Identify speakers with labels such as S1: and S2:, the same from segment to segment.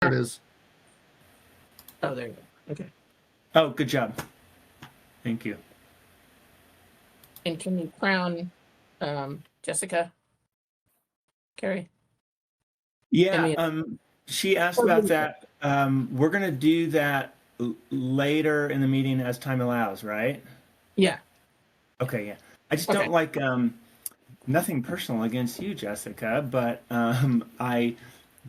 S1: There it is.
S2: Oh, there you go. Okay.
S3: Oh, good job. Thank you.
S2: And can you crown Jessica? Carrie?
S3: Yeah, she asked about that. We're going to do that later in the meeting as time allows, right?
S2: Yeah.
S3: Okay, yeah. I just don't like, nothing personal against you, Jessica, but I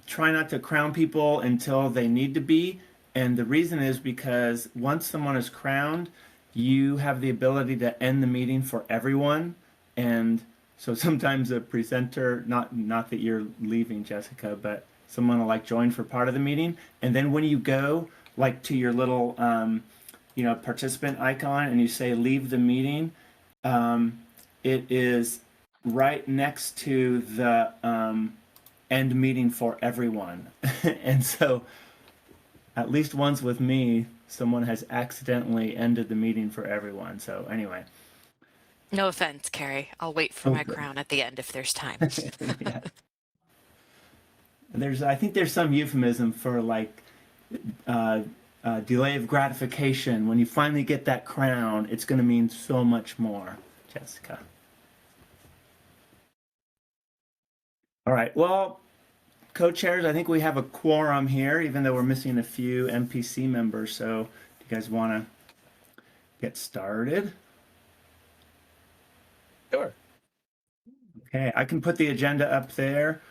S3: try not to crown people until they need to be. And the reason is because once someone is crowned, you have the ability to end the meeting for everyone. And so sometimes a presenter, not that you're leaving, Jessica, but someone will like join for part of the meeting. And then when you go like to your little, participant icon and you say leave the meeting, it is right next to the end meeting for everyone. And so at least once with me, someone has accidentally ended the meeting for everyone. So anyway.
S4: No offense, Carrie. I'll wait for my crown at the end if there's time.
S3: Yeah. I think there's some euphemism for like delay of gratification. When you finally get that crown, it's going to mean so much more, Jessica. All right. Well, co-chairs, I think we have a quorum here, even though we're missing a few MPC members. So do you guys want to get started?
S2: Sure.
S3: Okay, I can put the agenda up there.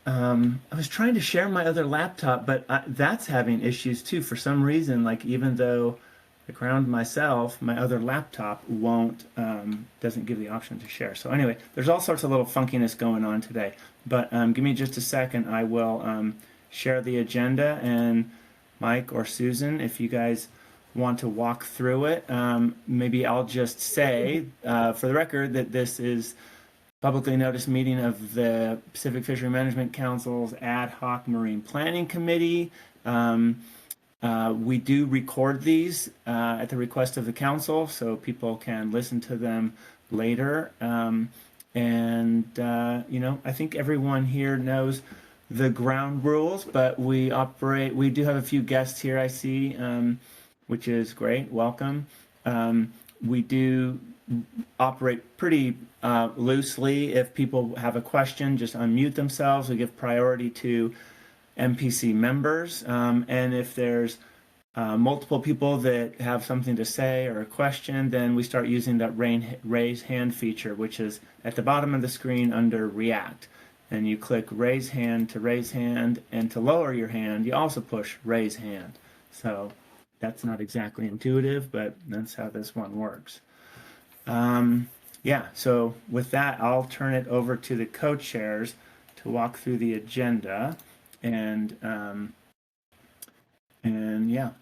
S3: I was trying to share my other laptop, but that's having issues too for some reason. Like even though I crowned myself, my other laptop doesn't give the option to share. So anyway, there's all sorts of little funkiness going on today. But give me just a second. I will share the agenda, and Mike or Susan, if you guys want to walk through it, maybe I'll just say for the record that this is publicly noticed meeting of the Pacific Fishery Management Council's Ad Hoc Marine Planning Committee. We do record these at the request of the council, so people can listen to them later. I think everyone here knows the ground rules, but we do have a few guests here, I see, which is great. Welcome. We do operate pretty loosely. If people have a question, just unmute themselves. We give priority to MPC members. And if there's multiple people that have something to say or a question, then we start using that raise hand feature, which is at the bottom of the screen under React. And you click raise hand, and to lower your hand, you also push raise hand. So that's not exactly intuitive, but that's how this one works. So with that, I'll turn it over to the co-chairs to walk through the agenda and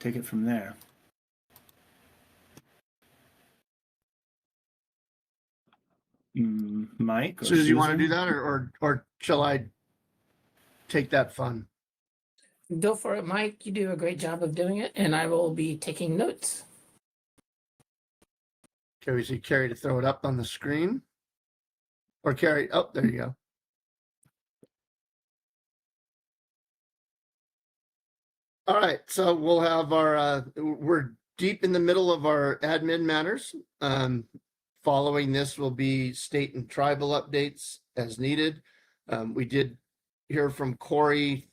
S3: take it from there. Mike?
S1: Susan, you want to do that, or shall I take that fun?
S2: Go for it, Mike. You do a great job of doing it, and I will be taking notes.
S1: Okay, we see Carrie to throw it up on the screen. Or Carrie, oh, there you go. All right, so we'll have we're deep in the middle of our admin matters. Following this will be state and tribal updates as needed. We did hear from Corey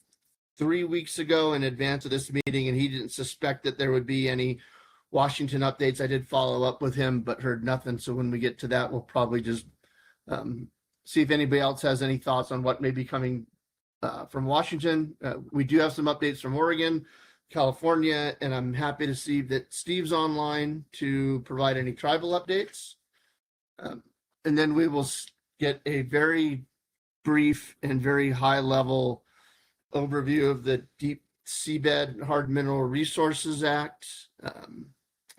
S1: 3 weeks ago in advance of this meeting, and he didn't suspect that there would be any Washington updates. I did follow up with him, but heard nothing. So when we get to that, we'll probably just see if anybody else has any thoughts on what may be coming from Washington. We do have some updates from Oregon, California, and I'm happy to see that Steve's online to provide any tribal updates. And then we will get a very brief and very high level overview of the Deep Seabed Hard Mineral Resources Act.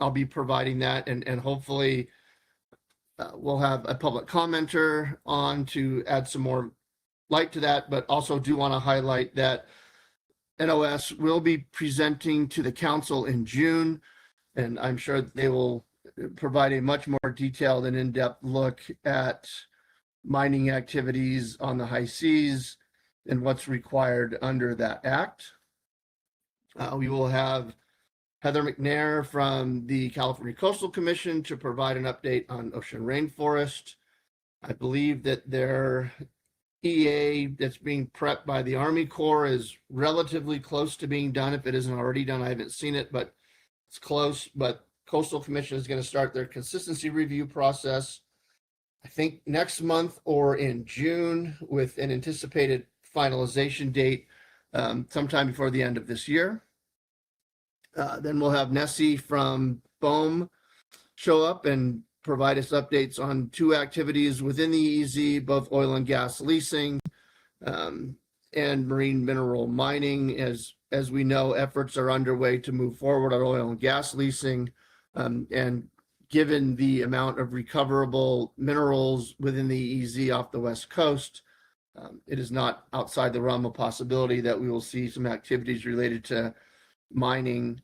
S1: I'll be providing that, and hopefully we'll have a public commenter on to add some more light to that, but also do want to highlight that NOS will be presenting to the council in June, and I'm sure they will provide a much more detailed and in-depth look at mining activities on the high seas and what's required under that act. We will have Heather McNair from the California Coastal Commission to provide an update on ocean rainforest. I believe that their EA that's being prepped by the Army Corps is relatively close to being done. If it isn't already done, I haven't seen it, but it's close. But Coastal Commission is going to start their consistency review process, I think next month or in June, with an anticipated finalization date sometime before the end of this year. Then we'll have Nessie from BOEM show up and provide us updates on two activities within the EEZ, both oil and gas leasing and marine mineral mining. As we know, efforts are underway to move forward on oil and gas leasing. And given the amount of recoverable minerals within the EEZ off the West Coast, it is not outside the realm of possibility that we will see some activities related to mining,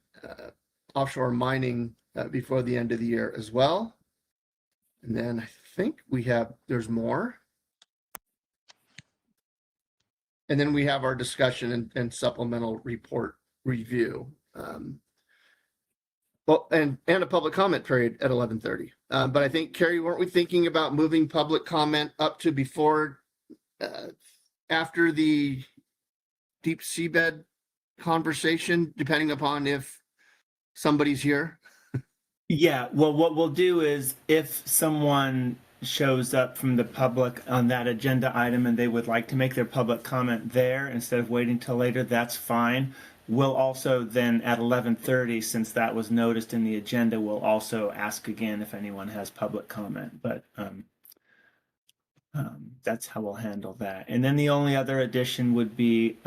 S1: offshore mining before the end of the year as well. And then I think there's more. And then we have our discussion and supplemental report review. Well, and a public comment period at 11:30. But I think, Carrie, weren't we thinking about moving public comment up to before, after the deep seabed conversation, depending upon if somebody's here?
S3: Yeah, well, what we'll do is if someone shows up from the public on that agenda item and they would like to make their public comment there instead of waiting till later, that's fine. We'll also then at 11:30, since that was noticed in the agenda, we'll also ask again if anyone has public comment. But that's how we'll handle that. And then the only other addition would be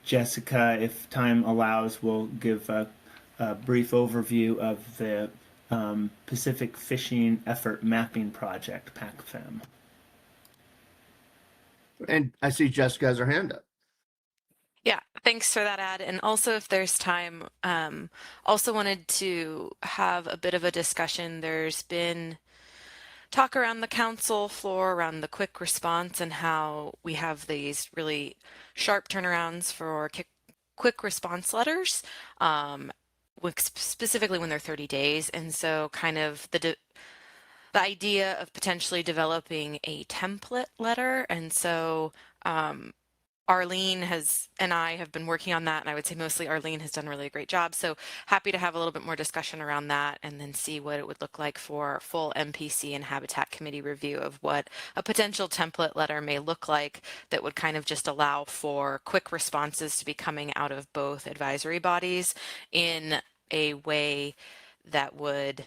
S3: Jessica, if time allows, will give a brief overview of the Pacific Fishing Effort Mapping Project, PACFEM.
S1: And I see Jessica has her hand up.
S4: Yeah, thanks for that, Ad. And also, if there's time, also wanted to have a bit of a discussion. There's been talk around the council floor around the quick response and how we have these really sharp turnarounds for quick response letters, specifically when they're 30 days. And so kind of the idea of potentially developing a template letter. And so Arlene and I have been working on that, and I would say mostly Arlene has done really a great job. So happy to have a little bit more discussion around that and then see what it would look like for full MPC and Habitat Committee review of what a potential template letter may look like that would kind of just allow for quick responses to be coming out of both advisory bodies in a way that would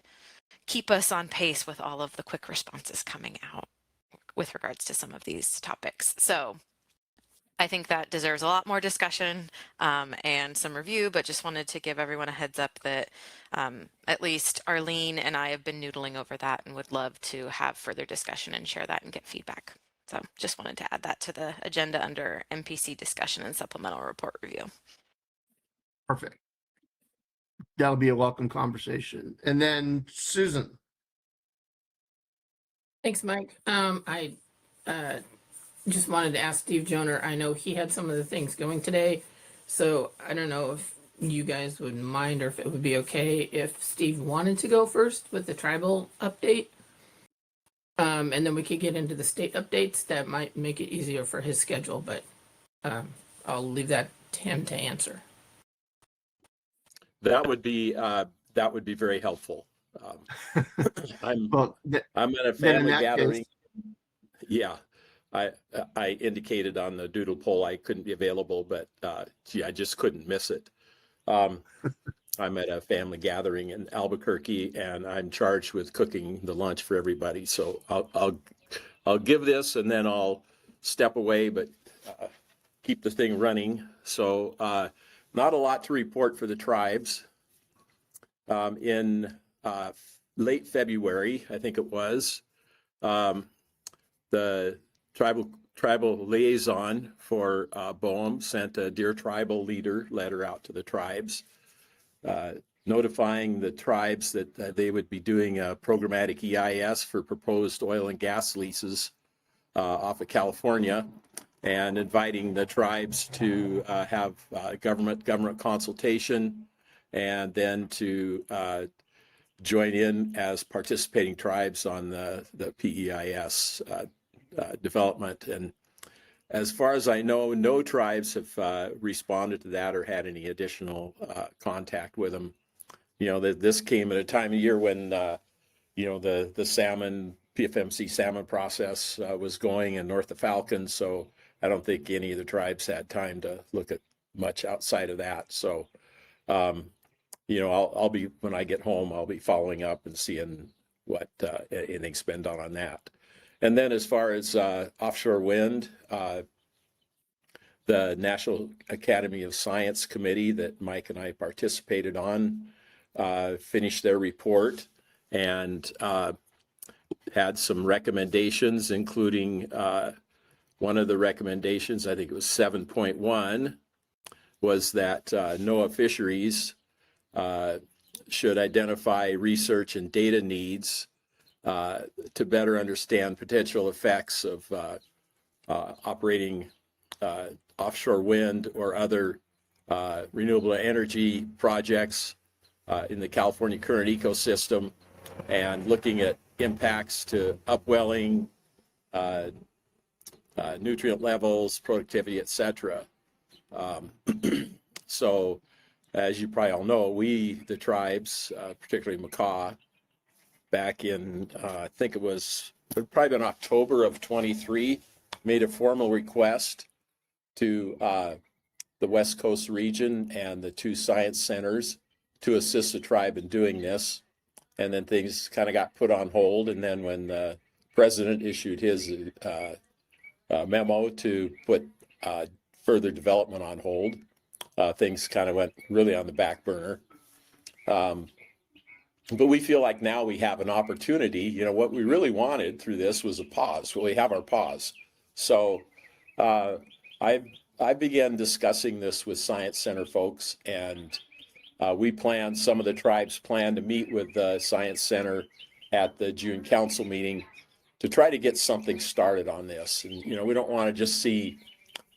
S4: keep us on pace with all of the quick responses coming out with regards to some of these topics. So I think that deserves a lot more discussion and some review, but just wanted to give everyone a heads up that at least Arlene and I have been noodling over that and would love to have further discussion and share that and get feedback. So just wanted to add that to the agenda under MPC discussion and supplemental report review.
S1: Perfect. That'll be a welcome conversation. And then Susan.
S2: Thanks, Mike. I just wanted to ask Steve Joner. I know he had some of the things going today, so I don't know if you guys would mind or if it would be okay if Steve wanted to go first with the tribal update. And then we could get into the state updates. That might make it easier for his schedule, but I'll leave that to him to answer.
S5: That would be very helpful. I'm at a family gathering. Yeah, I indicated on the doodle poll I couldn't be available, but I just couldn't miss it. I'm at a family gathering in Albuquerque, and I'm charged with cooking the lunch for everybody. So I'll give this, and then I'll step away, but keep the thing running. So not a lot to report for the tribes. In late February, I think it was, the tribal liaison for BOEM sent a Dear Tribal Leader letter out to the tribes, notifying the tribes that they would be doing a programmatic EIS for proposed oil and gas leases off of California. and inviting the tribes to have government consultation, and then to join in as participating tribes on the PEIS development. And as far as I know, no tribes have responded to that or had any additional contact with them. You know, this came at a time of year when, you know, the salmon, PFMC salmon process was going in north of Falcon. So I don't think any of the tribes had time to look at much outside of that. So, you know, I'll be, when I get home, I'll be following up and seeing what anything's been done on that. And then as far as offshore wind, the National Academy of Science Committee that Mike and I participated on finished their report and had some recommendations, including one of the recommendations, I think it was 7.1, was that NOAA Fisheries should identify research and data needs to better understand potential effects of operating offshore wind or other renewable energy projects in the California current ecosystem, and looking at impacts to upwelling, nutrient levels, productivity, etc. So, as you probably all know, we, the tribes, particularly Macaw, back in, I think it was probably in October of 23, made a formal request to the West Coast region and the 2 science centers to assist the tribe in doing this. And then things kind of got put on hold. And then when the president issued his memo to put further development on hold, things kind of went really on the back burner. But we feel like now we have an opportunity. You know, what we really wanted through this was a pause. Well, we have our pause. So I began discussing this with Science Center folks, and some of the tribes plan to meet with the Science Center at the June council meeting to try to get something started on this. And, you know, we don't want to just see,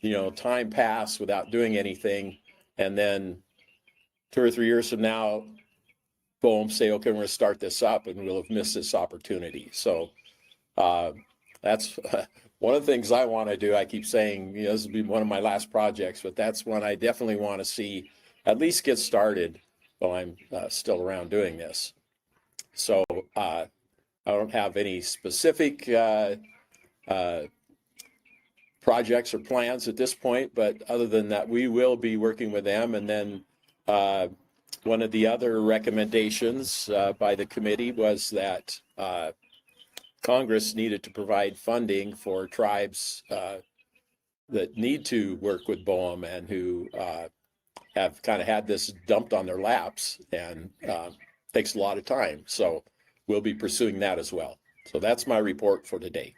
S5: you know, time pass without doing anything, and then 2 or 3 years from now, boom, say, okay, we're going to start this up, and we'll have missed this opportunity. So that's one of the things I want to do. I keep saying, you know, this will be one of my last projects, but that's one I definitely want to see at least get started while I'm still around doing this. So I don't have any specific projects or plans at this point, but other than that, we will be working with them. And then one of the other recommendations by the committee was that Congress needed to provide funding for tribes that need to work with BOEM and who have kind of had this dumped on their laps, and takes a lot of time. So we'll be pursuing that as well. So that's my report for today.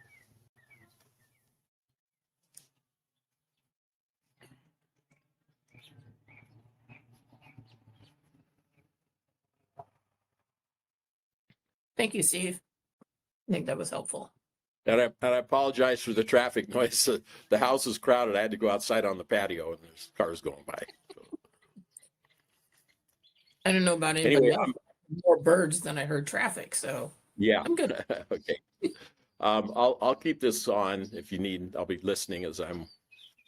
S2: Thank you, Steve. I think that was helpful.
S5: And I apologize for the traffic noise. The house is crowded. I had to go outside on the patio, and there's cars going by. So.
S2: I don't know about anybody else. More birds than I heard traffic, so
S5: yeah,
S2: I'm good.
S5: Okay. I'll keep this on if you need. I'll be listening as I'm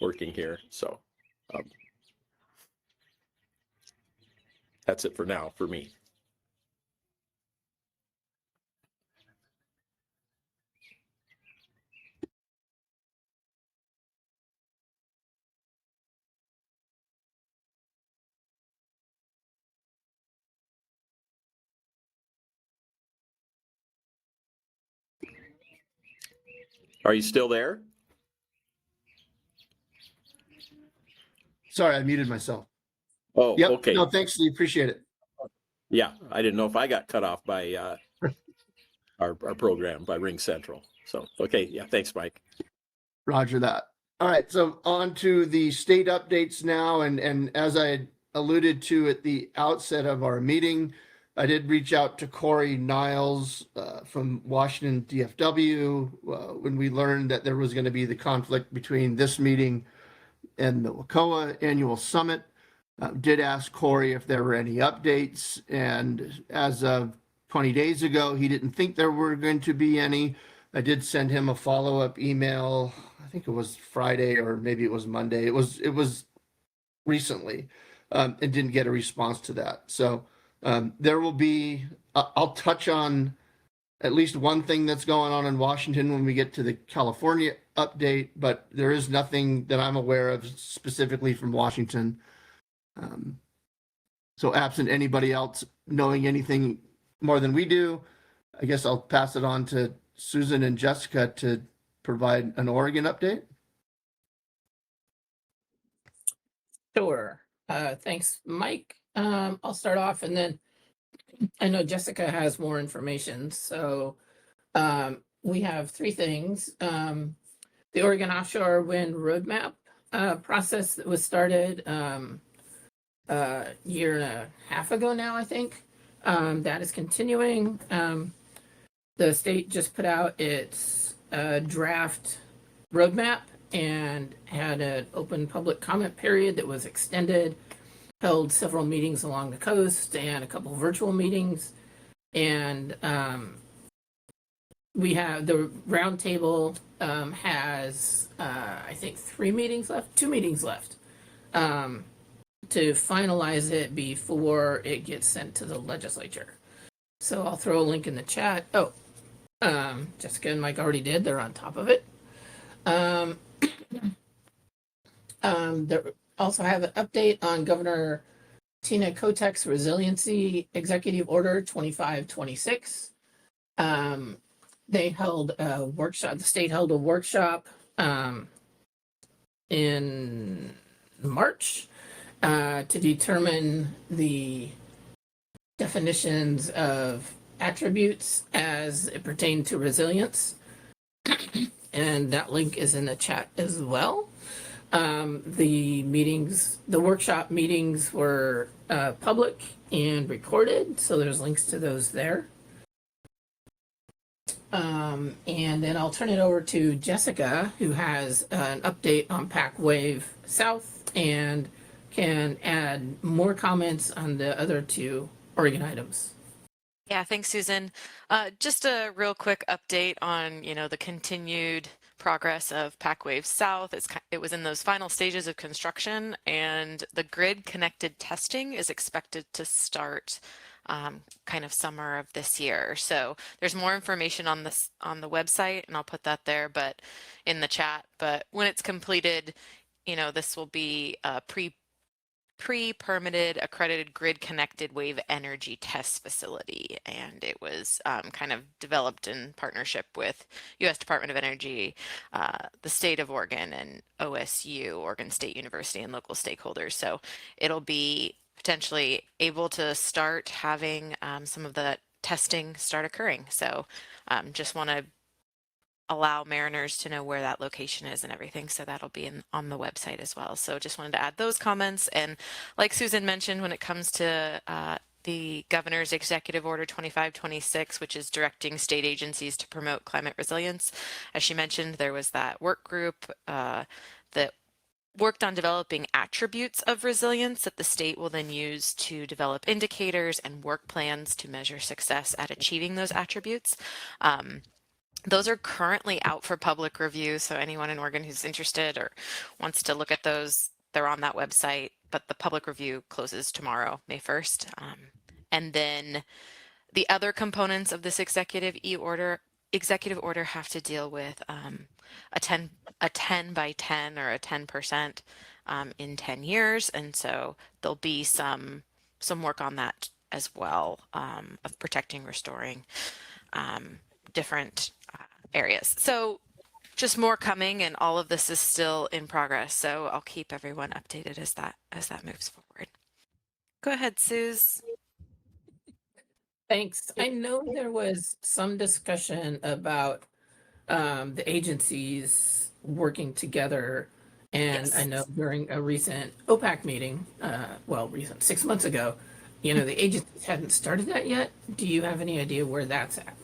S5: working here. So that's it for now for me. Are you still there?
S1: Sorry, I muted myself.
S5: Oh,
S1: yep.
S5: Okay.
S1: No, thanks, Steve. Appreciate it.
S5: Yeah, I didn't know if I got cut off by our program, by Ring Central. So, okay. Yeah, thanks, Mike.
S1: Roger that. All right, so on to the state updates now. And as I alluded to at the outset of our meeting, I did reach out to Corey Niles from Washington DFW when we learned that there was going to be the conflict between this meeting and the WCOA annual summit. Did ask Corey if there were any updates, and as of 20 days ago, he didn't think there were going to be any. I did send him a follow-up email. I think it was Friday or maybe it was Monday. It was recently, and didn't get a response to that. So there will be. I'll touch on at least one thing that's going on in Washington when we get to the California update, but there is nothing that I'm aware of specifically from Washington. So absent anybody else knowing anything more than we do, I guess I'll pass it on to Susan and Jessica to provide an Oregon update.
S2: Sure. Thanks, Mike. I'll start off, and then I know Jessica has more information. So we have three things. The Oregon Offshore Wind Roadmap process that was started a year and a half ago now, I think. That is continuing. The state just put out its draft roadmap and had an open public comment period that was extended, held several meetings along the coast and a couple virtual meetings. And we have the roundtable has, I think, 2 meetings left to finalize it before it gets sent to the legislature. So I'll throw a link in the chat. Oh, Jessica and Mike already did. They're on top of it. There also have an update on Governor Tina Kotek's Resiliency Executive Order 2526. They held a workshop. The state held a workshop in March to determine the definitions of attributes as it pertained to resilience. And that link is in the chat as well. The workshop meetings were public and recorded, so there's links to those there. And then I'll turn it over to Jessica, who has an update on Pac Wave South and can add more comments on the other 2 Oregon items.
S4: Yeah, thanks, Susan. Just a real quick update on, the continued progress of Pac Wave South. It was in those final stages of construction, and the grid connected testing is expected to start kind of summer of this year. So there's more information on this on the website, and I'll put that there, but in the chat. But when it's completed, this will be a pre-permitted accredited grid connected wave energy test facility, and it was kind of developed in partnership with U.S. Department of Energy, the state of Oregon, and OSU, Oregon State University, and local stakeholders. So it'll be potentially able to start having some of the testing start occurring. So just want to allow mariners to know where that location is and everything. So that'll be on the website as well. So just wanted to add those comments. And like Susan mentioned, when it comes to the governor's executive order 2526, which is directing state agencies to promote climate resilience, as she mentioned, there was that work group that worked on developing attributes of resilience that the state will then use to develop indicators and work plans to measure success at achieving those attributes. Those are currently out for public review, so anyone in Oregon who's interested or wants to look at those, they're on that website, but the public review closes tomorrow, May 1st. And then the other components of this executive order have to deal with a 10 by 10 or a 10% in 10 years, and so there'll be some work on that as well, of protecting, restoring different areas. So just more coming, and all of this is still in progress. So I'll keep everyone updated as that moves forward. Go ahead, Suze.
S2: Thanks. I know there was some discussion about the agencies working together, and yes. I know during a recent OPAC meeting, 6 months ago, the agencies hadn't started that yet. Do you have any idea where that's at?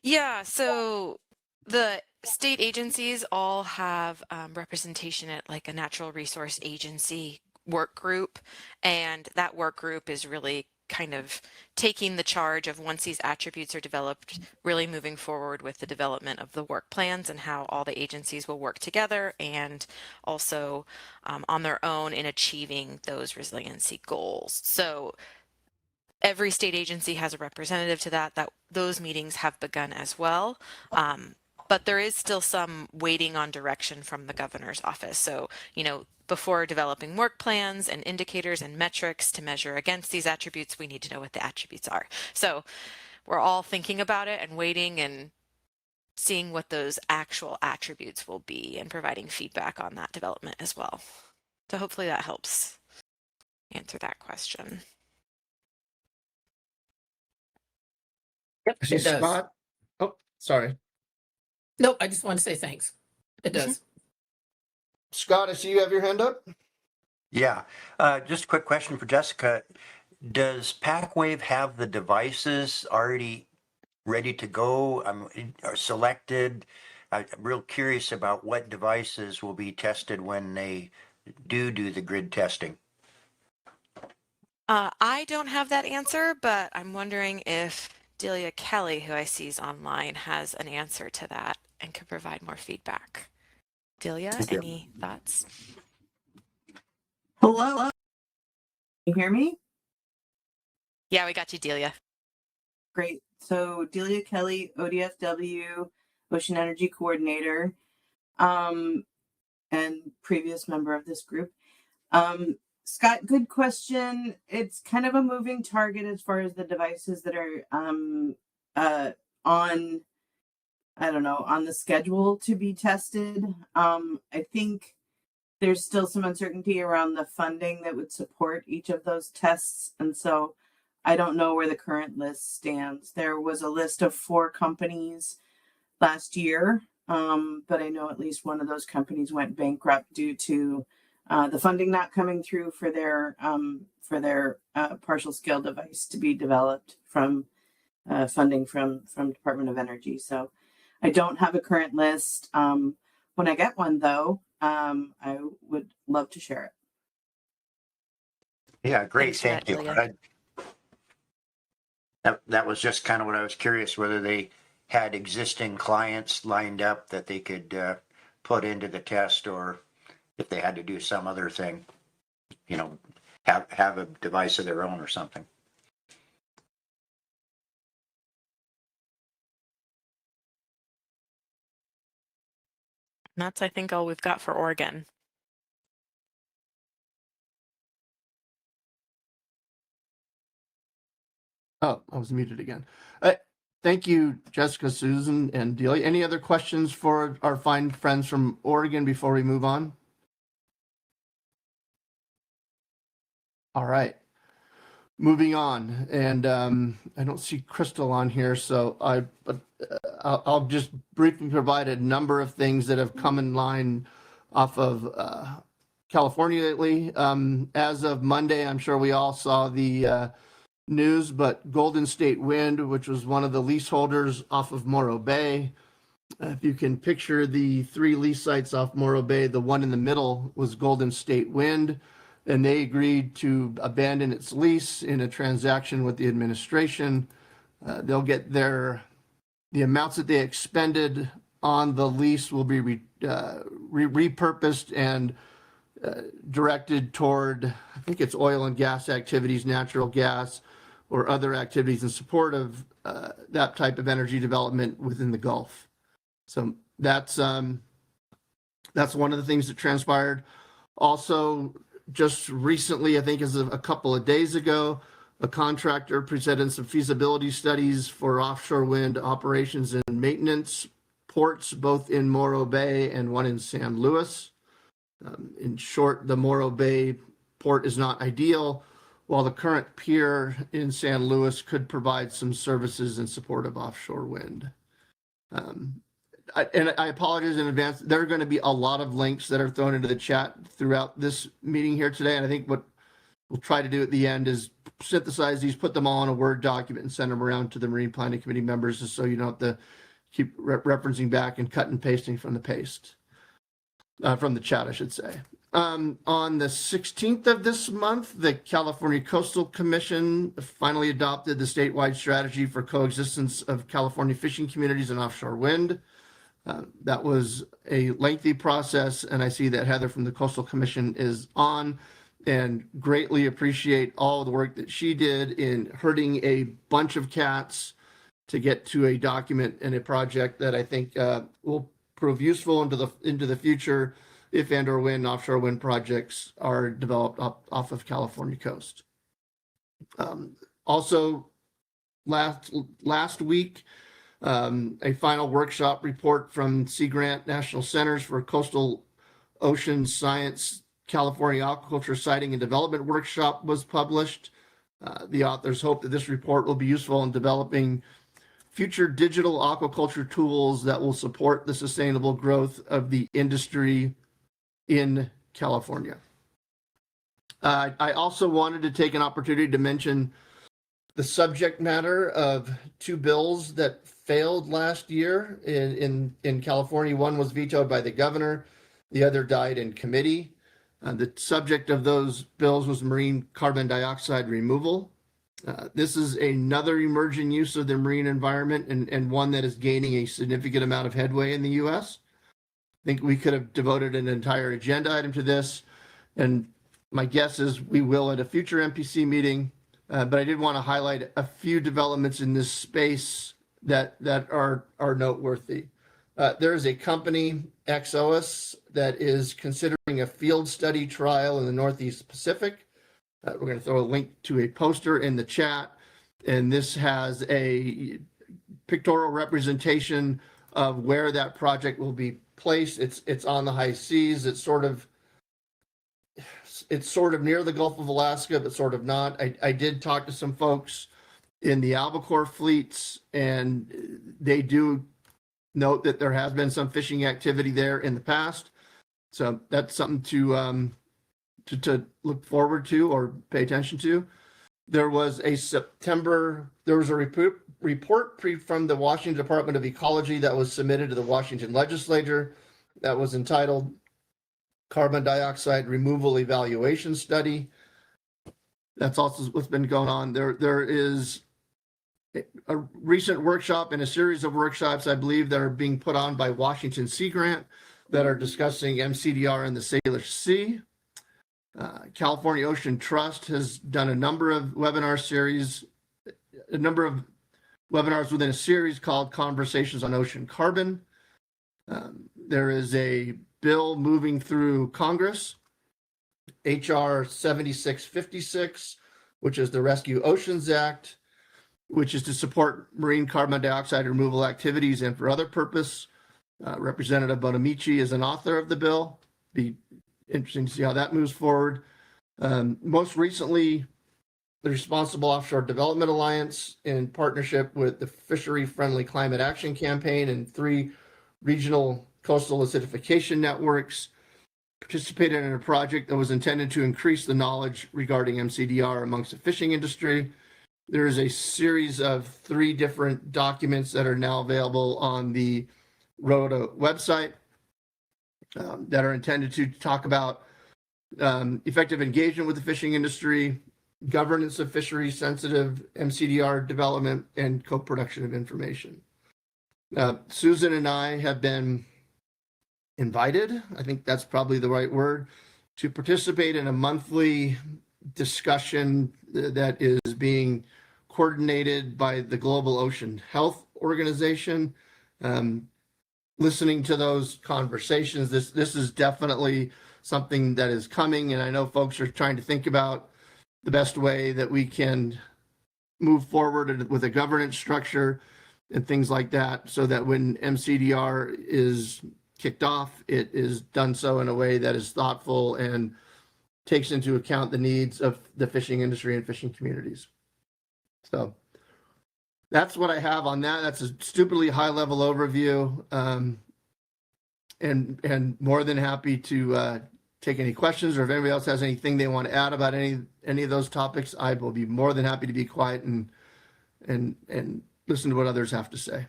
S4: Yeah, so the state agencies all have representation at like a natural resource agency work group, and that work group is really kind of taking the charge of, once these attributes are developed, really moving forward with the development of the work plans and how all the agencies will work together, and also on their own in achieving those resiliency goals. So every state agency has a representative to that those meetings have begun as well. But there is still some waiting on direction from the governor's office. So, before developing work plans and indicators and metrics to measure against these attributes, we need to know what the attributes are. So we're all thinking about it and waiting and seeing what those actual attributes will be and providing feedback on that development as well. So hopefully that helps answer that question.
S2: Yep, it does.
S1: Scott? Oh, sorry.
S2: Nope, I just want to say thanks. It does.
S1: Scott, I see you have your hand up.
S6: Yeah, just a quick question for Jessica. Does PacWave have the devices already ready to go, are selected? I'm real curious about what devices will be tested when they do the grid testing.
S4: I don't have that answer, but I'm wondering if Delia Kelly, who I see is online, has an answer to that and could provide more feedback. Delia, any thoughts?
S7: Hello. Can you hear me?
S4: Yeah, we got you, Delia.
S7: Great. So Delia Kelly, ODFW, Ocean Energy Coordinator, and previous member of this group. Scott, good question. It's kind of a moving target as far as the devices that are on the schedule to be tested. I think there's still some uncertainty around the funding that would support each of those tests. And so I don't know where the current list stands. There was a list of 4 companies last year, but I know at least one of those companies went bankrupt due to the funding not coming through for their partial scale device to be developed from funding from Department of Energy. So I don't have a current list. When I get one, though, I would love to share it.
S6: Yeah, great.
S4: Thanks
S6: Thank
S4: for
S6: you. That was just kind of what I was curious, whether they had existing clients lined up that they could put into the test, or if they had to do some other thing, have a device of their own or something.
S4: That's, I think, all we've got for Oregon.
S1: Oh, I was muted again. Thank you, Jessica, Susan, and Delia. Any other questions for our fine friends from Oregon before we move on? All right. Moving on, and I don't see Crystal on here, so I'll just briefly provide a number of things that have come in line off of California lately. As of Monday, I'm sure we all saw the news, but Golden State Wind, which was one of the leaseholders off of Morro Bay, if you can picture the 3 lease sites off Morro Bay, the one in the middle was Golden State Wind, and they agreed to abandon its lease in a transaction with the administration. They'll get the amounts that they expended on the lease will be repurposed and directed toward, I think it's oil and gas activities, natural gas, or other activities in support of that type of energy development within the Gulf. So that's one of the things that transpired. Also, just recently, I think as of a couple of days ago, a contractor presented some feasibility studies for offshore wind operations and maintenance ports, both in Morro Bay and one in San Luis. In short, the Morro Bay port is not ideal, while the current pier in San Luis could provide some services in support of offshore wind. I apologize in advance. There are going to be a lot of links that are thrown into the chat throughout this meeting here today. And I think what we'll try to do at the end is synthesize these, put them all in a Word document and send them around to the Marine Planning Committee members, just so you don't have to keep referencing back and cut and pasting from the from the chat, I should say. On the 16th of this month, the California Coastal Commission finally adopted the statewide strategy for coexistence of California fishing communities and offshore wind. That was a lengthy process, and I see that Heather from the Coastal Commission is on, and greatly appreciate all the work that she did in herding a bunch of cats to get to a document and a project that I think will prove useful into the future if and or when offshore wind projects are developed off of California coast. Also, last week, a final workshop report from Sea Grant National Centers for Coastal Ocean Science California Aquaculture Siting and Development Workshop was published. The authors hope that this report will be useful in developing future digital aquaculture tools that will support the sustainable growth of the industry in California. I also wanted to take an opportunity to mention the subject matter of two bills that failed last year in California. One was vetoed by the governor, the other died in committee. The subject of those bills was marine carbon dioxide removal. This is another emerging use of the marine environment, and one that is gaining a significant amount of headway in the U.S. I think we could have devoted an entire agenda item to this, and my guess is we will at a future MPC meeting, but I did want to highlight a few developments in this space that are noteworthy. There is a company, XOS, that is considering a field study trial in the Northeast Pacific. We're going to throw a link to a poster in the chat, and this has a pictorial representation of where that project will be placed. It's on the high seas. It's sort of near the Gulf of Alaska, but sort of not. I did talk to some folks in the albacore fleets, and they do note that there has been some fishing activity there in the past. So that's something to look forward to or pay attention to. There was a report from the Washington Department of Ecology that was submitted to the Washington legislature that was entitled Carbon Dioxide Removal Evaluation Study. That's also what's been going on. There is a recent workshop and a series of workshops, I believe, that are being put on by Washington Sea Grant that are discussing MCDR in the Salish Sea. California Ocean Trust has done a number of webinars within a series called Conversations on Ocean Carbon. There is a bill moving through Congress, HR 7656, which is the Rescue Oceans Act, which is to support marine carbon dioxide removal activities and for other purpose. Representative Bonamici is an author of the bill. Be interesting to see how that moves forward. Most recently, the Responsible Offshore Development Alliance, in partnership with the Fishery Friendly Climate Action Campaign and 3 regional coastal acidification networks, participated in a project that was intended to increase the knowledge regarding MCDR amongst the fishing industry. There is a series of 3 different documents that are now available on the RODA website that are intended to talk about effective engagement with the fishing industry, governance of fishery-sensitive MCDR development, and co-production of information. Susan and I have been invited, I think that's probably the right word, to participate in a monthly discussion that is being coordinated by the Global Ocean Health Organization. Listening to those conversations, this is definitely something that is coming, and I know folks are trying to think about the best way that we can move forward with a governance structure and things like that, so that when MCDR is kicked off, it is done so in a way that is thoughtful and takes into account the needs of the fishing industry and fishing communities. So that's what I have on that. That's a stupidly high-level overview, and more than happy to take any questions, or if anybody else has anything they want to add about any of those topics, I will be more than happy to be quiet and listen to what others have to say.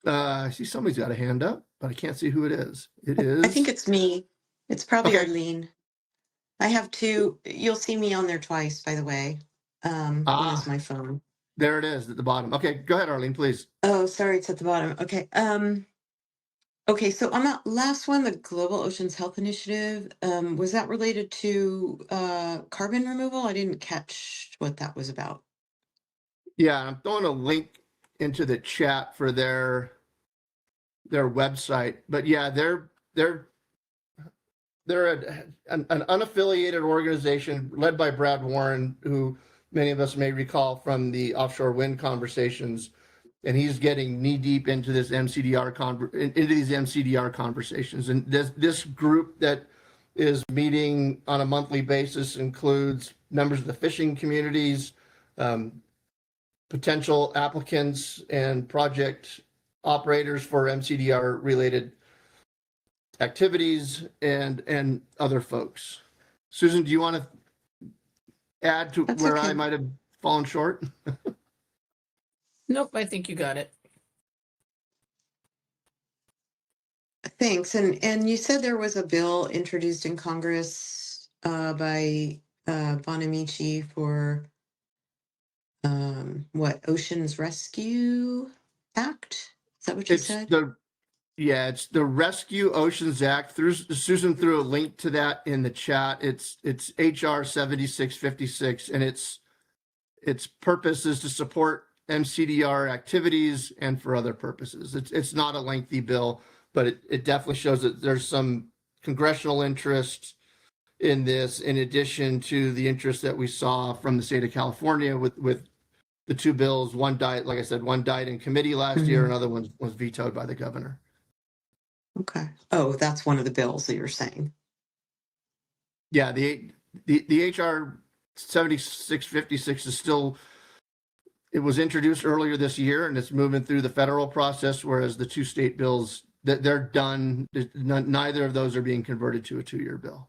S1: I see somebody's got a hand up, but I can't see who it is. It is.
S8: I think it's me. It's probably
S1: Okay.
S8: Arlene. I have two. You'll see me on there twice, by the way. One is my phone.
S1: There it is at the bottom. Okay, go ahead, Arlene, please.
S8: Oh, sorry, it's at the bottom. Okay. Okay, so on that last one, the Global Oceans Health Initiative, was that related to carbon removal? I didn't catch what that was about.
S1: Yeah, I'm throwing a link into the chat for their website. But yeah, they're an unaffiliated organization led by Brad Warren, who many of us may recall from the offshore wind conversations, and he's getting knee deep into this into these MCDR conversations. And this group that is meeting on a monthly basis includes members of the fishing communities, potential applicants, and project operators for MCDR related activities, and other folks. Susan, do you want to add to
S8: That's
S1: where
S8: okay.
S1: I might have fallen short?
S2: Nope, I think you got it.
S8: Thanks. And you said there was a bill introduced in Congress by Bonamici for what, Oceans Rescue Act? Is that what you said?
S1: It's the Rescue Oceans Act. Susan threw a link to that in the chat. It's HR 7656, and its purpose is to support MCDR activities and for other purposes. It's not a lengthy bill, but it definitely shows that there's some congressional interest in this, in addition to the interest that we saw from the state of California with the two bills. One died, like I said, one died in committee last year, another one was vetoed by the governor.
S8: Okay. Oh, that's one of the bills that you're saying.
S1: Yeah, the HR 7656 is still, it was introduced earlier this year, and it's moving through the federal process, whereas the two state bills, that they're done. Neither of those are being converted to a 2-year bill.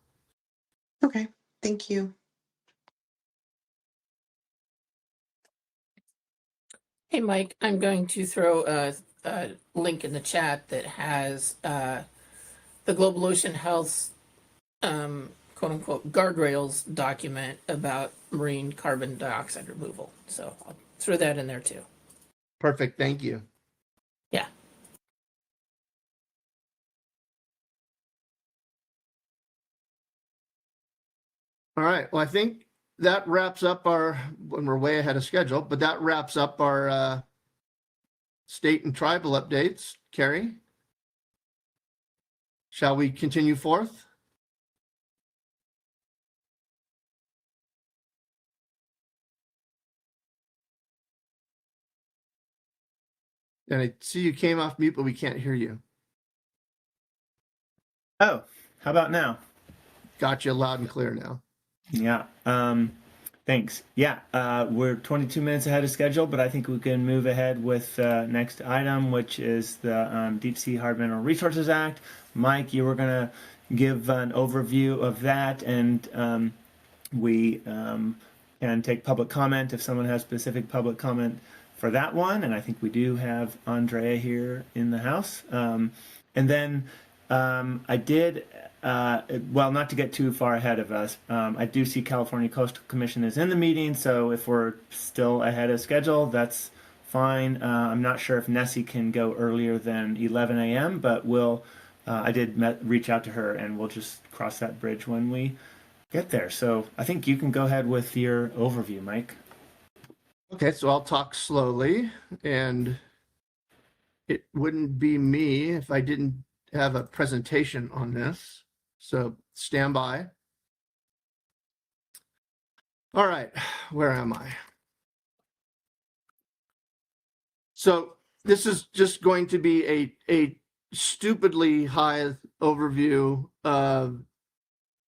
S8: Okay. Thank you.
S2: Hey, Mike, I'm going to throw a link in the chat that has the Global Ocean Health quote unquote guardrails document about marine carbon dioxide removal. So I'll throw that in there too.
S1: Perfect. Thank you.
S2: Yeah.
S1: All right. Well, I think that wraps up when we're way ahead of schedule, but that wraps up our state and tribal updates. Carrie, shall we continue forth? And I see you came off mute, but we can't hear you.
S3: Oh, how about now?
S1: Got you loud and clear now.
S3: Yeah. Thanks. Yeah. We're 22 minutes ahead of schedule, but I think we can move ahead with the next item, which is the Deep Sea Hard Mineral Resources Act. Mike, you were going to give an overview of that, and we can take public comment if someone has specific public comment for that one. And I think we do have Andrea here in the house. And then I did, well, not to get too far ahead of us, I do see California Coastal Commission is in the meeting, so if we're still ahead of schedule, that's fine. I'm not sure if Nessie can go earlier than 11 a.m., but I did reach out to her, and we'll just cross that bridge when we get there. So I think you can go ahead with your overview, Mike.
S1: Okay, so I'll talk slowly, and it wouldn't be me if I didn't have a presentation on this. So stand by. All right, where am I? So this is just going to be a stupidly high overview of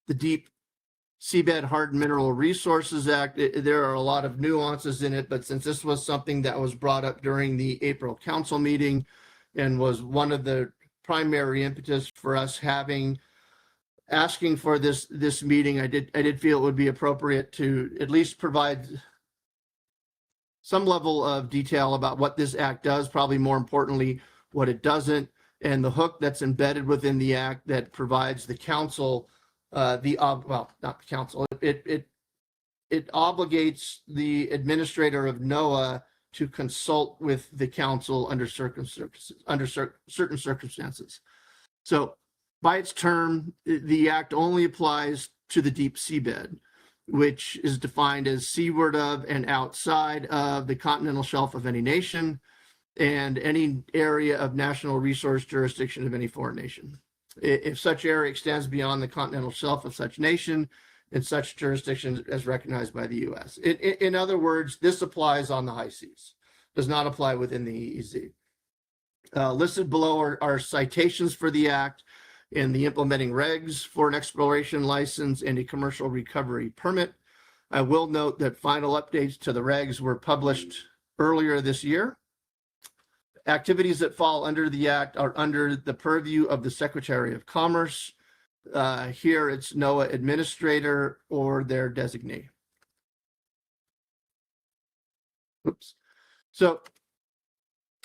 S1: the Deep Seabed Hard Mineral Resources Act, there are a lot of nuances in it, but since this was something that was brought up during the April council meeting and was one of the primary impetus for us asking for this meeting, I did feel it would be appropriate to at least provide some level of detail about what this act does, probably more importantly, what it doesn't, and the hook that's embedded within the act that provides the council not the council, it obligates the administrator of NOAA to consult with the council under certain circumstances. So by its term, the act only applies to the deep seabed, which is defined as seaward of and outside of the continental shelf of any nation and any area of national resource jurisdiction of any foreign nation. If such area extends beyond the continental shelf of such nation and such jurisdiction as recognized by the U.S. In other words, this applies on the high seas, does not apply within the EEZ. Listed below are citations for the act and the implementing regs for an exploration license and a commercial recovery permit. I will note that final updates to the regs were published earlier this year. Activities that fall under the act are under the purview of the Secretary of Commerce. Here it's NOAA administrator or their designee. Oops. So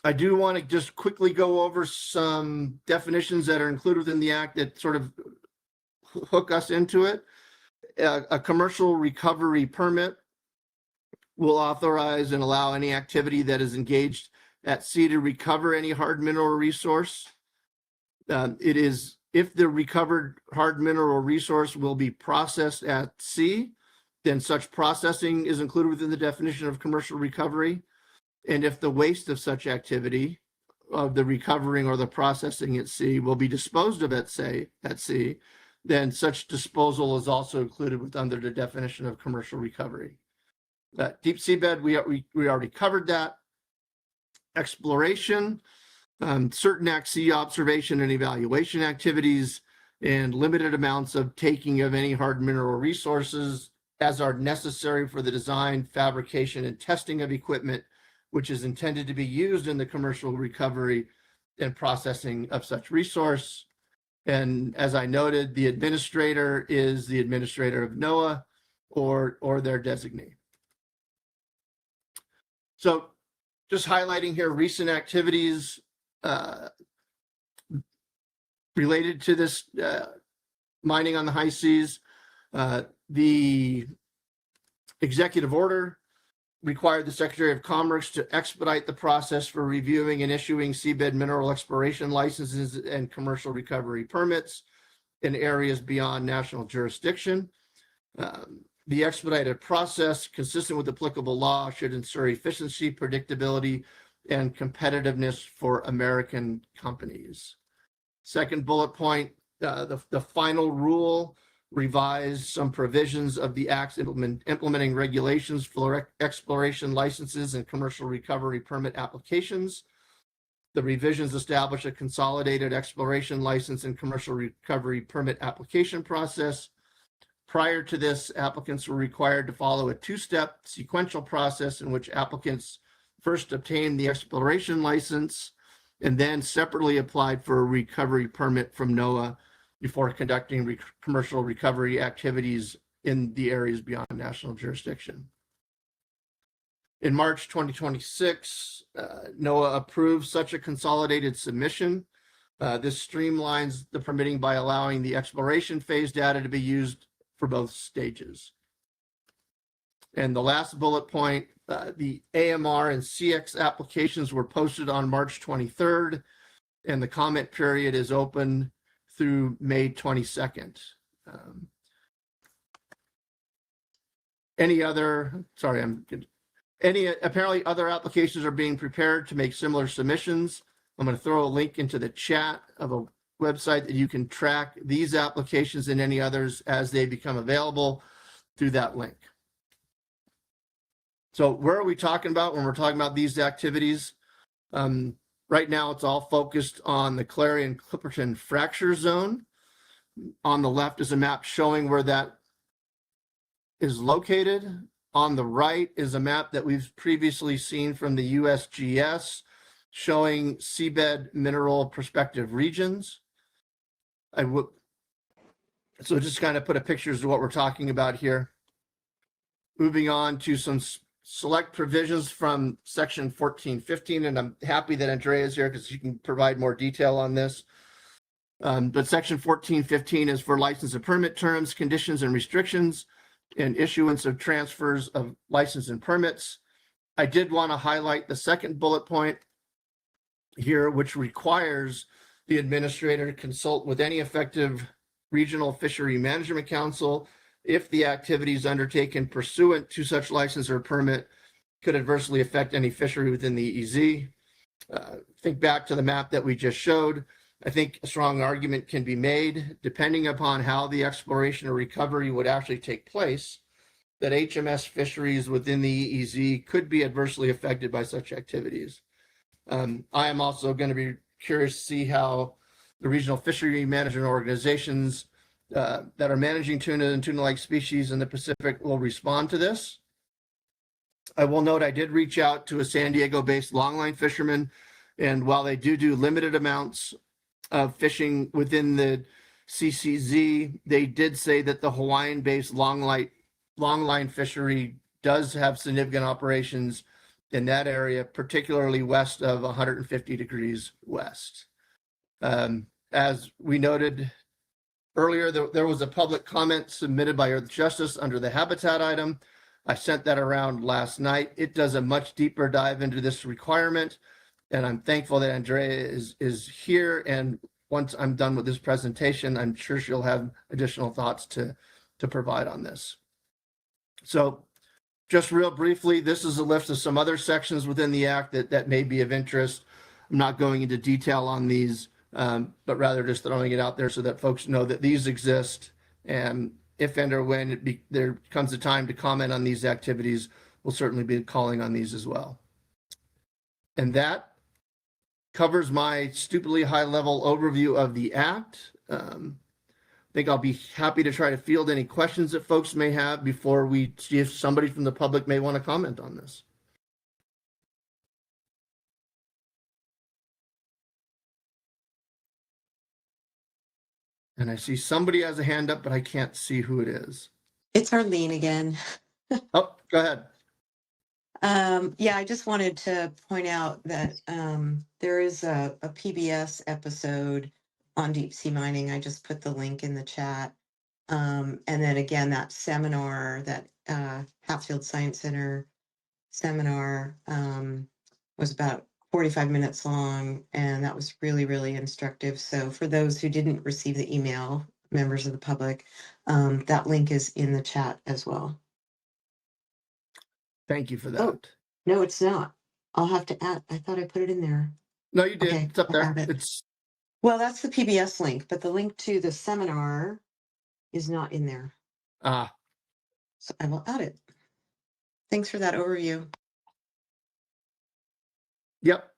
S1: I do want to just quickly go over some definitions that are included within the act that sort of hook us into it. A commercial recovery permit will authorize and allow any activity that is engaged at sea to recover any hard mineral resource. It is if the recovered hard mineral resource will be processed at sea, then such processing is included within the definition of commercial recovery. And if the waste of such activity of the recovering or the processing at sea will be disposed of at sea, then such disposal is also included under the definition of commercial recovery. Deep seabed, we already covered that. Exploration, certain at-sea observation and evaluation activities, and limited amounts of taking of any hard mineral resources as are necessary for the design, fabrication, and testing of equipment, which is intended to be used in the commercial recovery and processing of such resource. And as I noted, the administrator is the administrator of NOAA or their designee. So just highlighting here recent activities related to this mining on the high seas. The executive order required the Secretary of Commerce to expedite the process for reviewing and issuing seabed mineral exploration licenses and commercial recovery permits in areas beyond national jurisdiction. The expedited process, consistent with applicable law, should ensure efficiency, predictability, and competitiveness for American companies. Second bullet point, the final rule revised some provisions of the Act's implementing regulations for exploration licenses and commercial recovery permit applications. The revisions establish a consolidated exploration license and commercial recovery permit application process. Prior to this, applicants were required to follow a two-step sequential process in which applicants first obtained the exploration license and then separately applied for a recovery permit from NOAA before conducting commercial recovery activities in the areas beyond national jurisdiction. In March 2026, NOAA approved such a consolidated submission. This streamlines the permitting by allowing the exploration phase data to be used for both stages. And the last bullet point, the AMR and CX applications were posted on March 23rd, and the comment period is open through May 22nd. Apparently other applications are being prepared to make similar submissions. I'm going to throw a link into the chat of a website that you can track these applications and any others as they become available through that link. So where are we talking about when we're talking about these activities? Right now, it's all focused on the Clarion-Clipperton fracture zone. On the left is a map showing where that is located. On the right is a map that we've previously seen from the USGS showing seabed mineral prospective regions. So just kind of put a pictures of what we're talking about here. Moving on to some select provisions from section 1415, and I'm happy that Andrea is here because she can provide more detail on this. But section 1415 is for license and permit terms, conditions and restrictions, and issuance of transfers of license and permits. I did want to highlight the second bullet point here, which requires the administrator to consult with any effective regional fishery management council if the activities undertaken pursuant to such license or permit could adversely affect any fishery within the EEZ. Think back to the map that we just showed. I think a strong argument can be made, depending upon how the exploration or recovery would actually take place, that HMS fisheries within the EEZ could be adversely affected by such activities. I am also going to be curious to see how the regional fishery management organizations that are managing tuna and tuna-like species in the Pacific will respond to this. I will note I did reach out to a San Diego-based longline fisherman, and while they do limited amounts of fishing within the CCZ, they did say that the Hawaiian-based longline fishery does have significant operations in that area, particularly west of 150 degrees west. As we noted earlier, there was a public comment submitted by Earth Justice under the habitat item. I sent that around last night. It does a much deeper dive into this requirement, and I'm thankful that Andrea is here. And once I'm done with this presentation, I'm sure she'll have additional thoughts to provide on this. So just real briefly, this is a list of some other sections within the Act that may be of interest. I'm not going into detail on these, but rather just throwing it out there so that folks know that these exist. And if and or when there comes a time to comment on these activities, we'll certainly be calling on these as well. And that covers my stupidly high-level overview of the Act. I think I'll be happy to try to field any questions that folks may have before we see if somebody from the public may want to comment on this. And I see somebody has a hand up, but I can't see who it is.
S8: It's Arlene again.
S1: Oh, go ahead.
S8: Yeah, I just wanted to point out that there is a PBS episode on deep sea mining. I just put the link in the chat. And then again, that seminar, that Hatfield Science Center seminar was about 45 minutes long, and that was really, really instructive. So for those who didn't receive the email, members of the public, that link is in the chat as well.
S1: Thank you for that.
S8: Oh, no, it's not. I'll have to add. I thought I put it in there.
S1: No, you did.
S8: Okay,
S1: It's up
S8: I'll
S1: there.
S8: add it.
S1: It's
S8: Well, that's the PBS link, but the link to the seminar is not in there. So I will add it. Thanks for that overview.
S1: Yep.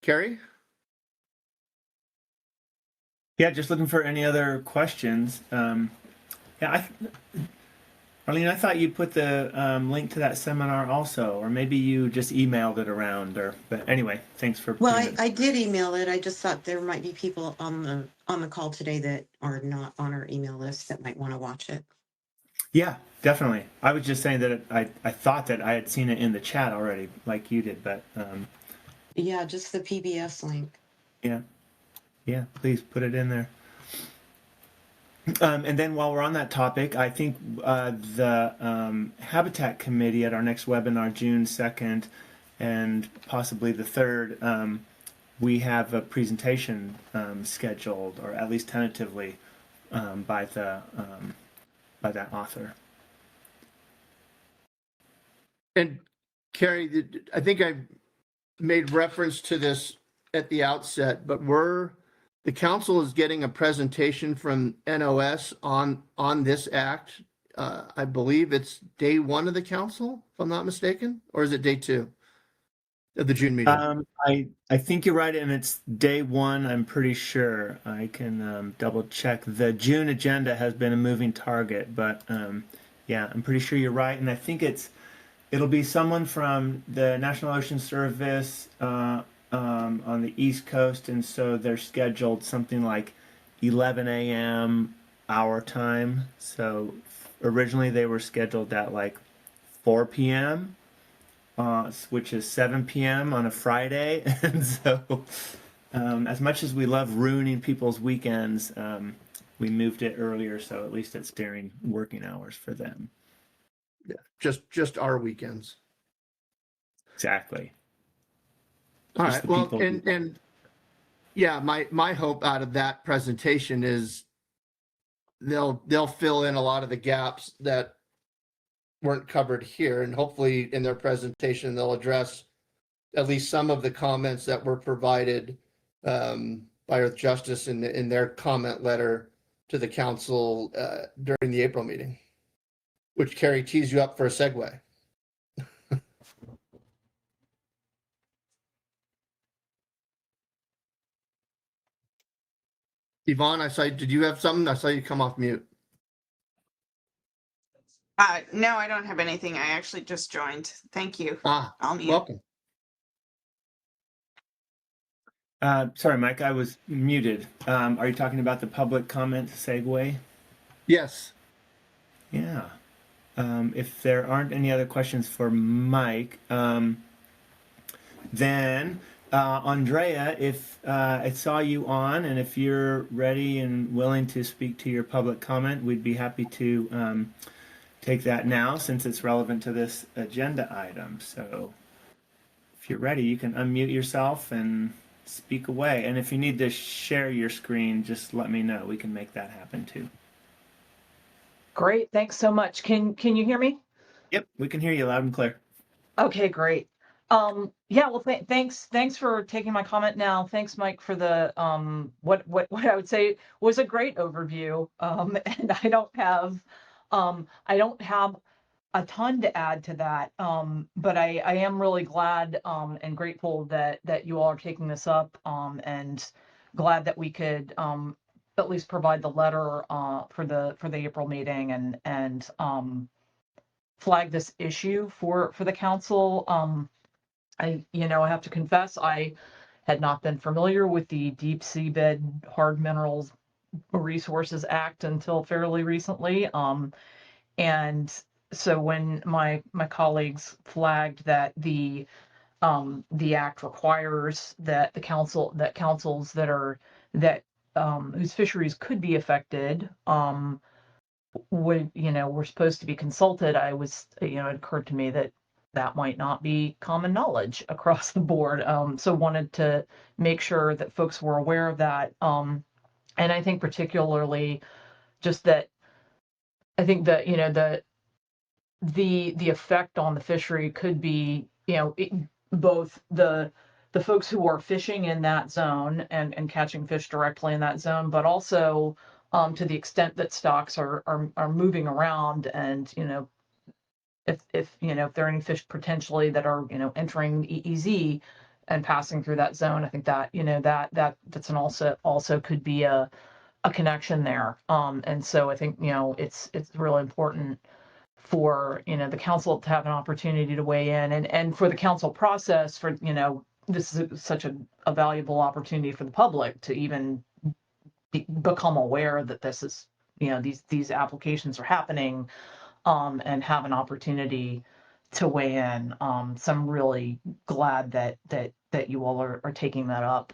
S1: Carrie?
S3: Yeah, just looking for any other questions. Arlene, I thought you put the link to that seminar also, or maybe you just emailed it around. But anyway, thanks for.
S8: Well, I did email it. I just thought there might be people on the call today that are not on our email list that might want to watch it.
S3: Yeah, definitely. I was just saying that I thought that I had seen it in the chat already, like you did, but.
S8: Yeah, just the PBS link.
S3: Yeah, please put it in there. And then while we're on that topic, I think the Habitat Committee at our next webinar, June 2nd, and possibly the 3rd, we have a presentation scheduled, or at least tentatively, by that author.
S1: And Carrie, I think I made reference to this at the outset, but the council is getting a presentation from NOS on this act. I believe it's day 1 of the council, if I'm not mistaken, or is it day 2? of the June meeting?
S3: I think you're right, and it's day one. I'm pretty sure. I can double check. The June agenda has been a moving target, but yeah, I'm pretty sure you're right, and I think it'll be someone from the National Ocean Service on the East Coast, and so they're scheduled something like 11 a.m. our time. So originally they were scheduled at like 4 p.m. Which is 7 p.m. on a Friday. And so, as much as we love ruining people's weekends, we moved it earlier, so at least it's during working hours for them.
S1: Yeah, just our weekends.
S3: Exactly.
S1: All
S3: Just
S1: right.
S3: the
S1: Well,
S3: people
S1: and yeah, my hope out of that presentation is they'll fill in a lot of the gaps that weren't covered here, and hopefully in their presentation they'll address at least some of the comments that were provided by Earth Justice in their comment letter to the council during the April meeting, which Carrie tees you up for a segue. Yvonne, did you have something? I saw you come off mute.
S7: No, I don't have anything. I actually just joined. Thank you. I'll mute.
S1: Welcome.
S3: Sorry, Mike, I was muted. Are you talking about the public comment segue?
S1: Yes.
S3: Yeah. If there aren't any other questions for Mike, then Andrea, if I saw you on, and if you're ready and willing to speak to your public comment, we'd be happy to take that now since it's relevant to this agenda item. So if you're ready, you can unmute yourself and speak away. And if you need to share your screen, just let me know. We can make that happen too.
S9: Great, thanks so much. Can you hear me?
S3: Yep, we can hear you loud and clear.
S9: Okay, great. Yeah, well, thanks for taking my comment now. Thanks, Mike, for the what I would say was a great overview. And I don't have a ton to add to that. But I am really glad and grateful that you all are taking this up, and glad that we could at least provide the letter for the April meeting and flag this issue for the council. I have to confess, I had not been familiar with the Deep Seabed Hard Minerals Resources Act until fairly recently. And so when my colleagues flagged that the act requires that councils that whose fisheries could be affected were supposed to be consulted, it occurred to me that might not be common knowledge across the board. So wanted to make sure that folks were aware of that. And I think particularly just that I think that the effect on the fishery could be both the folks who are fishing in that zone and catching fish directly in that zone, but also to the extent that stocks are moving around, and if there are any fish potentially that are entering the EEZ and passing through that zone, I think that that's an also could be a connection there. And so I think it's really important for the council to have an opportunity to weigh in, and for the council process, for this is such a valuable opportunity for the public to even become aware that this is these applications are happening, and have an opportunity to weigh in. So I'm really glad that you all are taking that up,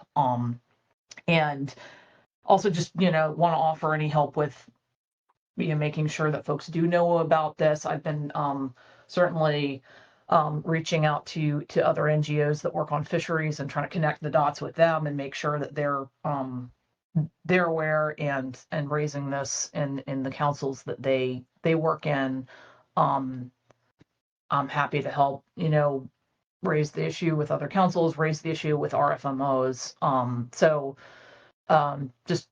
S9: and also just want to offer any help with making sure that folks do know about this. I've been certainly reaching out to other NGOs that work on fisheries and trying to connect the dots with them and make sure that they're aware and raising this in the councils that they work in. I'm happy to help raise the issue with other councils, raise the issue with RFMOs. So just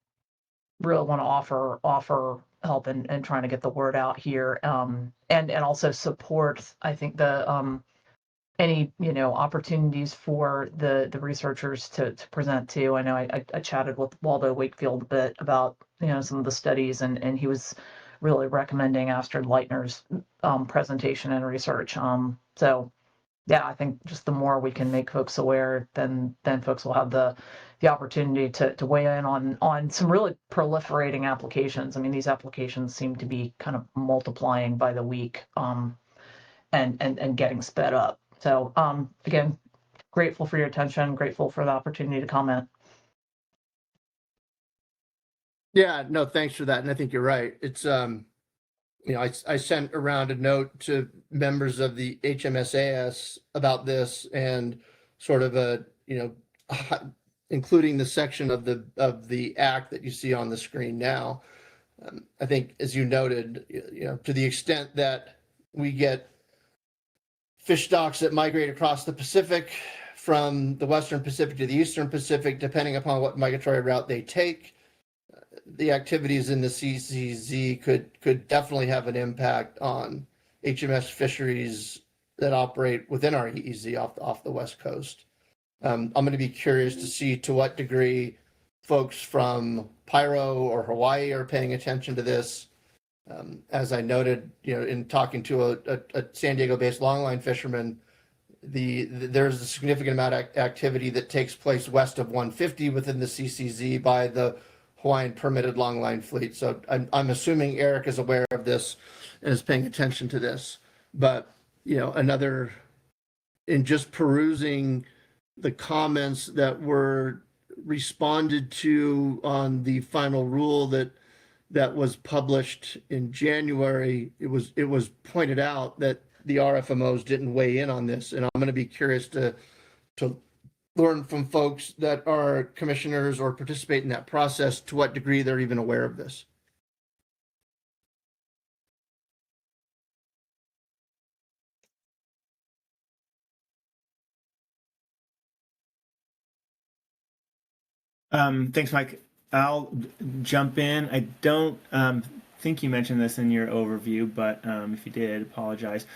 S9: really want to offer help and trying to get the word out here, and also support, I think, the any opportunities for the researchers to present too. I know I chatted with Waldo Wakefield a bit about some of the studies, and he was really recommending Astrid Leitner's presentation and research. So yeah, I think just the more we can make folks aware, then folks will have the opportunity to weigh in on some really proliferating applications. I mean, these applications seem to be kind of multiplying by the week, and getting sped up. So again, grateful for your attention, grateful for the opportunity to comment.
S1: Yeah, no, thanks for that. And I think you're right. It's, I sent around a note to members of the HMSAS about this and sort of including the section of the act that you see on the screen now. I think, as you noted, to the extent that we get fish stocks that migrate across the Pacific from the Western Pacific to the Eastern Pacific, depending upon what migratory route they take, the activities in the CCZ could definitely have an impact on HMS fisheries that operate within our EEZ off the West Coast. I'm going to be curious to see to what degree folks from Pyro or Hawaii are paying attention to this. As I noted, in talking to a San Diego-based longline fisherman, there's a significant amount of activity that takes place west of 150 within the CCZ by the Hawaiian permitted longline fleet. So I'm assuming Eric is aware of this and is paying attention to this. But another, in just perusing the comments that were responded to on the final rule that was published in January, it was pointed out that the RFMOs didn't weigh in on this, and I'm going to be curious to learn from folks that are commissioners or participate in that process to what degree they're even aware of this.
S3: Thanks, Mike. I'll jump in. I don't think you mentioned this in your overview, but if you did, apologize.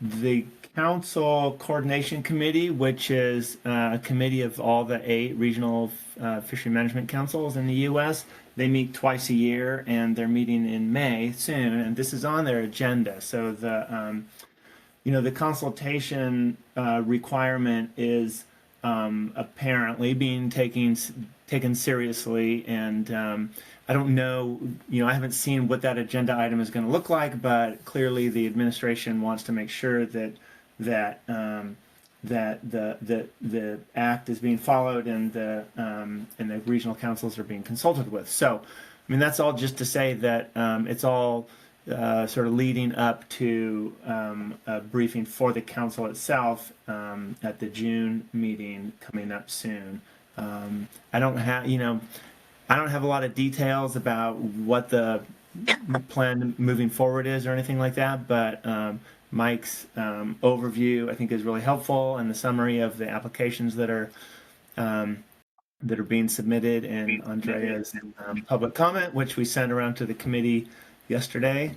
S3: The Council Coordination Committee, which is a committee of all the 8 regional fishery management councils in the U.S., they meet twice a year, and they're meeting in May soon, and this is on their agenda. So the consultation requirement is apparently being taken seriously, and I don't know, I haven't seen what that agenda item is going to look like, but clearly the administration wants to make sure that the act is being followed and the regional councils are being consulted with. So, I mean, that's all just to say that it's all sort of leading up to a briefing for the council itself at the June meeting coming up soon. I don't have a lot of details about what the plan moving forward is or anything like that, but Mike's overview I think is really helpful, and the summary of the applications that are being submitted, and Andrea's public comment, which we sent around to the committee yesterday,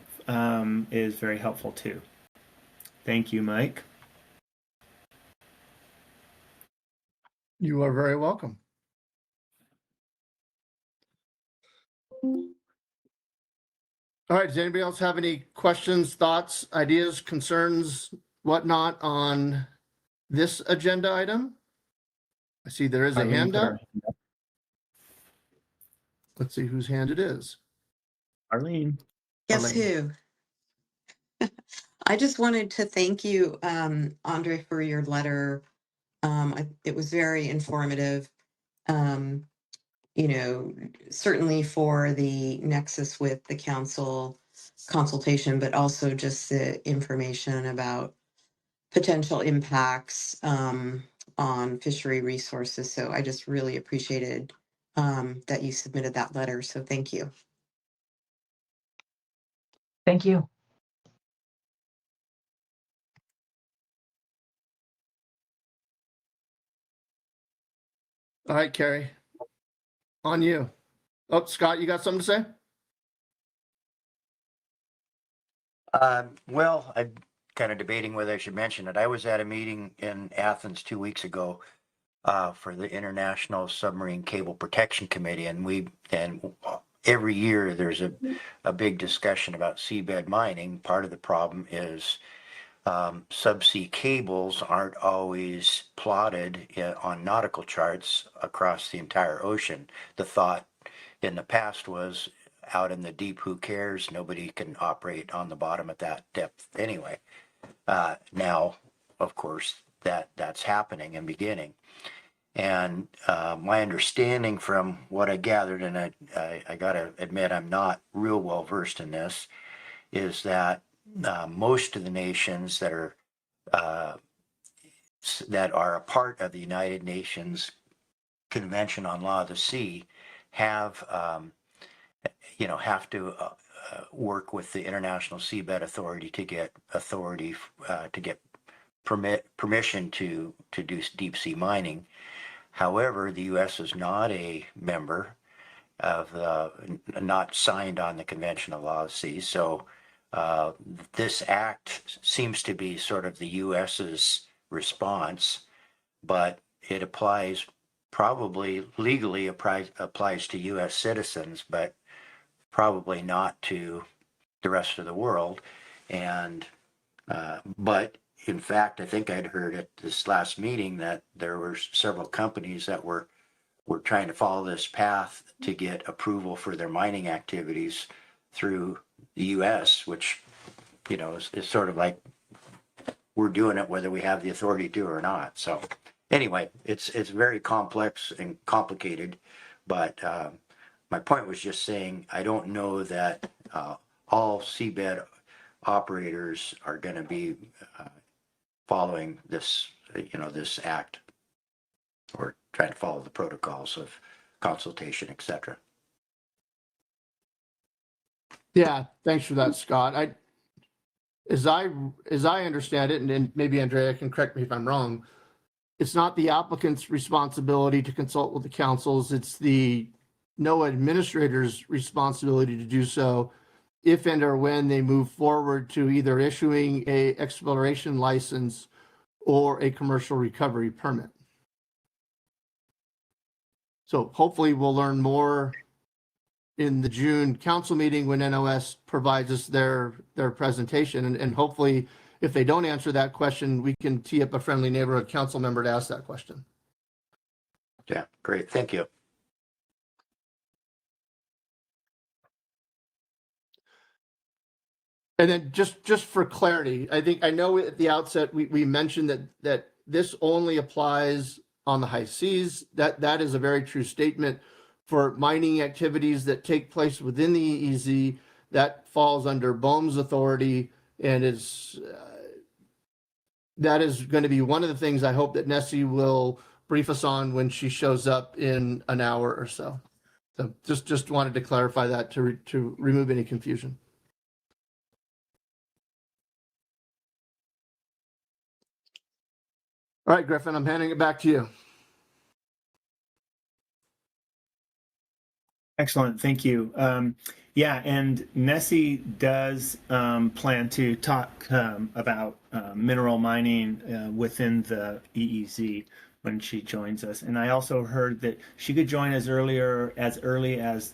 S3: is very helpful too. Thank you, Mike.
S1: You are very welcome. All right, does anybody else have any questions, thoughts, ideas, concerns, whatnot on this agenda item? I see there is a hand up. Let's see whose hand it is.
S3: Arlene.
S8: Guess who? I just wanted to thank you, Andre, for your letter. It was very informative. Certainly for the nexus with the council consultation, but also just the information about potential impacts on fishery resources. So I just really appreciated that you submitted that letter. So thank you.
S9: Thank you.
S1: All right, Carrie, on you. Oh, Scott, you got something to say?
S6: Well, kind of debating whether I should mention it. I was at a meeting in Athens 2 weeks ago for the International Submarine Cable Protection Committee, and every year there's a big discussion about seabed mining. Part of the problem is subsea cables aren't always plotted on nautical charts across the entire ocean. The thought in the past was, out in the deep, who cares? Nobody can operate on the bottom at that depth anyway. Now, of course, that's happening and beginning. And my understanding from what I gathered, and I got to admit I'm not real well versed in this, is that most of the nations that are a part of the United Nations Convention on Law of the Sea have to work with the International Seabed Authority to get permission to do deep sea mining. However, the U.S. is not a member not signed on the Convention of Law of the Sea. So this act seems to be sort of the U.S.'s response, but it applies, probably legally applies to U.S. citizens, but probably not to the rest of the world. And but in fact, I think I'd heard at this last meeting that there were several companies that were trying to follow this path to get approval for their mining activities through the U.S., which, is sort of like we're doing it whether we have the authority to or not. So anyway, it's very complex and complicated, but my point was just saying I don't know that all seabed operators are going to be following this, this act, or trying to follow the protocols of consultation, etc.
S1: Yeah, thanks for that, Scott. As I understand it, and maybe Andrea can correct me if I'm wrong, it's not the applicant's responsibility to consult with the councils. It's the NOAA administrator's responsibility to do so if and or when they move forward to either issuing a exploration license or a commercial recovery permit. So hopefully we'll learn more in the June council meeting when NOS provides us their presentation. And hopefully if they don't answer that question, we can tee up a friendly neighborhood council member to ask that question.
S6: Yeah, great. Thank you.
S1: And then just for clarity, I know at the outset we mentioned that this only applies on the high seas. That is a very true statement. For mining activities that take place within the EEZ, that falls under BOEM's authority, and that is going to be one of the things I hope that Nessie will brief us on when she shows up in an hour or so. So just wanted to clarify that to remove any confusion. All right, Griffin, I'm handing it back to you.
S3: Excellent, thank you. Yeah, and Nessie does plan to talk about mineral mining within the EEZ when she joins us. And I also heard that she could join as early as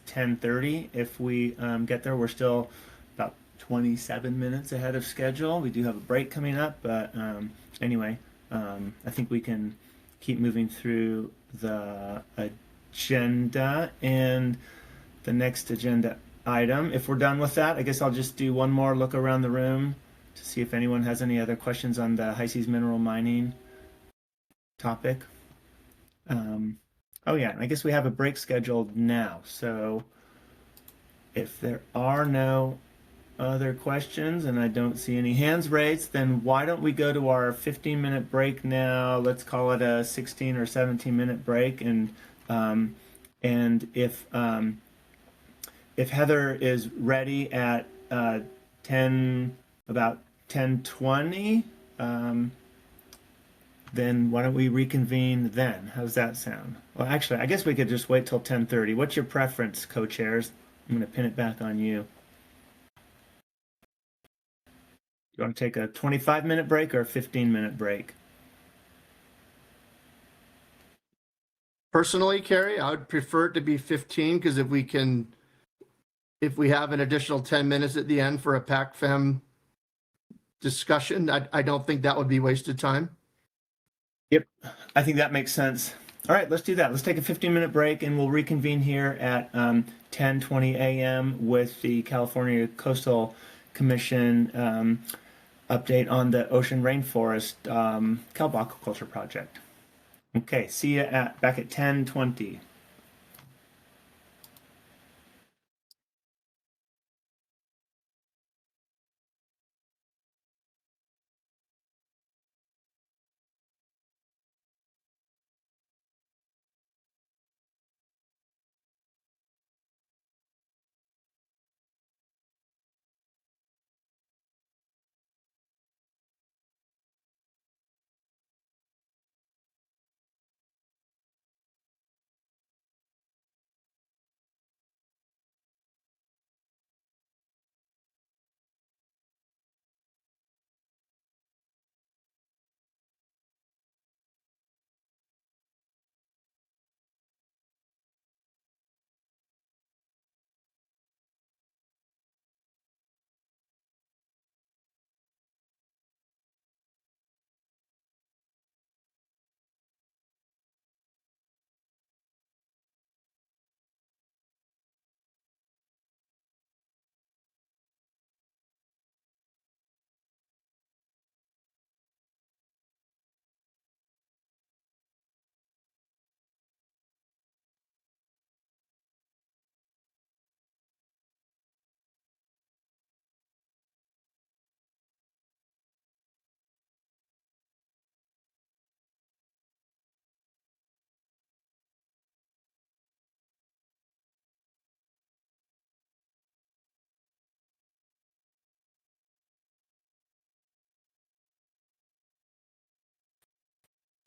S3: 10:30 if we get there. We're still about 27 minutes ahead of schedule. We do have a break coming up, but anyway, I think we can keep moving through the agenda. And the next agenda item, if we're done with that, I guess I'll just do one more look around the room to see if anyone has any other questions on the high seas mineral mining topic. Oh yeah, I guess we have a break scheduled now. So if there are no other questions and I don't see any hands raised, then why don't we go to our 15-minute break now? Let's call it a 16 or 17-minute break. And if Heather is ready at about 10:20, then why don't we reconvene then? How's that sound? Well, actually, I guess we could just wait till 10:30. What's your preference, co-chairs? I'm going to pin it back on you. you want to take a 25-minute break or a 15-minute break?
S1: Personally, Carrie, I would prefer it to be 15 because if we have an additional 10 minutes at the end for a PAC-FEM discussion, I don't think that would be wasted time.
S3: Yep, I think that makes sense. All right, let's do that. Let's take a 15-minute break and we'll reconvene here at 10:20 a.m. with the California Coastal Commission update on the ocean rainforest kelp aquaculture project. Okay, see you back at 10:20.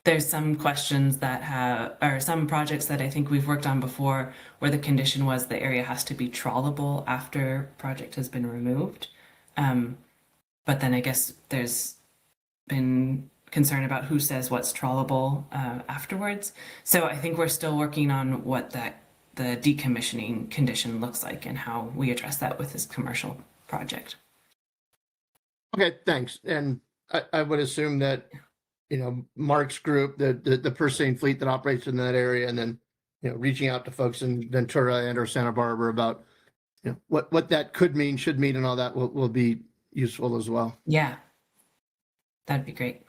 S10: There's some questions that have, or some projects that I think we've worked on before where the condition was the area has to be trawlable after project has been removed. But then I guess there's been concern about who says what's trawlable afterwards. So I think we're still working on what the decommissioning condition looks like and how we address that with this commercial project.
S1: Okay, thanks. And I would assume that, Mark's group, the purseine fleet that operates in that area, and then, reaching out to folks in Ventura and or Santa Barbara about, what that could mean, should mean, and all that will be useful as well.
S10: Yeah, that'd be great.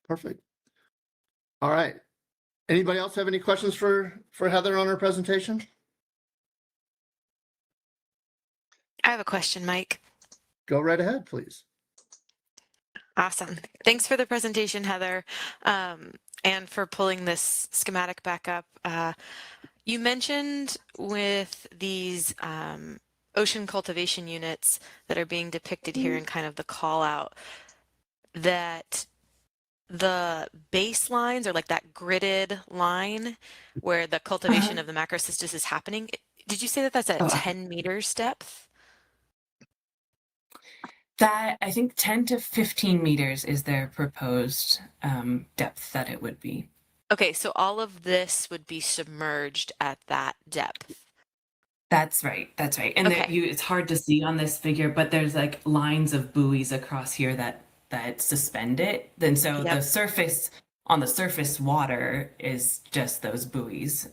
S1: Perfect. All right. Anybody else have any questions for Heather on her presentation?
S4: I have a question, Mike.
S1: Go right ahead, please.
S4: Awesome. Thanks for the presentation, Heather, and for pulling this schematic back up. You mentioned with these ocean cultivation units that are being depicted here in kind of the call out that the baselines are like that gridded line where the cultivation of the macrocystis is happening. Did you say that that's at 10 meters depth?
S10: That I think 10 to 15 meters is their proposed depth that it would be.
S4: Okay, so all of this would be submerged at that depth.
S10: That's right. That's right. And
S4: Okay.
S10: it's hard to see on this figure, but there's like lines of buoys across here that suspend it. Then so
S4: Yep.
S10: the surface on the surface water is just those buoys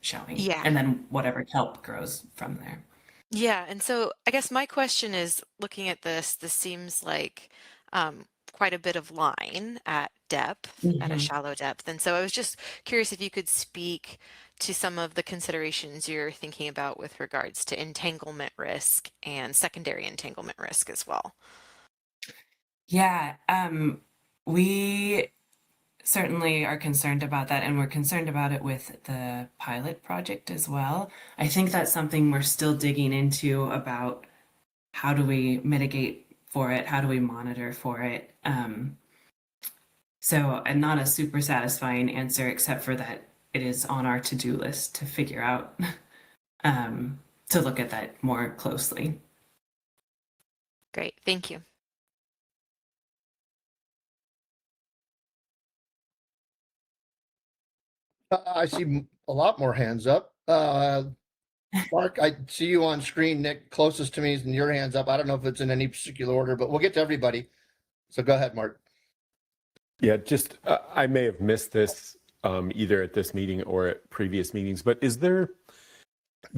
S10: showing.
S4: Yeah.
S10: And then whatever kelp grows from there.
S4: Yeah, and so I guess my question is, looking at this seems like quite a bit of line at depth, at a shallow depth. And so I was just curious if you could speak to some of the considerations you're thinking about with regards to entanglement risk and secondary entanglement risk as well.
S10: Yeah, we certainly are concerned about that, and we're concerned about it with the pilot project as well. I think that's something we're still digging into about how do we mitigate for it, how do we monitor for it. So, and not a super satisfying answer, except for that it is on our to-do list to figure out, to look at that more closely.
S4: Great, thank you.
S1: I see a lot more hands up. Mark, I see you on screen. Nick, closest to me, and your hands up. I don't know if it's in any particular order, but we'll get to everybody. So go ahead, Mark.
S11: Yeah, just I may have missed this either at this meeting or at previous meetings, but is there,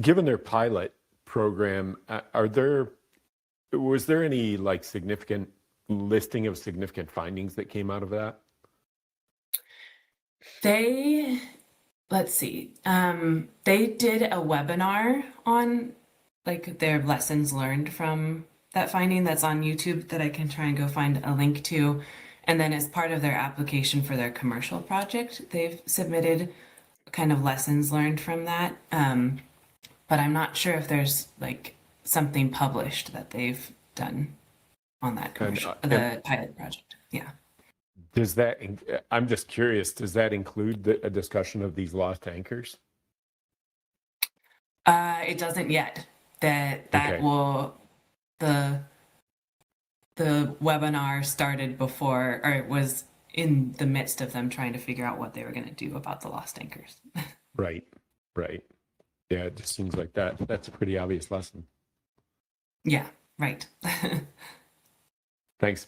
S11: given their pilot program, was there any like significant listing of significant findings that came out of that?
S10: Let's see. They did a webinar on like their lessons learned from that finding that's on YouTube that I can try and go find a link to. And then as part of their application for their commercial project, they've submitted kind of lessons learned from that. But I'm not sure if there's like something published that they've done on that commercial, the pilot project. Yeah.
S11: Does that, I'm just curious, does that include a discussion of these lost anchors?
S10: It doesn't yet. That
S11: Okay.
S10: will, the webinar started before, or it was in the midst of them trying to figure out what they were going to do about the lost anchors.
S11: Right. Yeah, it just seems like that's a pretty obvious lesson.
S10: Yeah, right.
S11: Thanks.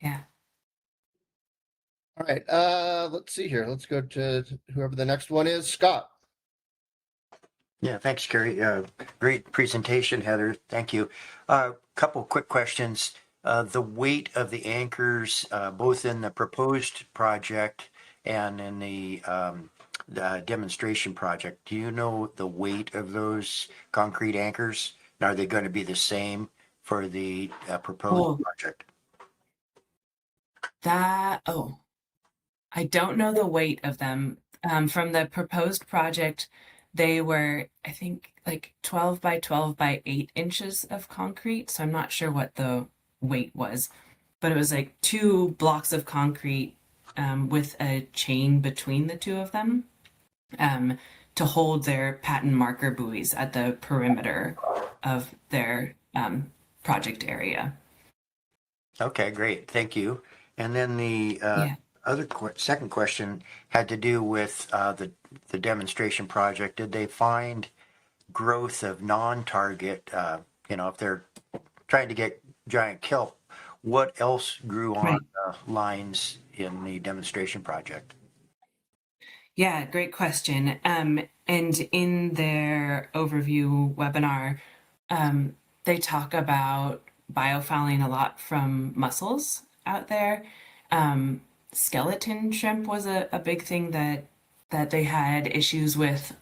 S10: Yeah.
S1: All right. Let's see here. Let's go to whoever the next one is. Scott.
S6: Yeah, thanks, Kerry. Great presentation, Heather. Thank you. Couple quick questions. The weight of the anchors, both in the proposed project and in the demonstration project, do you know the weight of those concrete anchors? Are they going to be the same for the proposed project?
S10: I don't know the weight of them. From the proposed project, they were, I think, like 12 by 12 by 8 inches of concrete. So I'm not sure what the weight was, but it was like 2 blocks of concrete with a chain between the 2 of them to hold their patent marker buoys at the perimeter of their project area.
S6: Okay, great. Thank you. And then the second question had to do with the demonstration project. Did they find growth of non-target, if they're trying to get giant kelp, what else grew on lines in the demonstration project?
S10: Yeah, great question. And in their overview webinar, they talk about biofouling a lot from mussels out there. Skeleton shrimp was a big thing that they had issues with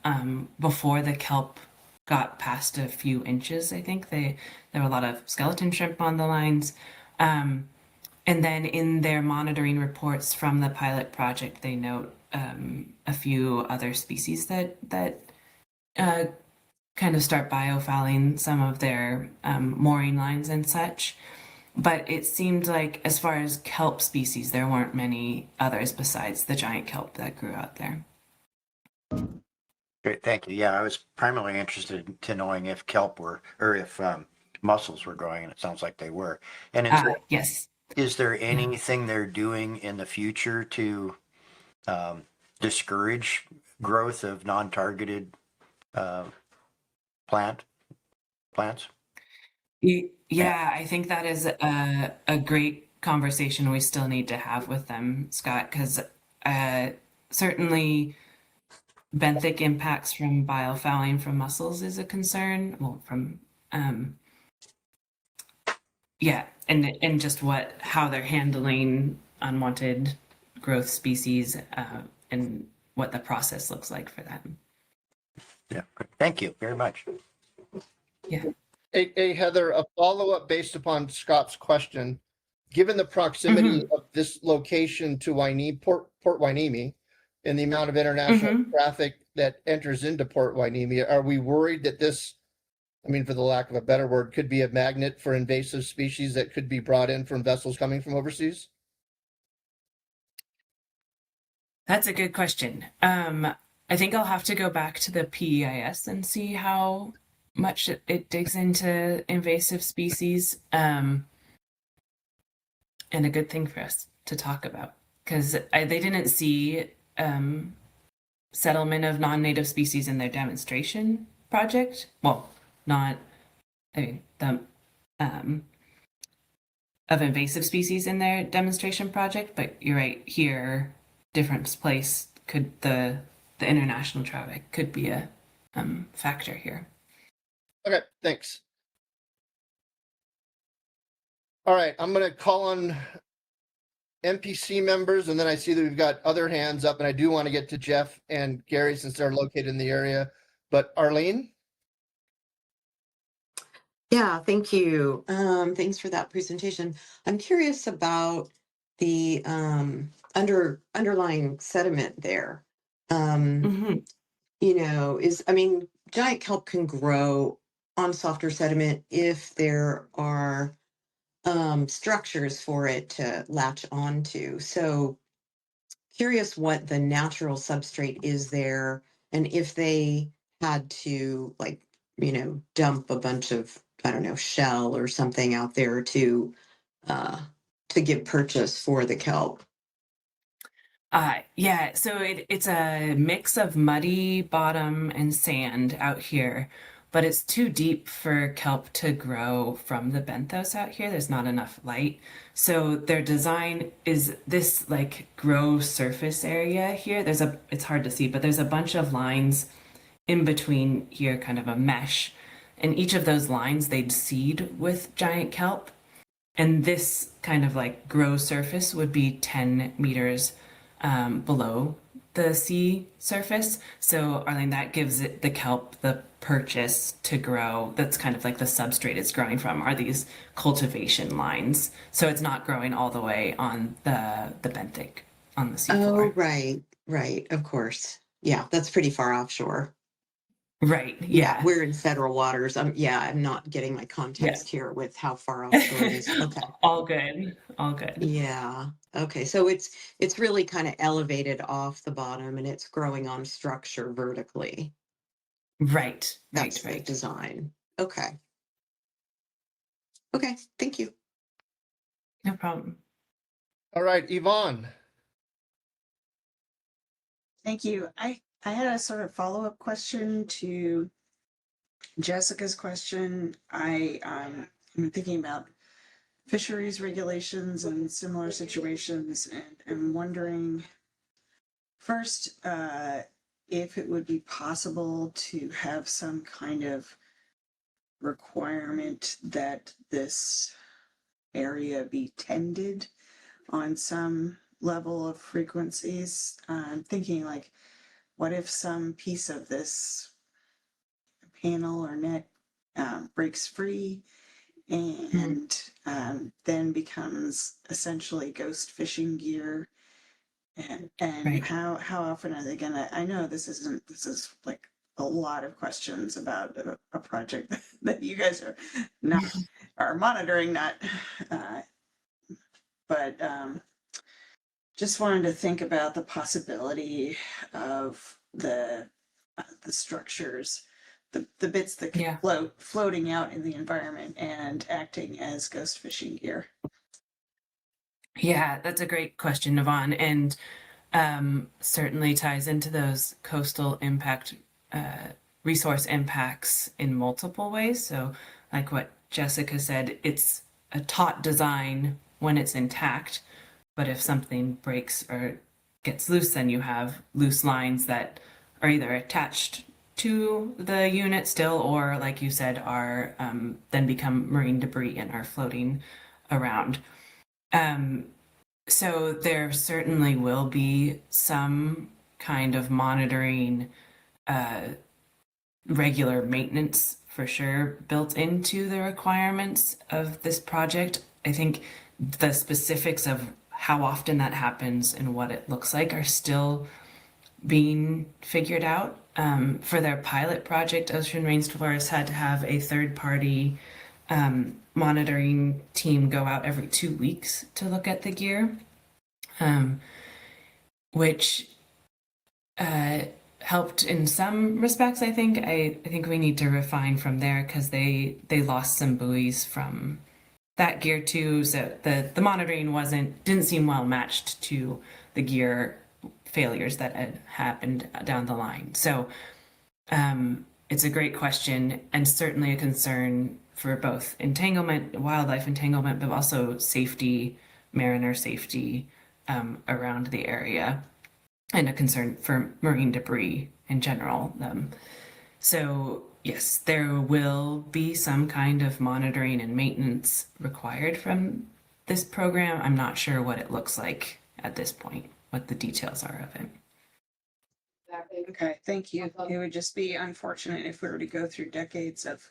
S10: before the kelp got past a few inches. I think there were a lot of skeleton shrimp on the lines. And then in their monitoring reports from the pilot project, they note a few other species that kind of start biofouling some of their mooring lines and such. But it seemed like as far as kelp species, there weren't many others besides the giant kelp that grew out there.
S6: Great, thank you. Yeah, I was primarily interested to knowing if kelp were, or if mussels were growing, and it sounds like they were. And
S10: yes.
S6: Is there anything they're doing in the future to discourage growth of non-targeted plants?
S10: Yeah, I think that is a great conversation we still need to have with them, Scott, because certainly benthic impacts from biofouling from mussels is a concern. Well, from and just how they're handling unwanted growth species and what the process looks like for them.
S6: Yeah, thank you very much.
S10: Yeah.
S1: Hey, Heather, a follow-up based upon Scott's question. Given the proximity of this location to Port Hueneme and the amount of international traffic that enters into Port Hueneme, are we worried that this, for the lack of a better word, could be a magnet for invasive species that could be brought in from vessels coming from overseas?
S10: That's a good question. I think I'll have to go back to the PEIS and see how much it digs into invasive species, and a good thing for us to talk about, because they didn't see settlement of non-native species in their demonstration project. Well, not, I mean, the of invasive species in their demonstration project, but you're right, here, different place could the international traffic could be a factor here.
S1: Okay, thanks. All right, I'm going to call on MPC members, and then I see that we've got other hands up, and I do want to get to Jeff and Gary since they're located in the area. But Arlene?
S8: Yeah, thank you. Thanks for that presentation. I'm curious about the underlying sediment there. You know, giant kelp can grow on softer sediment if there are structures for it to latch onto. So curious what the natural substrate is there, and if they had to, like, dump a bunch of, I don't know, shell or something out there to give purchase for the kelp.
S10: Yeah, so it's a mix of muddy bottom and sand out here, but it's too deep for kelp to grow from the benthos out here. There's not enough light. So their design is this like grow surface area here. It's hard to see, but there's a bunch of lines in between here, kind of a mesh. And each of those lines they'd seed with giant kelp. And this kind of like grow surface would be 10 meters below the sea surface. So Arlene, that gives it the kelp the purchase to grow. That's kind of like the substrate it's growing from, are these cultivation lines. So it's not growing all the way on the benthic on the seafloor.
S8: Oh, right, of course. Yeah, that's pretty far offshore.
S10: Right, yeah.
S8: We're in federal waters. I'm not getting my context here with how far offshore it is. Okay.
S10: All good.
S8: Yeah. Okay. So it's really kind of elevated off the bottom and it's growing on structure vertically.
S10: Right.
S8: That's the design. Okay. Okay. Thank you.
S10: No problem.
S1: All right, Yvonne.
S12: Thank you. I had a sort of follow-up question to Jessica's question. I'm thinking about fisheries regulations and similar situations, and I'm wondering first if it would be possible to have some kind of requirement that this area be tended on some level of frequencies. I'm thinking, like, what if some piece of this panel or net breaks free and then becomes essentially ghost fishing gear? And
S10: Right.
S12: how often are they gonna? I know this is like a lot of questions about a project that you guys are monitoring, but just wanted to think about the possibility of the structures, the bits that can floating out in the environment and acting as ghost fishing gear.
S10: Yeah, that's a great question, Yvonne, and certainly ties into those coastal impact resource impacts in multiple ways. So like what Jessica said, it's a taut design when it's intact, but if something breaks or gets loose, then you have loose lines that are either attached to the unit still, or like you said, are then become marine debris and are floating around. So there certainly will be some kind of monitoring, regular maintenance for sure built into the requirements of this project. I think the specifics of how often that happens and what it looks like are still being figured out. For their pilot project, Ocean Rainforest had to have a third-party monitoring team go out every 2 weeks to look at the gear, which helped in some respects. I think we need to refine from there, because they lost some buoys from that gear too. So the monitoring didn't seem well matched to the gear failures that had happened down the line. So it's a great question and certainly a concern for both entanglement, wildlife entanglement, but also safety, mariner safety around the area, and a concern for marine debris in general. So yes, there will be some kind of monitoring and maintenance required from this program. I'm not sure what it looks like at this point, what the details are of it.
S12: Okay, thank you. It would just be unfortunate if we were to go through decades of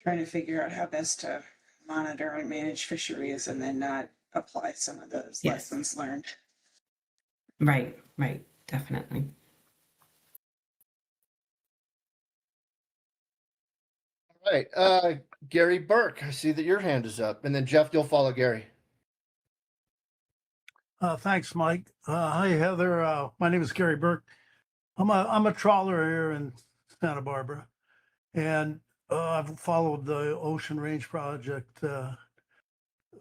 S12: trying to figure out how best to monitor and manage fisheries and then not apply some of those lessons learned.
S10: Right, definitely.
S1: All right, Gary Burke, I see that your hand is up, and then Jeff, you'll follow Gary.
S13: Thanks, Mike. Hi, Heather. My name is Gary Burke. I'm a trawler here in Santa Barbara, and I've followed the Ocean Range project,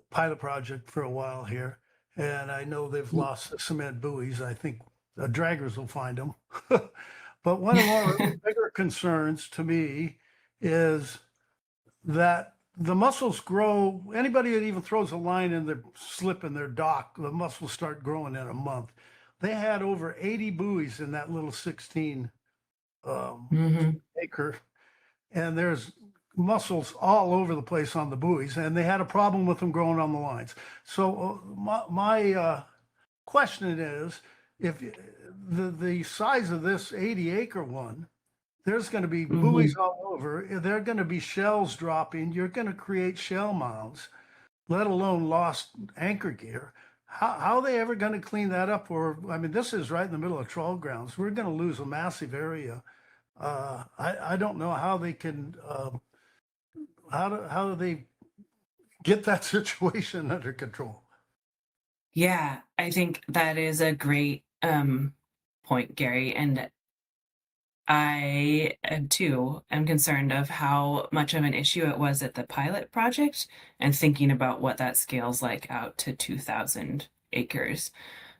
S13: pilot project for a while here, and I know they've lost the cement buoys. I think the draggers will find them. But one of our bigger concerns to me is that the mussels grow. Anybody that even throws a line in their slip in their dock, the mussels start growing in a month. They had over 80 buoys in that little 16 acre, and there's mussels all over the place on the buoys, and they had a problem with them growing on the lines. So my question is, if the size of this 80 acre one, there's going to be buoys all over. There are going to be shells dropping. You're going to create shell mounds, let alone lost anchor gear. How are they ever going to clean that up? Or, I mean, this is right in the middle of trawl grounds. We're going to lose a massive area. I don't know how they can, how do they get that situation under control?
S10: Yeah, I think that is a great point, Gary. And I am concerned of how much of an issue it was at the pilot project and thinking about what that scales like out to 2,000 acres.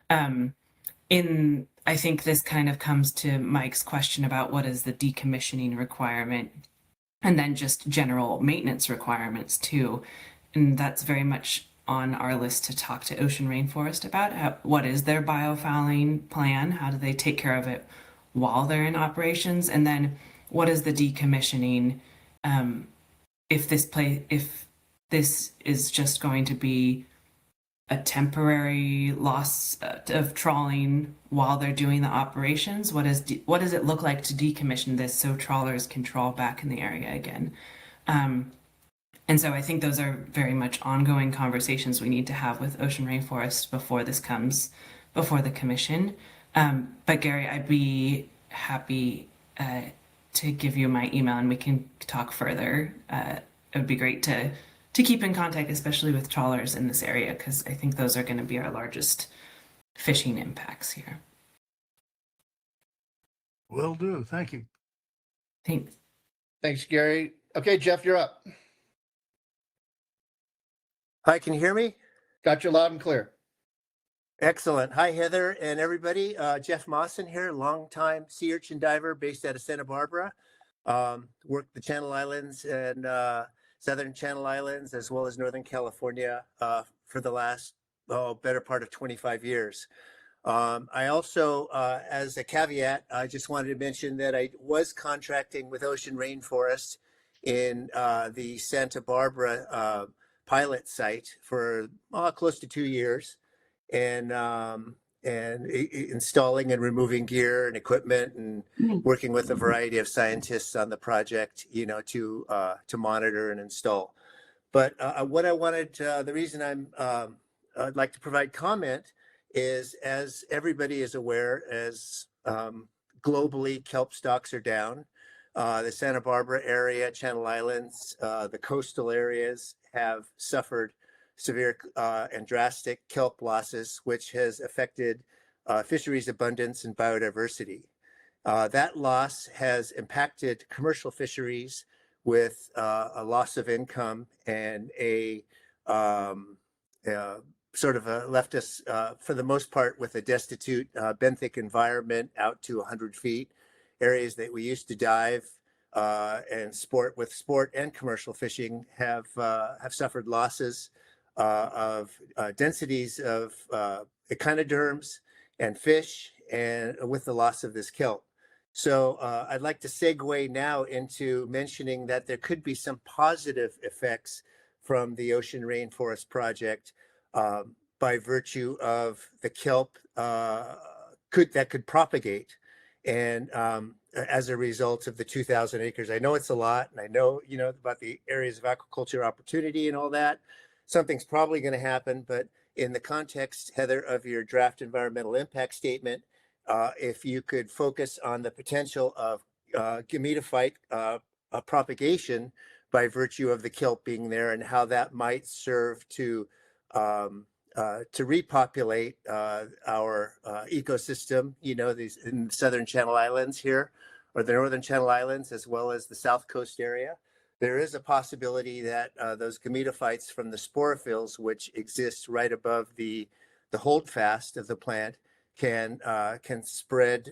S10: I think this kind of comes to Mike's question about what is the decommissioning requirement and then just general maintenance requirements too. And that's very much on our list to talk to Ocean Rainforest about. What is their biofouling plan? How do they take care of it while they're in operations? And then what is the decommissioning if this is just going to be a temporary loss of trawling while they're doing the operations? What does it look like to decommission this so trawlers can trawl back in the area again? And so I think those are very much ongoing conversations we need to have with Ocean Rainforest before this comes before the commission. But Gary, I'd be happy to give you my email and we can talk further. It would be great to keep in contact, especially with trawlers in this area, because I think those are going to be our largest fishing impacts here.
S13: Will do. Thank you.
S10: Thanks.
S1: Thanks, Gary. Okay, Jeff, you're up.
S14: Hi, can you hear me?
S1: Got you loud and clear.
S14: Excellent. Hi, Heather and everybody. Jeff Mawson here, longtime sea urchin diver based out of Santa Barbara. Worked the Channel Islands and Southern Channel Islands, as well as Northern California for the last better part of 25 years. I also, as a caveat, I just wanted to mention that I was contracting with Ocean Rainforest in the Santa Barbara pilot site for close to 2 years, and installing and removing gear and equipment and working with a variety of scientists on the project, you know, to monitor and install. But what I wanted, the reason I'd like to provide comment is, as everybody is aware, as globally kelp stocks are down, the Santa Barbara area, Channel Islands, the coastal areas have suffered severe and drastic kelp losses, which has affected fisheries abundance and biodiversity. That loss has impacted commercial fisheries with a loss of income and a sort of left us, for the most part, with a destitute benthic environment out to 100 feet. Areas that we used to dive and sport and commercial fishing have suffered losses of densities of echinoderms and fish, and with the loss of this kelp. So I'd like to segue now into mentioning that there could be some positive effects from the Ocean Rainforest Project by virtue of the kelp that could propagate. And as a result of the 2,000 acres, I know it's a lot, and I know, about the areas of aquaculture opportunity and all that. Something's probably going to happen, but in the context, Heather, of your draft environmental impact statement, if you could focus on the potential of gametophyte propagation by virtue of the kelp being there, and how that might serve to repopulate our ecosystem, these in the Southern Channel Islands here, or the Northern Channel Islands, as well as the South Coast area. There is a possibility that those gametophytes from the sporophylls, which exist right above the holdfast of the plant, can spread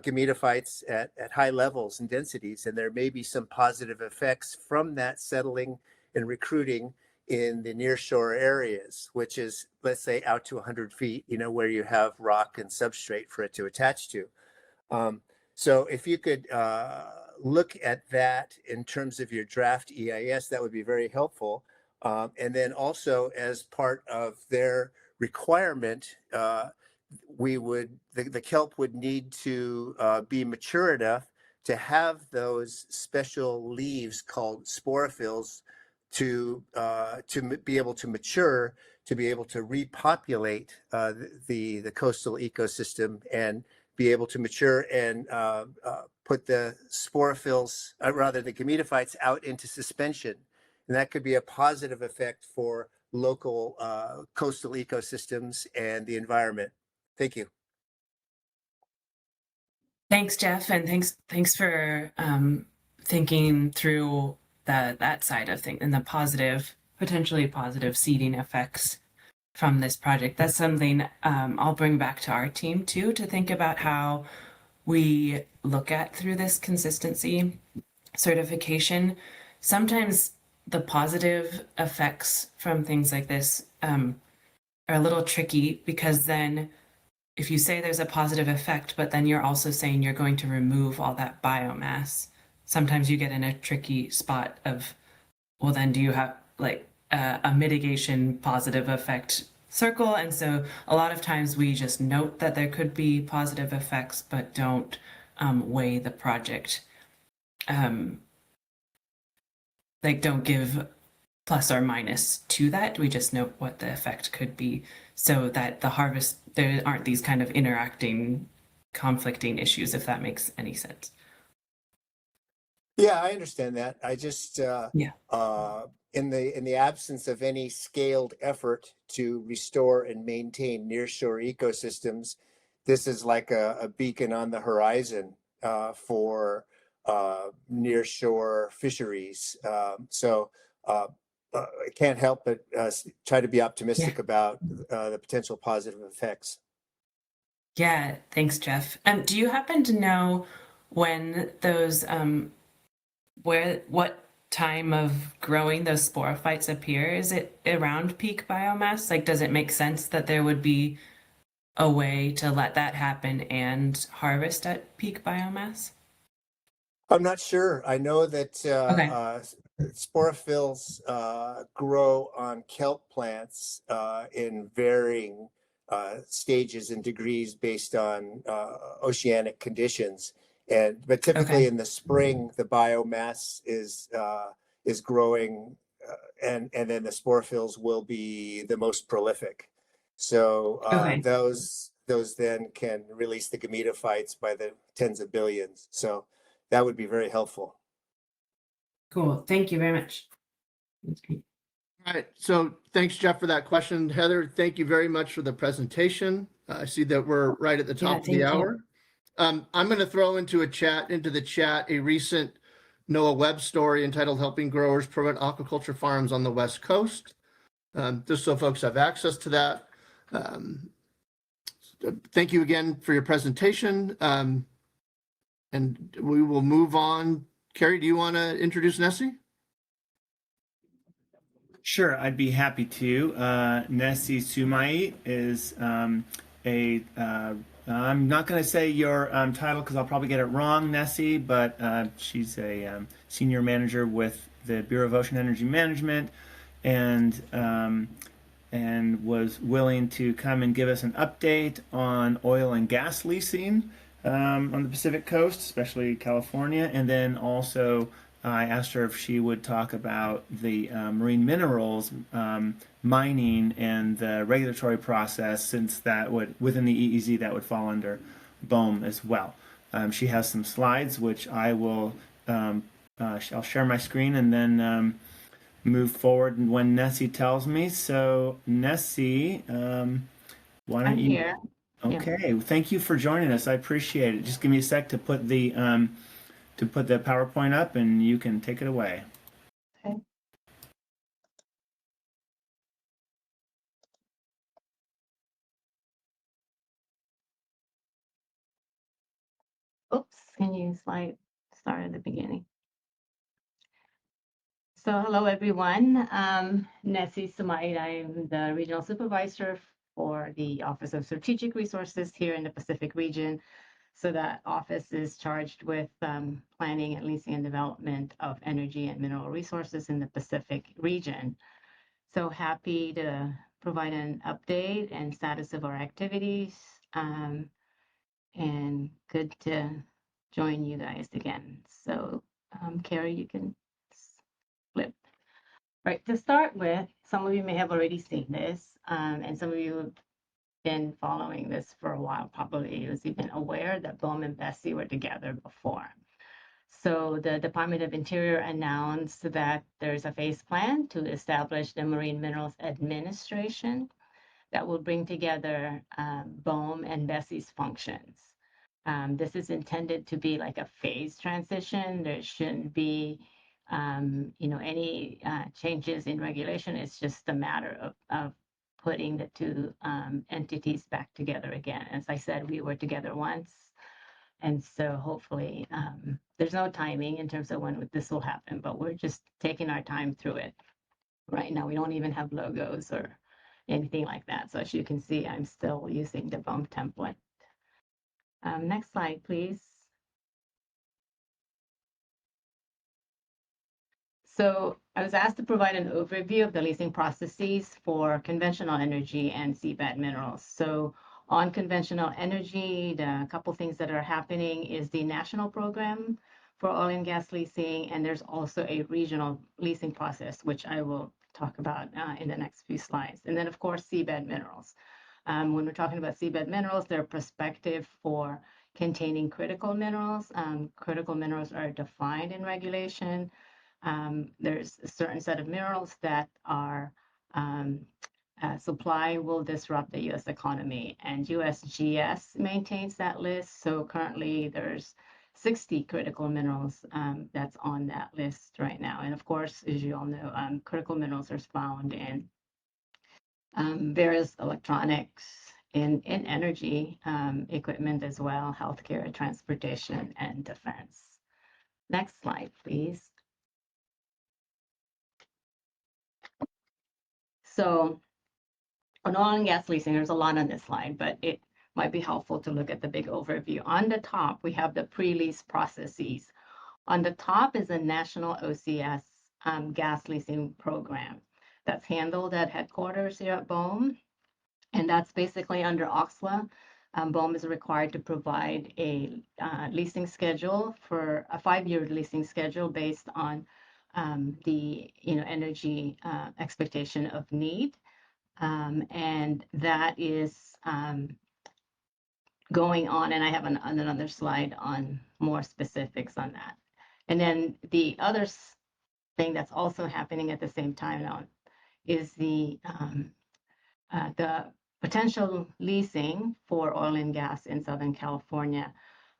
S14: gametophytes at high levels and densities, and there may be some positive effects from that settling and recruiting in the nearshore areas, which is, let's say, out to 100 feet, where you have rock and substrate for it to attach to. So if you could look at that in terms of your draft EIS, that would be very helpful. And then also, as part of their requirement, the kelp would need to be mature enough to have those special leaves called sporophylls to be able to mature, to be able to repopulate the coastal ecosystem, and be able to mature and put the sporophylls, rather the gametophytes, out into suspension. And that could be a positive effect for local coastal ecosystems and the environment. Thank you.
S10: Thanks, Jeff, and thanks for thinking through that side of things and the potentially positive seeding effects from this project. That's something I'll bring back to our team too, to think about how we look at through this consistency certification. Sometimes the positive effects from things like this are a little tricky, because then if you say there's a positive effect, but then you're also saying you're going to remove all that biomass, sometimes you get in a tricky spot of, well, then do you have like a mitigation positive effect circle? And so a lot of times we just note that there could be positive effects, but don't weigh the project. Don't give plus or minus to that. We just note what the effect could be, so that there aren't these kind of conflicting issues, if that makes any sense.
S14: Yeah, I understand that. I just, in the absence of any scaled effort to restore and maintain nearshore ecosystems, this is like a beacon on the horizon for nearshore fisheries. So I can't help but try to be optimistic about the potential positive effects.
S10: Yeah, thanks, Jeff. Do you happen to know when those what time of growing those sporophytes appear? Is it around peak biomass? Like, does it make sense that there would be a way to let that happen and harvest at peak biomass?
S14: I'm not sure. I know that sporophylls grow on kelp plants in varying stages and degrees based on oceanic conditions. But typically in the spring, the biomass is growing, and then the sporophylls will be the most prolific. So those then can release the gametophytes by the tens of billions. So that would be very helpful.
S10: Cool. Thank you very much.
S1: All right. So thanks, Jeff, for that question. Heather, thank you very much for the presentation. I see that we're right at the top of the hour. I'm going to throw into the chat a recent NOAA web story entitled "Helping Growers Prevent Aquaculture Farms on the West Coast." just so folks have access to that. Thank you again for your presentation. And we will move on. Carrie, do you want to introduce Nessie?
S3: Sure, I'd be happy to. Nessie Sumai is I'm not going to say your title because I'll probably get it wrong, Nessie, but she's a senior manager with the Bureau of Ocean Energy Management, and was willing to come and give us an update on oil and gas leasing on the Pacific Coast, especially California, and then also I asked her if she would talk about the marine minerals mining and the regulatory process, since that would, within the EEZ, that would fall under BOEM as well. She has some slides, which I will, I'll share my screen and then move forward when Nessie tells me. So Nessie, why don't
S15: I'm
S3: you?
S15: here.
S3: Okay, yeah. Thank you for joining us. I appreciate it. Just give me a sec to put the PowerPoint up, and you can take it away.
S15: Okay. Oops, can you start at the beginning? So hello, everyone. Nessie Sumait. I'm the Regional Supervisor for the Office of Strategic Resources here in the Pacific region. So that office is charged with planning and leasing and development of energy and mineral resources in the Pacific region. So happy to provide an update and status of our activities, and good to join you guys again. So Carrie, you can flip. Right, to start with, some of you may have already seen this, and some of you have been following this for a while, probably was even aware that BOEM and BSEE were together before. So the Department of Interior announced that there's a phase plan to establish the Marine Minerals Administration that will bring together BOEM and BSEE's functions. This is intended to be like a phase transition. There shouldn't be any changes in regulation. It's just a matter of putting the two entities back together again. As I said, we were together once. And so hopefully there's no timing in terms of when this will happen, but we're just taking our time through it. Right now, we don't even have logos or anything like that. So as you can see, I'm still using the BOEM template. Next slide, please. So I was asked to provide an overview of the leasing processes for conventional energy and seabed minerals. So on conventional energy, the couple things that are happening is the national program for oil and gas leasing, and there's also a regional leasing process, which I will talk about in the next few slides. And then, of course, seabed minerals. When we're talking about seabed minerals, they're prospective for containing critical minerals. Critical minerals are defined in regulation. There's a certain set of minerals that are supply will disrupt the U.S. economy, and USGS maintains that list. So currently there's 60 critical minerals that's on that list right now. And of course, as you all know, critical minerals are found in various electronics, in energy equipment as well, healthcare, transportation, and defense. Next slide, please. So on oil and gas leasing, there's a lot on this slide, but it might be helpful to look at the big overview. On the top, we have the pre-lease processes. On the top is a national OCS gas leasing program that's handled at headquarters here at BOEM. And that's basically under OXLA. BOEM is required to provide a leasing schedule for a 5-year leasing schedule based on the energy expectation of need. And that is going on, and I have another slide on more specifics on that. And then the other thing that's also happening at the same time now is the potential leasing for oil and gas in Southern California.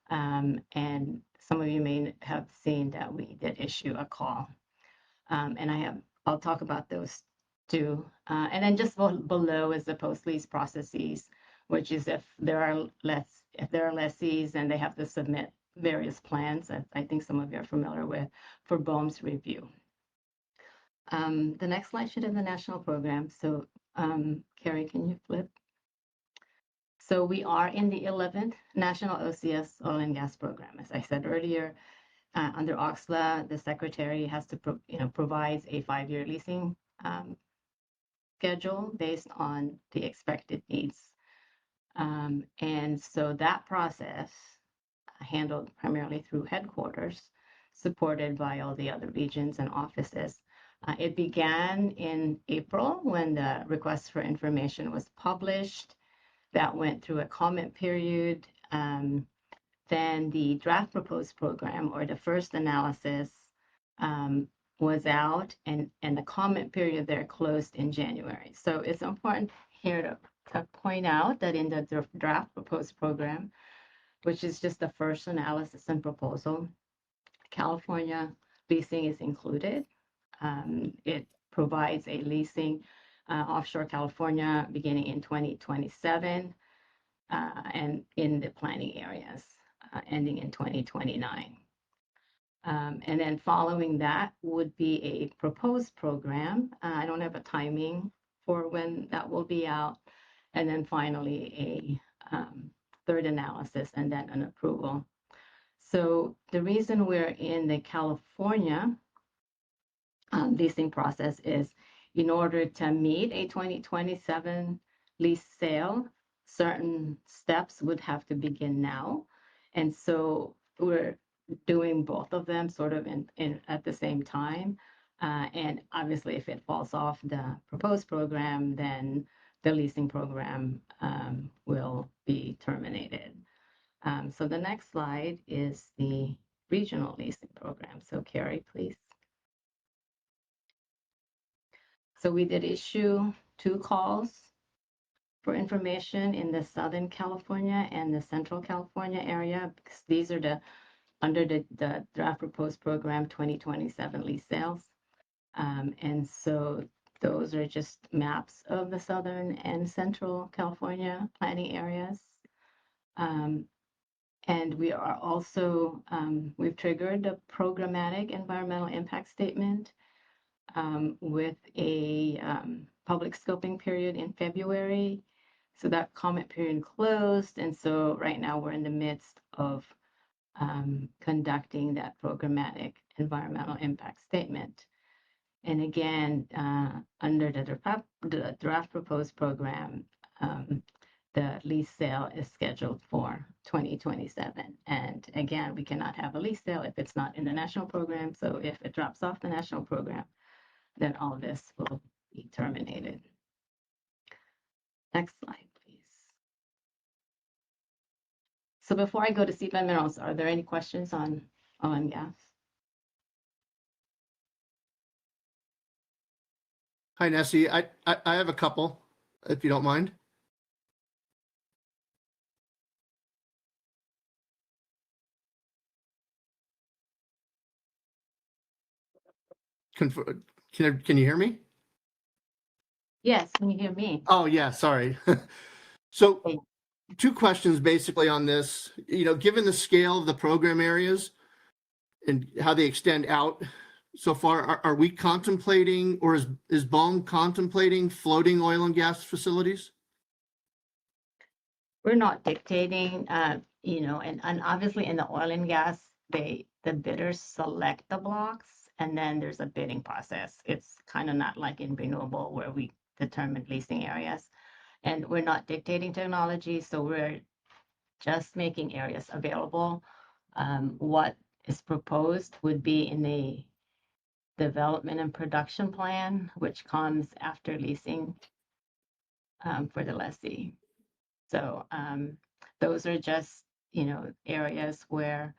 S15: And some of you may have seen that we did issue a call. And I'll talk about those too. And then just below is the post-lease processes, which is if there are lessees and they have to submit various plans that I think some of you are familiar with for BOEM's review. The next slide should have the national program. So Carrie, can you flip? So we are in the 11th National OCS Oil and Gas Program. As I said earlier, under OXLA, the secretary has to provides a 5-year leasing schedule based on the expected needs. And so that process handled primarily through headquarters, supported by all the other regions and offices. It began in April when the request for information was published. That went through a comment period. Then the draft proposed program, or the first analysis, was out, and the comment period there closed in January. So it's important here to point out that in the draft proposed program, which is just the first analysis and proposal, California leasing is included. It provides a leasing offshore California beginning in 2027 and in the planning areas ending in 2029. And then following that would be a proposed program. I don't have a timing for when that will be out. And then finally a third analysis and then an approval. So the reason we're in the California leasing process is in order to meet a 2027 lease sale, certain steps would have to begin now. And so we're doing both of them sort of in at the same time. And obviously, if it falls off the proposed program, then the leasing program will be terminated. So the next slide is the regional leasing program. So Carrie, please. So we did issue 2 calls for information in the Southern California and the Central California area, because these are under the draft proposed program 2027 lease sales. And so those are just maps of the Southern and Central California planning areas. And we are also, we've triggered a programmatic environmental impact statement with a public scoping period in February. So that comment period closed. And so right now we're in the midst of conducting that programmatic environmental impact statement. And again, under the draft proposed program, the lease sale is scheduled for 2027. And again, we cannot have a lease sale if it's not in the national program. So if it drops off the national program, then all this will be terminated. Next slide, please. So before I go to seabed minerals, are there any questions on oil and gas?
S1: Hi, Nessie. I have a couple, if you don't mind. Can you hear me?
S15: Yes, can you hear me?
S1: Oh, yeah, sorry. So 2 questions basically on this. Given the scale of the program areas and how they extend out so far, are we contemplating, or is BOEM contemplating floating oil and gas facilities?
S15: We're not dictating, and obviously in the oil and gas, the bidders select the blocks, and then there's a bidding process. It's kind of not like in renewable where we determine leasing areas, and we're not dictating technology, so we're just making areas available. What is proposed would be in the development and production plan, which comes after leasing for the lessee. So those are just, areas where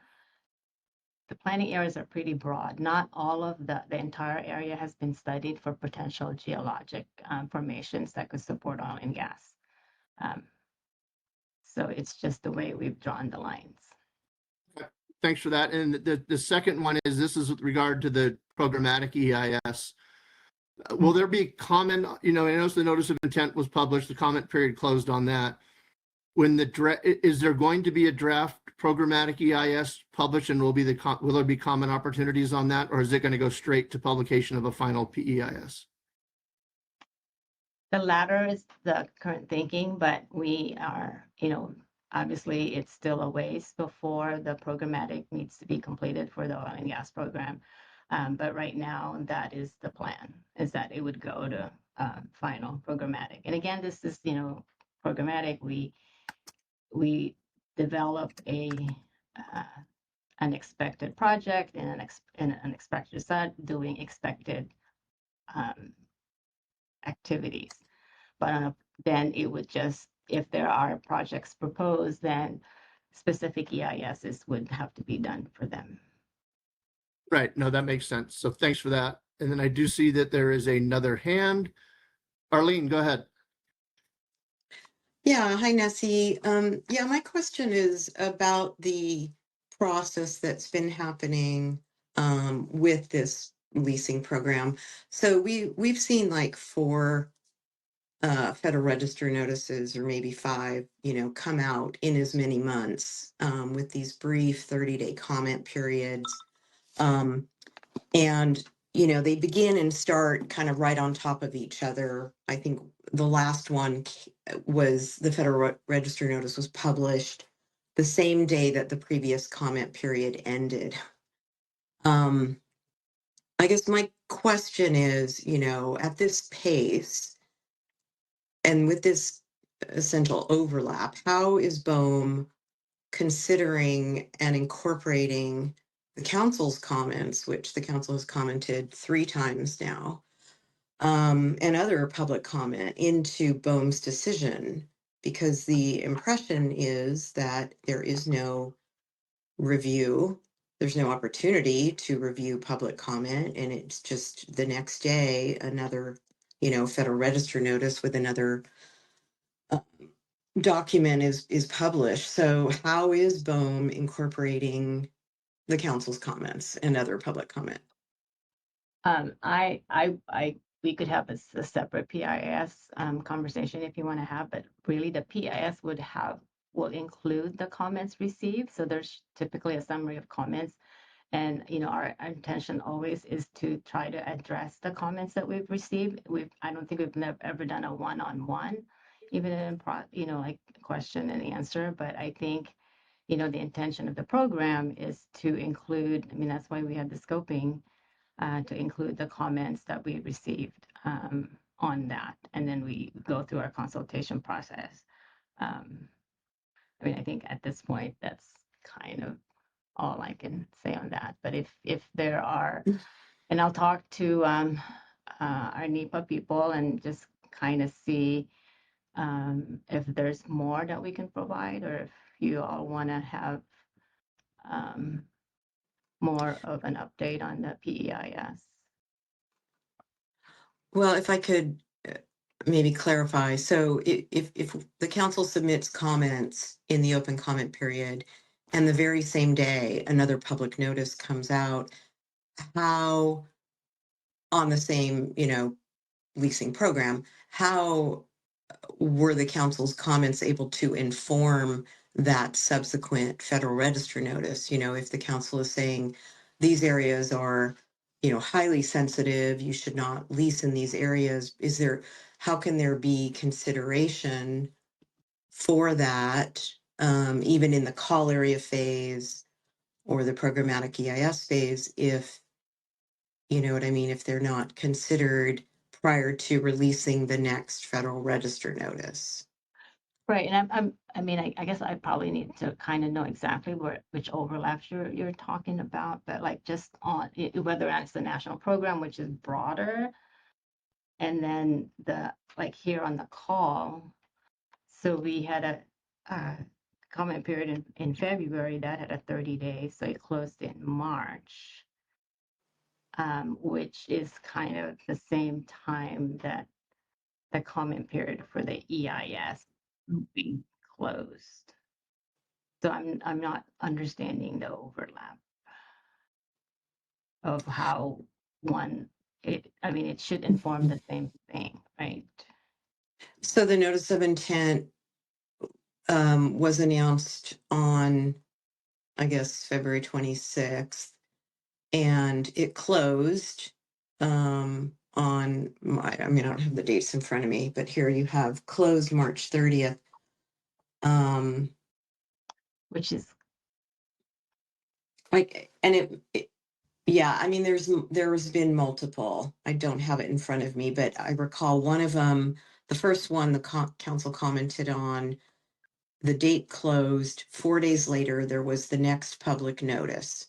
S15: the planning areas are pretty broad. Not all of the entire area has been studied for potential geologic formations that could support oil and gas. So it's just the way we've drawn the lines.
S1: Thanks for that. And the second one is, this is with regard to the programmatic EIS. Will there be comment, I noticed the notice of intent was published, the comment period closed on that. When is there going to be a draft programmatic EIS published, and will there be comment opportunities on that, or is it going to go straight to publication of a final PEIS?
S15: The latter is the current thinking, but we are, obviously it's still a ways before the programmatic needs to be completed for the oil and gas program. But right now, that is the plan, is that it would go to final programmatic. And again, this is, programmatic. We develop an expected project and an expected result, doing expected activities. But then it would just, if there are projects proposed, then specific EISs would have to be done for them.
S1: Right. No, that makes sense. So thanks for that. And then I do see that there is another hand. Arlene, go ahead.
S8: Yeah, hi Nessie. Yeah, my question is about the process that's been happening with this leasing program. So we've seen like 4 Federal Register notices, or maybe 5, come out in as many months with these brief 30-day comment periods. And they begin and start kind of right on top of each other. I think the last one was the Federal Register notice was published the same day that the previous comment period ended. I guess my question is, at this pace and with this essential overlap, how is BOEM considering and incorporating the council's comments, which the council has commented 3 times now, and other public comment into BOEM's decision? Because the impression is that there is no review, there's no opportunity to review public comment, and it's just the next day another, Federal Register notice with another document is published. So how is BOEM incorporating the council's comments and other public comment?
S15: We could have a separate PIS conversation if you want to have, but really the PIS will include the comments received. So there's typically a summary of comments. And, our intention always is to try to address the comments that we've received. I don't think we've ever done a one-on-one, even in, like question and answer. But I think, the intention of the program is to include, that's why we had the scoping, to include the comments that we received on that. And then we go through our consultation process. I think at this point, that's kind of all I can say on that. But if there are, and I'll talk to our NEPA people and just kind of see if there's more that we can provide, or if you all want to have more of an update on the PEIS.
S8: Well, if I could maybe clarify. So if the council submits comments in the open comment period, and the very same day another public notice comes out, how on the same, leasing program, how were the council's comments able to inform that subsequent Federal Register notice? If the council is saying these areas are, highly sensitive, you should not lease in these areas, how can there be consideration for that, even in the call area phase or the programmatic EIS phase, if, if they're not considered prior to releasing the next Federal Register notice?
S15: Right, and I guess I probably need to kind of know exactly which overlaps you're talking about, but like just on whether it's the national program, which is broader, and then like here on the call. So we had a comment period in February that had a 30 days, so it closed in March, which is kind of the same time that the comment period for the EIS being closed. So I'm not understanding the overlap of how one it should inform the same thing, right?
S8: So the notice of intent was announced on, I guess, February 26th, and it closed on I mean, I don't have the dates in front of me, but here you have closed March 30th.
S15: Which is
S8: Like, and yeah, I mean, there's been multiple. I don't have it in front of me, but I recall one of them, the first one, the council commented on, the date closed. 4 days later, there was the next public notice.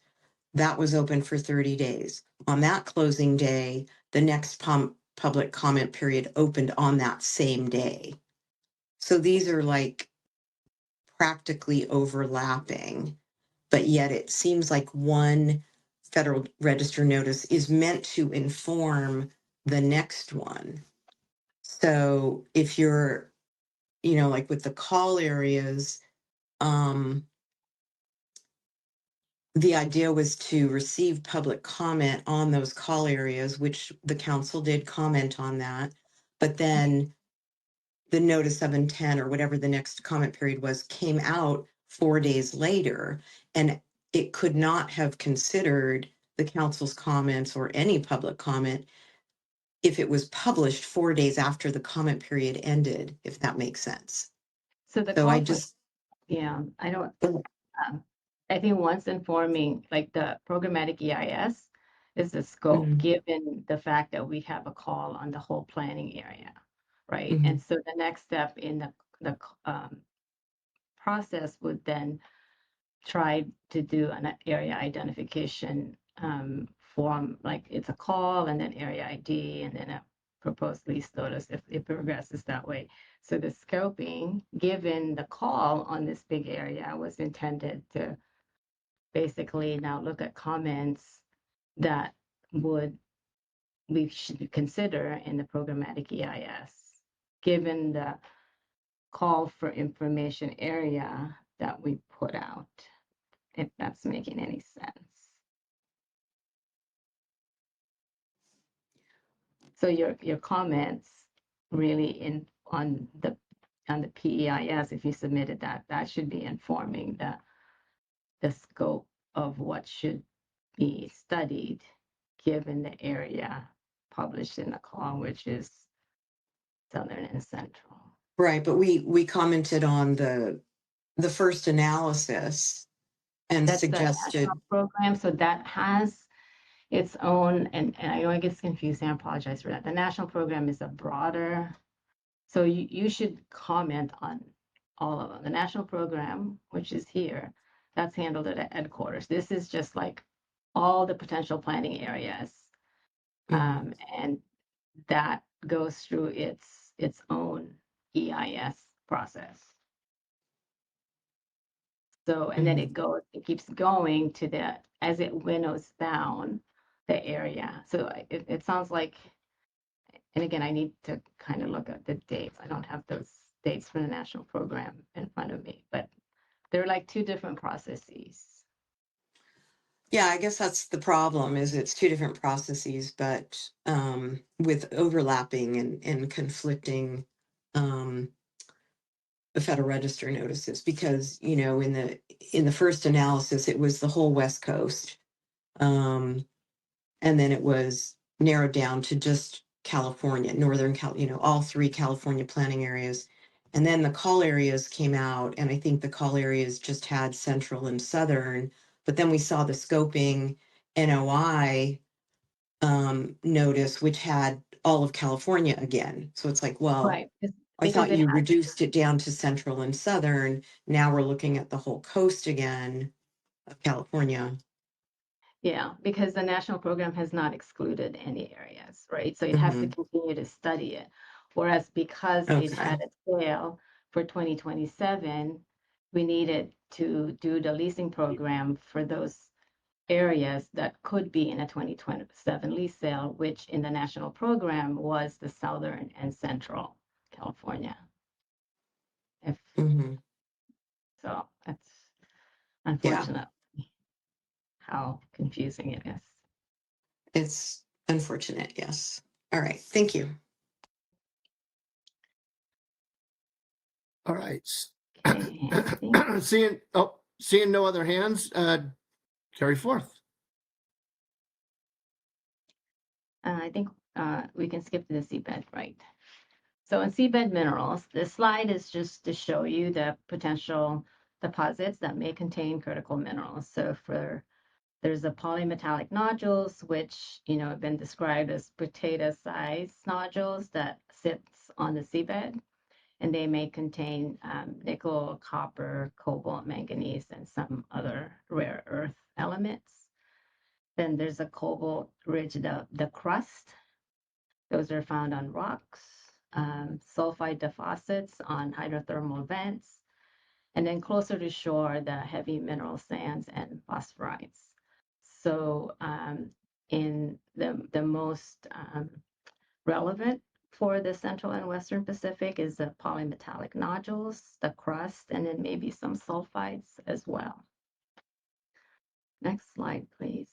S8: That was open for 30 days. On that closing day, the next public comment period opened on that same day. So these are like practically overlapping, but yet it seems like one Federal Register notice is meant to inform the next one. So if you're, like with the call areas, the idea was to receive public comment on those call areas, which the council did comment on that. But then the notice of intent, or whatever the next comment period was, came out 4 days later, and it could not have considered the council's comments or any public comment if it was published 4 days after the comment period ended, if that makes sense.
S15: so the
S8: So I
S15: call for,
S8: just,
S15: yeah, I think once informing, like the programmatic EIS is the scope,
S8: Mhm.
S15: given the fact that we have a call on the whole planning area, right?
S8: Mhm.
S15: And so the next step in the process would then try to do an area identification form, like it's a call and then area ID and then a proposed lease notice if it progresses that way. So the scoping, given the call on this big area, was intended to basically now look at comments that we should consider in the programmatic EIS, given the call for information area that we put out, if that's making any sense. So your comments really on the PEIS, if you submitted that should be informing the scope of what should be studied, given the area published in the call, which is Southern and Central.
S8: right, but we commented on the first analysis and
S15: That's the
S8: suggested.
S15: national program, so that has its own, and I know it gets confusing, I apologize for that. The national program is a broader, so you should comment on all of them. The national program, which is here, that's handled at headquarters. This is just like all the potential planning areas. And that goes through its own EIS process. So, and then it keeps going to as it winnows down the area. So it sounds like, and again, I need to kind of look at the dates. I don't have those dates for the national program in front of me, but they're like two different processes.
S8: Yeah, I guess that's the problem, is it's two different processes, but with overlapping and conflicting the Federal Register notices, because, in the first analysis, it was the whole West Coast. And then it was narrowed down to just California, Northern Cal, all three California planning areas. And then the call areas came out, and I think the call areas just had Central and Southern. But then we saw the scoping NOI notice, which had all of California again. So it's like, well,
S15: Right.
S8: I thought
S15: Because
S8: you reduced it down to Central and Southern. Now we're looking at the whole coast again of California.
S15: Yeah, because the national program has not excluded any areas, right? So it has to continue to study it. Whereas because it had a sale for 2027, we needed to do the leasing program for those areas that could be in a 2027 lease sale, which in the national program was the Southern and Central California. So that's unfortunate how confusing it is.
S8: Unfortunate, yes. All right, thank you.
S1: All right.
S15: Okay, I think
S1: Seeing no other hands, carry forth.
S15: we can skip to the seabed, right? So in seabed minerals, this slide is just to show you the potential deposits that may contain critical minerals. So there's the polymetallic nodules, which have been described as potato-sized nodules that sits on the seabed, and they may contain nickel, copper, cobalt, manganese, and some other rare earth elements. Then there's a cobalt ridge, the crust. Those are found on rocks, sulfide deposits on hydrothermal vents, and then closer to shore, the heavy mineral sands and phosphorites. So in the most relevant for the Central and Western Pacific is the polymetallic nodules, the crust, and then maybe some sulfides as well. Next slide, please.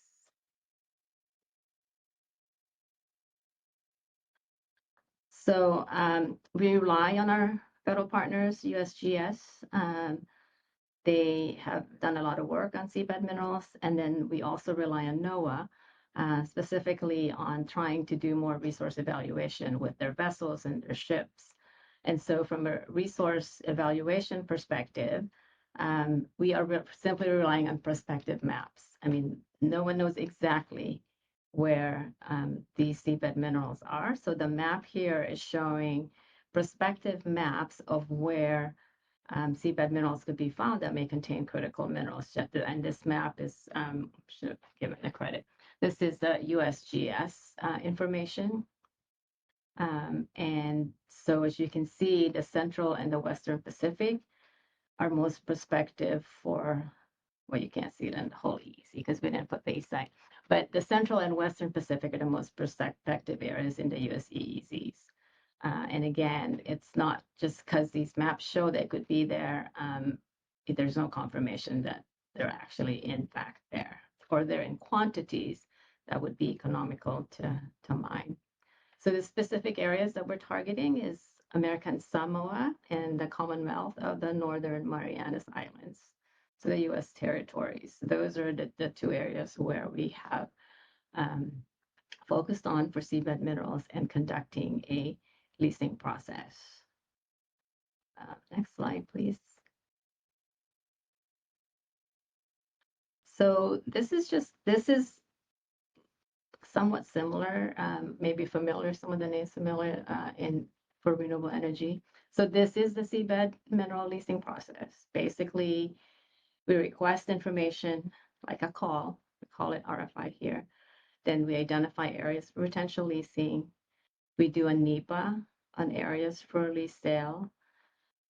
S15: So we rely on our federal partners, USGS. They have done a lot of work on seabed minerals, and then we also rely on NOAA, specifically on trying to do more resource evaluation with their vessels and their ships. And so from a resource evaluation perspective, we are simply relying on prospective maps. I mean, no one knows exactly where these seabed minerals are. So the map here is showing prospective maps of where seabed minerals could be found that may contain critical minerals. And this map is, should give it the credit. This is the USGS information. And so as you can see, the Central and the Western Pacific are most prospective for, well, you can't see it in the whole EEZ because we didn't put the east side, but the Central and Western Pacific are the most prospective areas in the US EEZs. And again, it's not just because these maps show they could be there. There's no confirmation that they're actually in fact there, or they're in quantities that would be economical to mine. So the specific areas that we're targeting is American Samoa and the Commonwealth of the Northern Marianas Islands. So the US territories. Those are the two areas where we have focused on for seabed minerals and conducting a leasing process. Next slide, please. So this is somewhat similar, maybe familiar, some of the names familiar for renewable energy. So this is the seabed mineral leasing process. Basically, we request information like a call, we call it RFI here. Then we identify areas for potential leasing. We do a NEPA on areas for lease sale.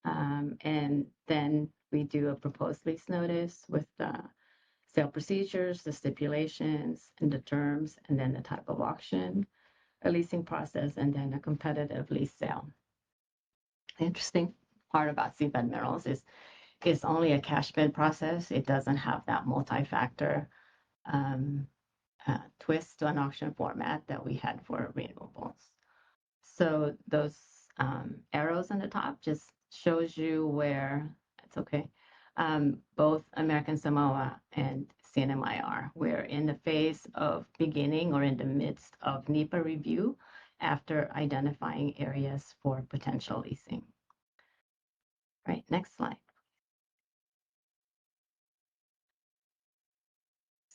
S15: And then we do a proposed lease notice with the sale procedures, the stipulations, and the terms, and then the type of auction, a leasing process, and then a competitive lease sale. The interesting part about seabed minerals is it's only a cash bid process. It doesn't have that multi-factor twist to an auction format that we had for renewables. So those arrows on the top just shows you where, it's okay, both American Samoa and CNMIR. We're in the phase of beginning or in the midst of NEPA review after identifying areas for potential leasing. Right, next slide.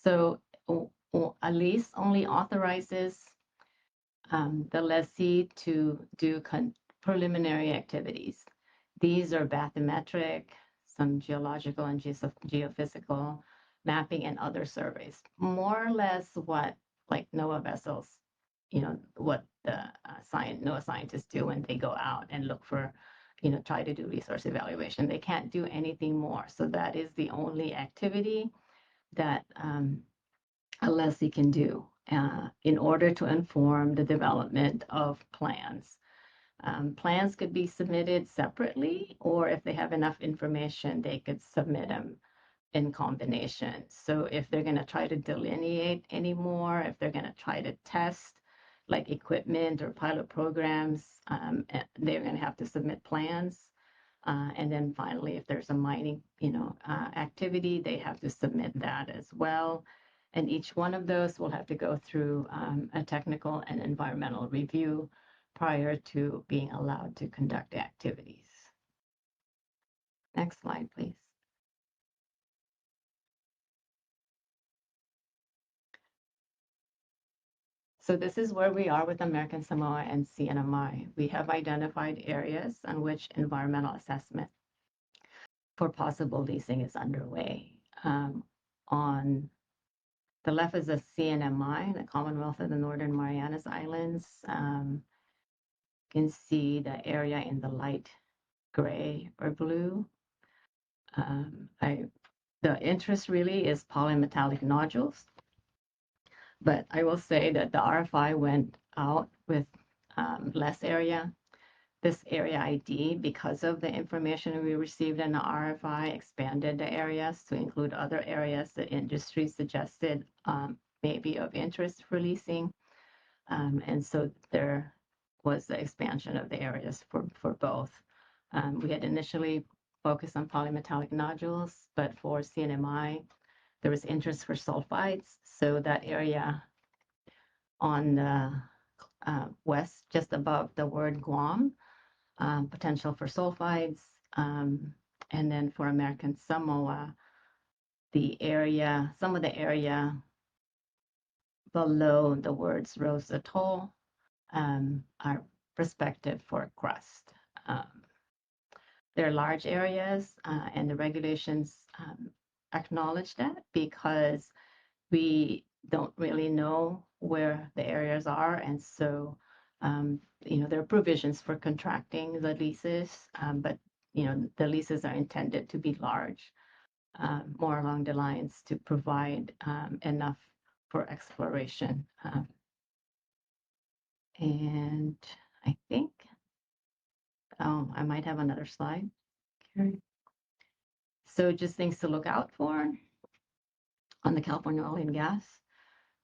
S15: So a lease only authorizes the lessee to do preliminary activities. These are bathymetric, some geological and geophysical mapping, and other surveys. More or less what like NOAA vessels, what the NOAA scientists do when they go out and look for, try to do resource evaluation. They can't do anything more. So that is the only activity that a lessee can do in order to inform the development of plans. Plans could be submitted separately, or if they have enough information, they could submit them in combination. So if they're going to try to delineate anymore, if they're going to try to test like equipment or pilot programs, they're going to have to submit plans. And then finally, if there's a mining, activity, they have to submit that as well. And each one of those will have to go through a technical and environmental review prior to being allowed to conduct activities. Next slide, please. So this is where we are with American Samoa and CNMI. We have identified areas on which environmental assessment for possible leasing is underway. On the left is the CNMI, the Commonwealth of the Northern Marianas Islands. You can see the area in the light gray or blue. The interest really is polymetallic nodules, but I will say that the RFI went out with less area. This area ID, because of the information we received in the RFI, expanded the areas to include other areas that industry suggested may be of interest for leasing. And so there was the expansion of the areas for both. We had initially focused on polymetallic nodules, but for CNMI, there was interest for sulfides. So that area on the west, just above the word Guam, potential for sulfides. And then for American Samoa, some of the area below the words Rose Atoll are prospective for crust. They're large areas, and the regulations acknowledge that because we don't really know where the areas are. And so, there are provisions for contracting the leases, but, the leases are intended to be large, more along the lines to provide enough for exploration. And I think, I might have another slide, Carrie. So just things to look out for on the California oil and gas.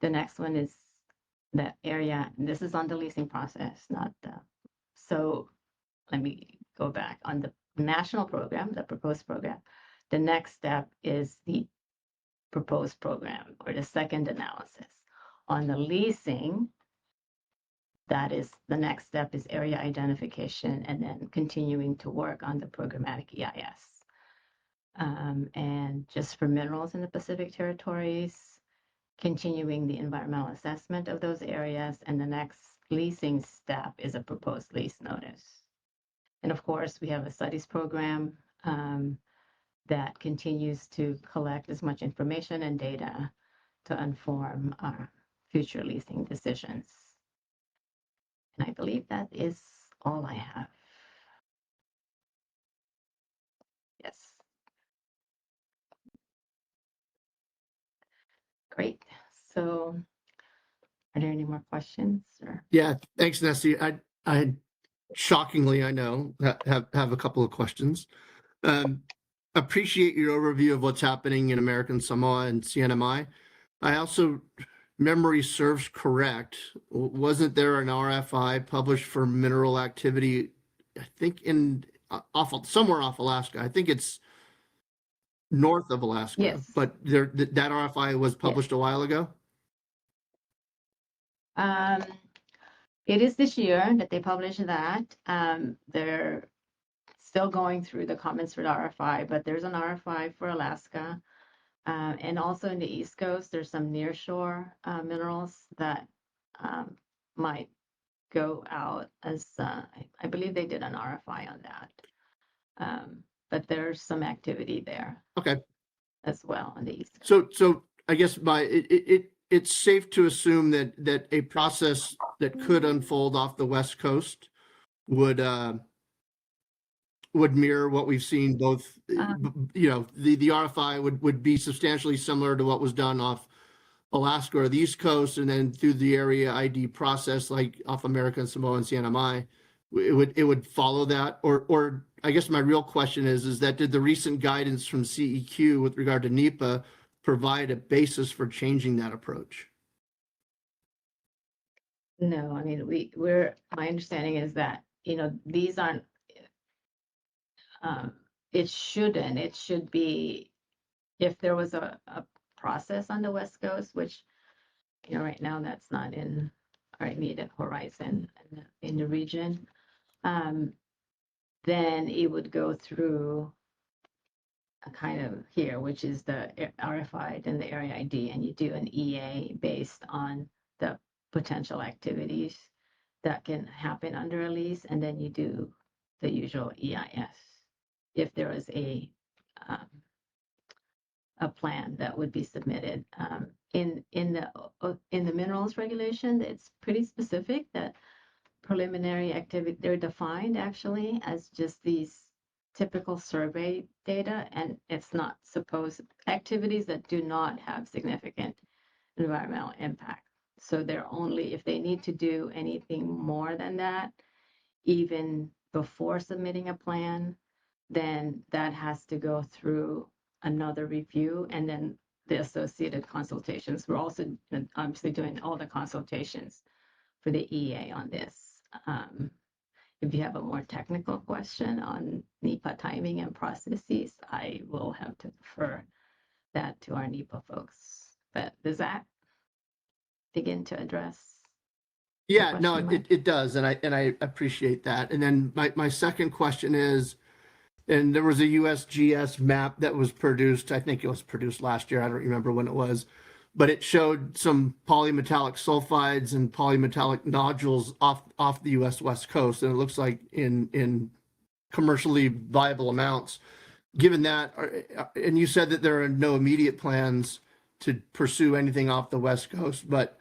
S15: The next one is the area, and this is on the leasing process, not the, so let me go back on the national program, the proposed program. The next step is the proposed program or the second analysis. On the leasing, that is the next step is area identification and then continuing to work on the programmatic EIS. And just for minerals in the Pacific territories, continuing the environmental assessment of those areas, and the next leasing step is a proposed lease notice. And of course, we have a studies program that continues to collect as much information and data to inform our future leasing decisions. And I believe that is all I have. Yes. Great. So are there any more questions? Or?
S1: Yeah, thanks, Nessie. I shockingly, I know, have a couple of questions. Appreciate your overview of what's happening in American Samoa and CNMI. I also, memory serves correct, wasn't there an RFI published for mineral activity, I think somewhere off Alaska. I think it's north of Alaska,
S15: yes.
S1: But that RFI was published a while ago?
S15: It is this year that they published that. They're still going through the comments for the RFI, but there's an RFI for Alaska. And also in the East Coast, there's some nearshore minerals that might go out as, I believe they did an RFI on that. But there's some activity there.
S1: Okay.
S15: As well on the East Coast.
S1: So I guess it's safe to assume that a process that could unfold off the West Coast would mirror what we've seen both, the RFI would be substantially similar to what was done off Alaska or the East Coast, and then through the area ID process, like off American Samoa and CNMI, it would follow that, or I guess my real question is that did the recent guidance from CEQ with regard to NEPA provide a basis for changing that approach?
S15: No, I mean, my understanding is that, these aren't, it should be, if there was a process on the West Coast, which, right now that's not in our immediate horizon in the region, then it would go through a kind of here, which is the RFI and the area ID, and you do an EA based on the potential activities that can happen under a lease, and then you do the usual EIS. If there is a plan that would be submitted. In the minerals regulation, it's pretty specific that preliminary activity, they're defined actually as just these typical survey data, and it's not supposed activities that do not have significant environmental impact. So they're only, if they need to do anything more than that, even before submitting a plan, then that has to go through another review and then the associated consultations. We're also obviously doing all the consultations for the EA on this. If you have a more technical question on NEPA timing and processes, I will have to defer that to our NEPA folks. But does that begin to address?
S1: Yeah, no, it does, and I appreciate that. And then my second question is, and there was a USGS map that was produced. I think it was produced last year. I don't remember when it was, but it showed some polymetallic sulfides and polymetallic nodules off the U.S. West Coast, and it looks like in commercially viable amounts. Given that, and you said that there are no immediate plans to pursue anything off the West Coast, but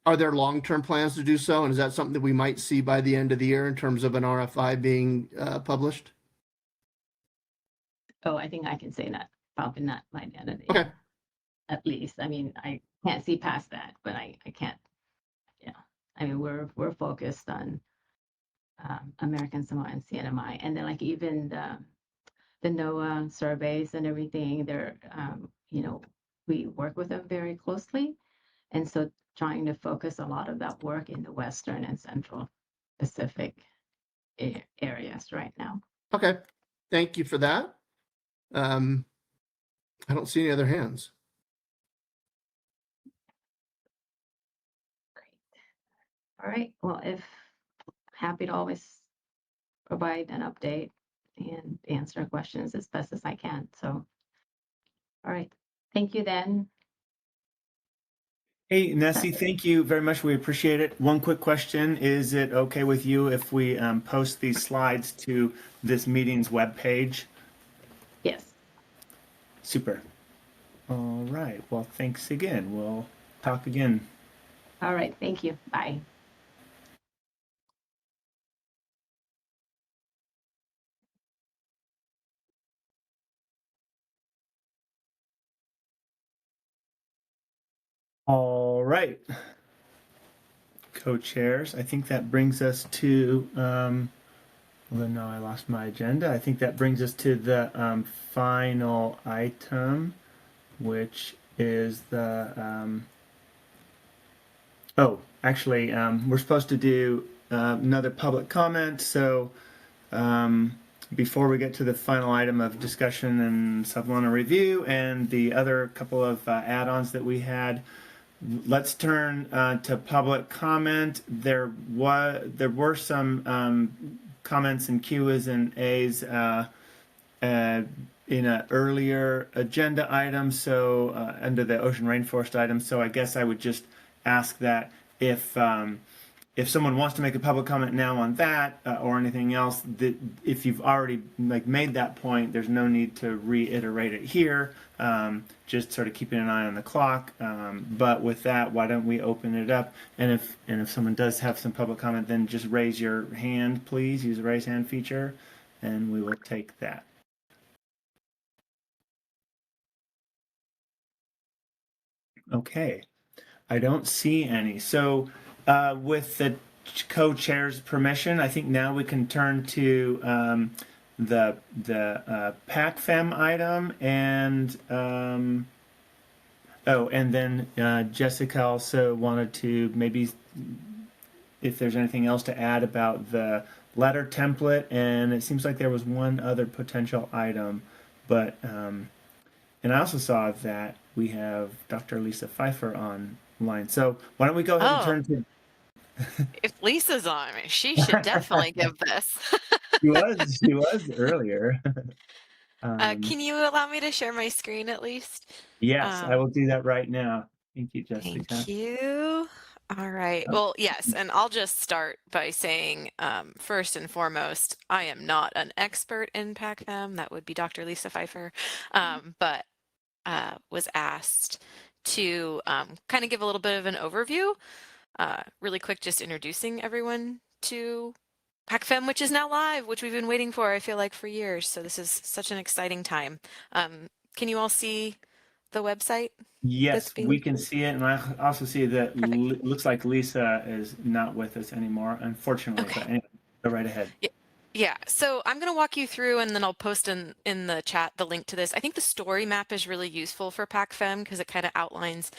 S1: are there long-term plans to do so? And is that something that we might see by the end of the year in terms of an RFI being published?
S15: Oh, I think I can say that, probably not by the end of the
S1: Okay.
S15: year, at least. I mean, I can't see past that, but I can't, I mean, we're focused on American Samoa and CNMI, and then like even the NOAA surveys and everything, they're, we work with them very closely. And so trying to focus a lot of that work in the Western and Central Pacific areas right now.
S1: Okay. Thank you for that. I don't see any other hands.
S15: Great. All right. Well, happy to always provide an update and answer questions as best as I can. So, all right. Thank you then.
S3: Hey, Nessie, thank you very much. We appreciate it. One quick question. Is it okay with you if we post these slides to this meeting's webpage?
S15: Yes.
S3: Super. All right. Well, thanks again. We'll talk again.
S15: All right. Thank you. Bye.
S3: All right. Co-chairs, I think that brings us to, well, no, I lost my agenda. I think that brings us to the final item, which is the, oh, actually, we're supposed to do another public comment. So before we get to the final item of discussion and supplemental review and the other couple of add-ons that we had, let's turn to public comment. There were some comments and Q's and A's in an earlier agenda item, so under the ocean rainforest item. So I guess I would just ask that if someone wants to make a public comment now on that or anything else, that if you've already made that point, there's no need to reiterate it here. Just sort of keeping an eye on the clock. But with that, why don't we open it up? And if someone does have some public comment, then just raise your hand, please. Use the raise hand feature, and we will take that. Okay, I don't see any. So with the co-chair's permission, I think now we can turn to the PACFEM item, and and then Jessica also wanted to maybe if there's anything else to add about the letter template, and it seems like there was one other potential item, but and I also saw that we have Dr. Lisa Pfeiffer online. So why don't we go ahead and
S4: Oh,
S3: turn to
S4: if Lisa's on, she should definitely give this.
S3: she was earlier.
S4: Can you allow me to share my screen at least?
S3: Yes, I
S4: Um,
S3: will do that right now. Thank you,
S4: Thank
S3: Jessica.
S4: you. All right. Well, yes, and I'll just start by saying, first and foremost, I am not an expert in PACFM. That would be Dr. Lisa Pfeiffer, but was asked to kind of give a little bit of an overview, really quick, just introducing everyone to PACFM, which is now live, which we've been waiting for, I feel like, for years. So this is such an exciting time. Can you all see the website that's
S3: Yes, we
S4: being
S3: can see it, and I also see that
S4: perfect?
S3: looks like Lisa is not with us anymore, unfortunately. But
S4: Okay.
S3: anyway, go right ahead.
S4: Yeah, so I'm going to walk you through and then I'll post in the chat the link to this. I think the story map is really useful for PACFM because it kind of outlines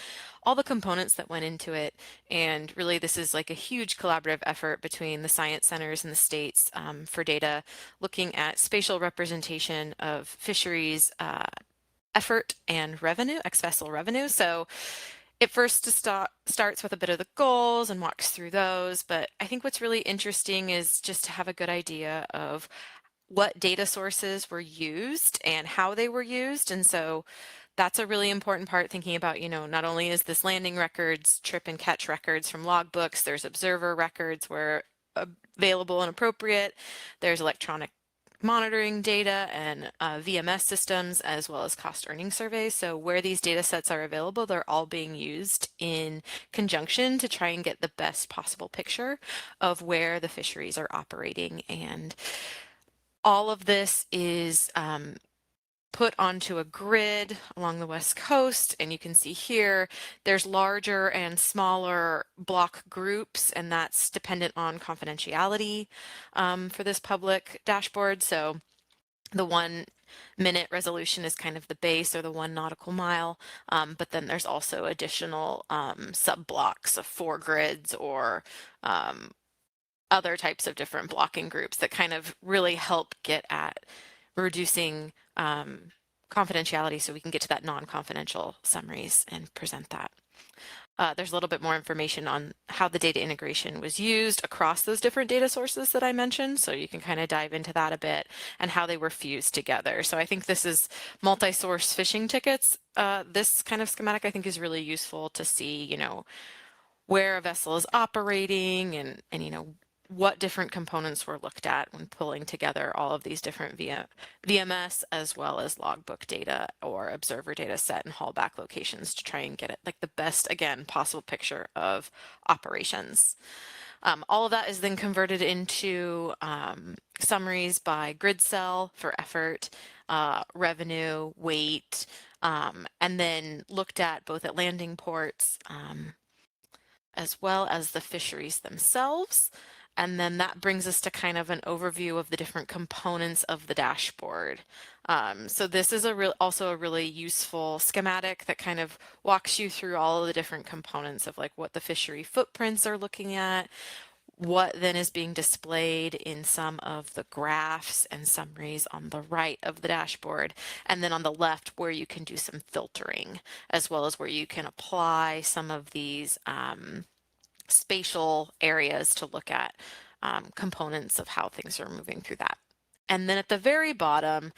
S4: all the components that went into it. And really, this is like a huge collaborative effort between the science centers and the states for data looking at spatial representation of fisheries effort and revenue, ex-vessel revenue. So it first starts with a bit of the goals and walks through those, but I think what's really interesting is just to have a good idea of what data sources were used and how they were used. And so that's a really important part, thinking about, not only is this landing records, trip and catch records from logbooks, there's observer records where available and appropriate, there's electronic monitoring data and VMS systems, as well as cost earning surveys. So where these data sets are available, they're all being used in conjunction to try and get the best possible picture of where the fisheries are operating. And all of this is put onto a grid along the West Coast. And you can see here, there's larger and smaller block groups, and that's dependent on confidentiality for this public dashboard. So the 1 minute resolution is kind of the base, or the 1 nautical mile. But then there's also additional sub blocks of 4 grids or other types of different blocking groups that kind of really help get at reducing confidentiality so we can get to that non-confidential summaries and present that. There's a little bit more information on how the data integration was used across those different data sources that I mentioned. So you can kind of dive into that a bit and how they were fused together. So I think this is multi-source fishing tickets. This kind of schematic I think is really useful to see, where a vessel is operating and what different components were looked at when pulling together all of these different VMS as well as logbook data or observer data set and haulback locations to try and get it like the best, again, possible picture of operations. All of that is then converted into summaries by grid cell for effort, revenue, weight, and then looked at both at landing ports as well as the fisheries themselves. And then that brings us to kind of an overview of the different components of the dashboard. So this is also a really useful schematic that kind of walks you through all of the different components of like what the fishery footprints are looking at, what then is being displayed in some of the graphs and summaries on the right of the dashboard, and then on the left where you can do some filtering, as well as where you can apply some of these spatial areas to look at components of how things are moving through that. And then at the very bottom,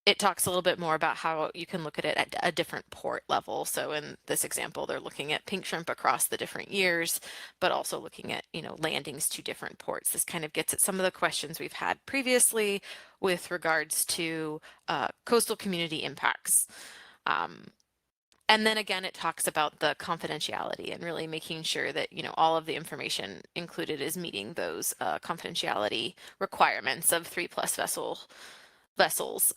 S4: it talks a little bit more about how you can look at it at a different port level. So in this example, they're looking at pink shrimp across the different years, but also looking at, landings to different ports. This kind of gets at some of the questions we've had previously with regards to coastal community impacts. And then again, it talks about the confidentiality and really making sure that, all of the information included is meeting those confidentiality requirements of 3+ vessels.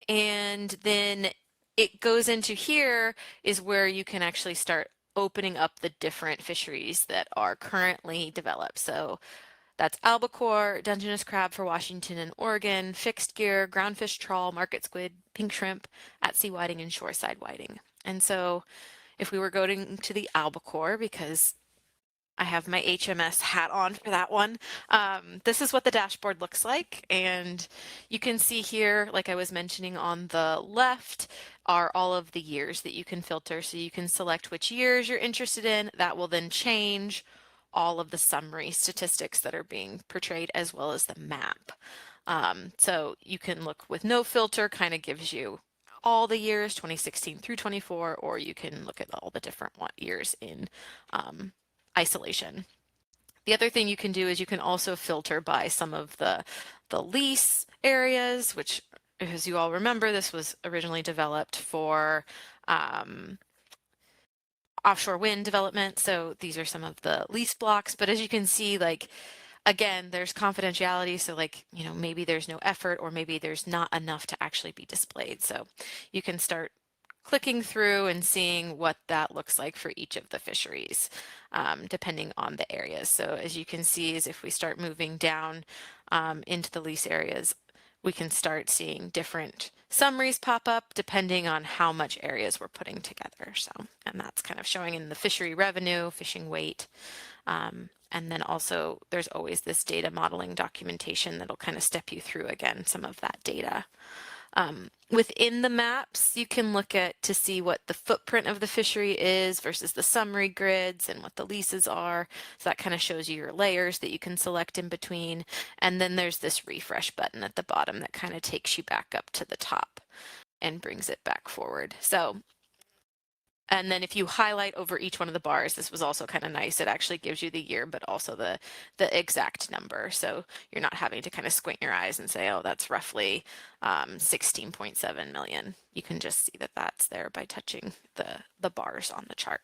S4: And then it goes into here is where you can actually start opening up the different fisheries that are currently developed. So that's albacore, Dungeness crab for Washington and Oregon, fixed gear, groundfish trawl, market squid, pink shrimp, at-sea whiting, and shoreside whiting. And so if we were going to the albacore, because I have my HMS hat on for that one. This is what the dashboard looks like. And you can see here, like I was mentioning on the left, are all of the years that you can filter. So you can select which years you're interested in. That will then change all of the summary statistics that are being portrayed as well as the map. So you can look with no filter, kind of gives you all the years 2016 through 24, or you can look at all the different years in isolation. The other thing you can do is you can also filter by some of the lease areas, which, as you all remember, this was originally developed for offshore wind development. So these are some of the lease blocks. But as you can see, like, again, there's confidentiality. So like, you know, maybe there's no effort or maybe there's not enough to actually be displayed. So you can start clicking through and seeing what that looks like for each of the fisheries, depending on the areas. So as you can see, is if we start moving down into the lease areas, we can start seeing different summaries pop up depending on how much areas we're putting together. So, and that's kind of showing in the fishery revenue, fishing weight, and then also there's always this data modeling documentation that'll kind of step you through again some of that data. Within the maps, you can look at to see what the footprint of the fishery is versus the summary grids and what the leases are. So that kind of shows you your layers that you can select in between. And then there's this refresh button at the bottom that kind of takes you back up to the top and brings it back forward. So, and then if you highlight over each one of the bars, this was also kind of nice. It actually gives you the year, but also the exact number. So you're not having to kind of squint your eyes and say, oh, that's roughly 16.7 million. You can just see that that's there by touching the bars on the chart.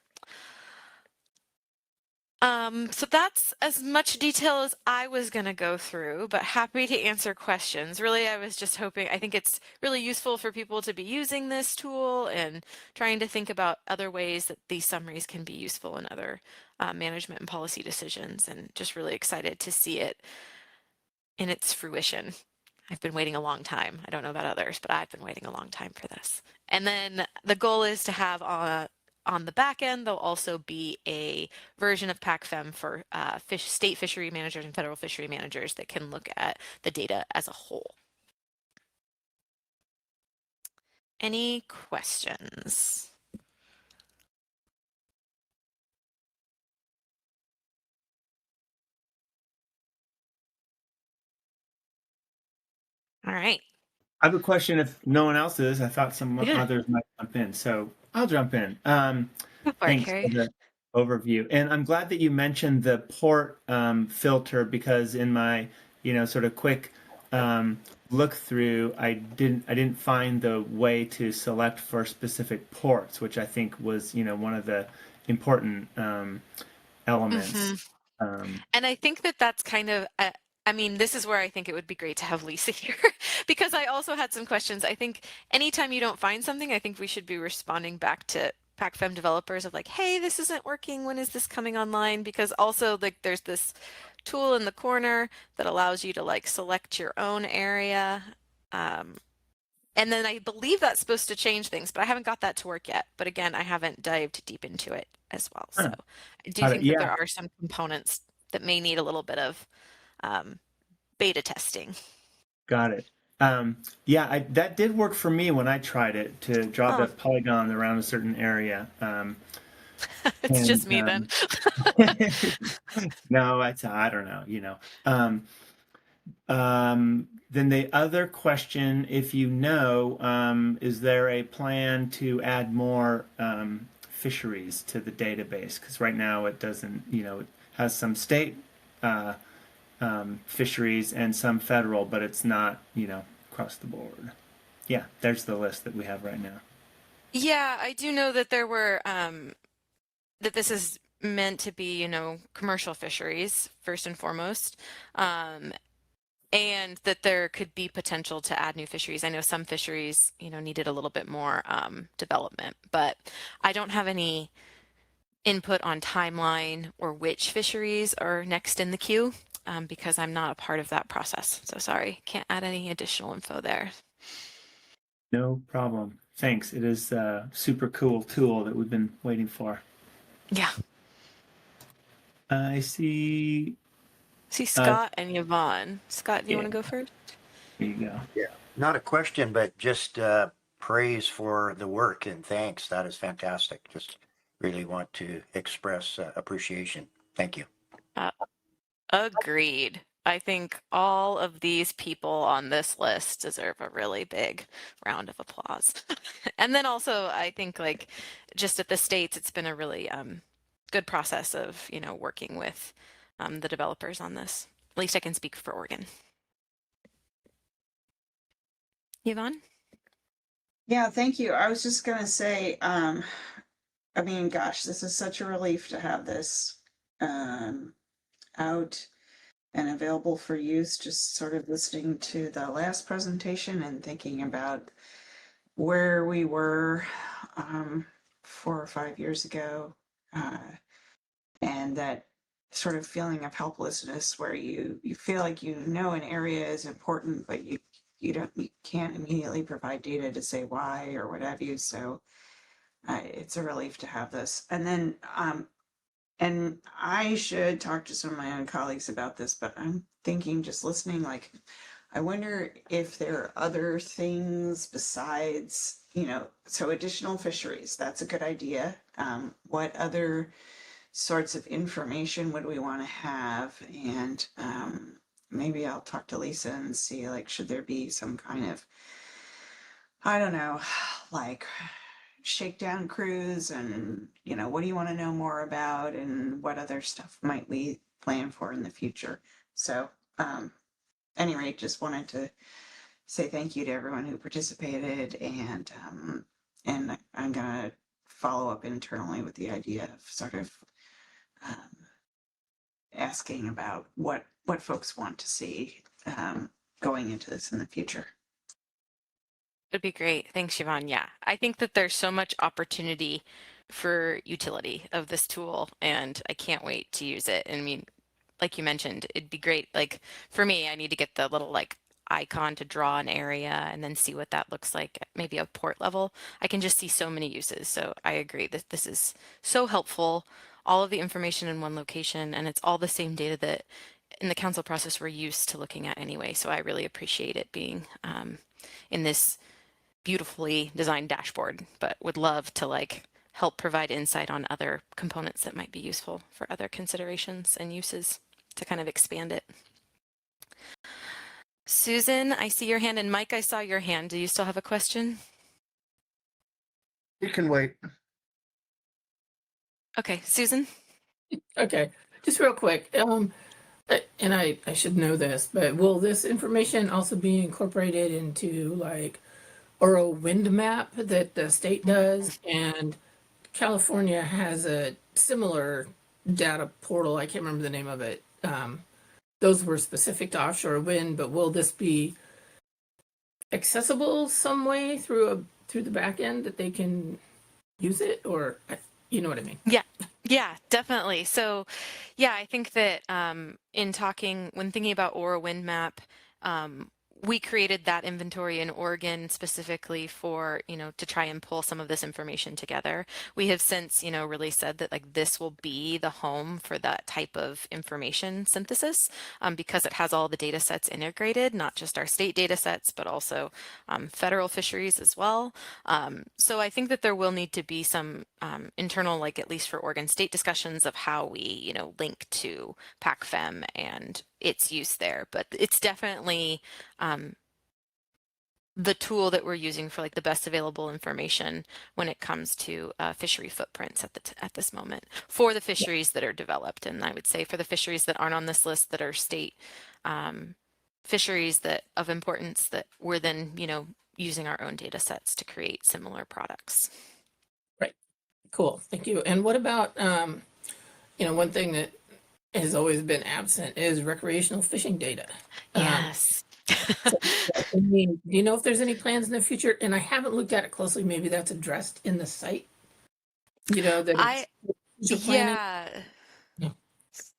S4: So that's as much detail as I was going to go through, but happy to answer questions. Really, I was just hoping, I think it's really useful for people to be using this tool and trying to think about other ways that these summaries can be useful in other management and policy decisions, and just really excited to see it in its fruition. I've been waiting a long time. I don't know about others, but I've been waiting a long time for this. And then the goal is to have on the back end, there'll also be a version of PACFEM for state fishery managers and federal fishery managers that can look at the data as a whole. Any questions? All right.
S3: I have a question if no one else is. I thought some others might jump in, so I'll jump in. Thanks for the overview. And I'm glad that you mentioned the port filter, because in my, sort of quick look through, I didn't find the way to select for specific ports, which I think was, one of the important elements.
S4: Mm-hmm. And I think that that's kind of, I mean, this is where I think it would be great to have Lisa here because I also had some questions. I think anytime you don't find something, I think we should be responding back to PACFEM developers of like, hey, this isn't working. When is this coming online? Because also like there's this tool in the corner that allows you to like select your own area. And then I believe that's supposed to change things, but I haven't got that to work yet. But again, I haven't dived deep into it as well. So I do think that there are some components that may need a little bit of beta testing.
S3: Got it. That did work for me when I tried it to draw the polygon around a certain area.
S4: It's just me then.
S3: No, I don't know, then the other question, if is there a plan to add more fisheries to the database? Because right now it doesn't, it has some state fisheries and some federal, but it's not, across the board. Yeah, there's the list that we have right now.
S4: Yeah, I do know that there were, that this is meant to be, commercial fisheries first and foremost. And that there could be potential to add new fisheries. I know some fisheries, needed a little bit more development, but I don't have any input on timeline or which fisheries are next in the queue because I'm not a part of that process. So sorry, can't add any additional info there.
S3: No problem. Thanks. It is a super cool tool that we've been waiting for.
S4: Yeah.
S3: I see.
S4: Scott and Yvonne. Scott, do you want to go first?
S3: There you go.
S6: Yeah, not a question, but just praise for the work and thanks. That is fantastic. Just really want to express appreciation. Thank you.
S4: Agreed. I think all of these people on this list deserve a really big round of applause. And then also, I think like just at the states, it's been a really good process of, working with the developers on this. At least I can speak for Oregon. Yvonne?
S12: Yeah, thank you. I was just gonna say, I mean, gosh, this is such a relief to have this out and available for use. Just sort of listening to the last presentation and thinking about where we were 4 or 5 years ago, and that sort of feeling of helplessness where you feel like an area is important, but you can't immediately provide data to say why or what have you. So it's a relief to have this. And then and I should talk to some of my own colleagues about this, but I'm thinking, just listening, like, I wonder if there are other things besides, so additional fisheries, that's a good idea. What other sorts of information would we want to have? And maybe I'll talk to Lisa and see, like, should there be some kind of, I don't know, like shakedown cruise, and what do you want to know more about, and what other stuff might we plan for in the future? So anyway, just wanted to say thank you to everyone who participated, and I'm gonna follow up internally with the idea of sort of asking about what folks want to see going into this in the future.
S4: It'd be great. Thanks, Yvonne. Yeah, I think that there's so much opportunity for utility of this tool, and I can't wait to use it. I mean, like you mentioned, it'd be great. Like for me, I need to get the little like icon to draw an area and then see what that looks like, maybe a port level. I can just see so many uses. So I agree that this is so helpful. All of the information in one location, and it's all the same data that in the council process we're used to looking at anyway. So I really appreciate it being in this beautifully designed dashboard, but would love to like help provide insight on other components that might be useful for other considerations and uses to kind of expand it. Susan, I see your hand, and Mike, I saw your hand. Do you still have a question?
S1: You can wait.
S4: Okay, Susan?
S2: Okay, just real quick. And I should know this, but will this information also be incorporated into like Oro wind map that the state does? And California has a similar data portal. I can't remember the name of it. Those were specific to offshore wind, but will this be accessible some way through the back end that they can use it, or you know what I mean?
S4: Yeah, definitely. So yeah, I think that when thinking about Aura Wind Map, we created that inventory in Oregon specifically for, to try and pull some of this information together. We have since, really said that like this will be the home for that type of information synthesis because it has all the data sets integrated, not just our state data sets, but also federal fisheries as well. So I think that there will need to be some internal, like at least for Oregon state discussions of how we, link to PACFEM and its use there. But it's definitely the tool that we're using for like the best available information when it comes to fishery footprints at this moment for the fisheries that are developed. And I would say for the fisheries that aren't on this list that are state fisheries that of importance that we're then, using our own data sets to create similar products.
S2: Right. Cool. Thank you. And what about, one thing that has always been absent is recreational fishing data.
S4: Yes.
S2: Do you know if there's any plans in the future? And I haven't looked at it closely. Maybe that's addressed in the site. That
S4: yeah.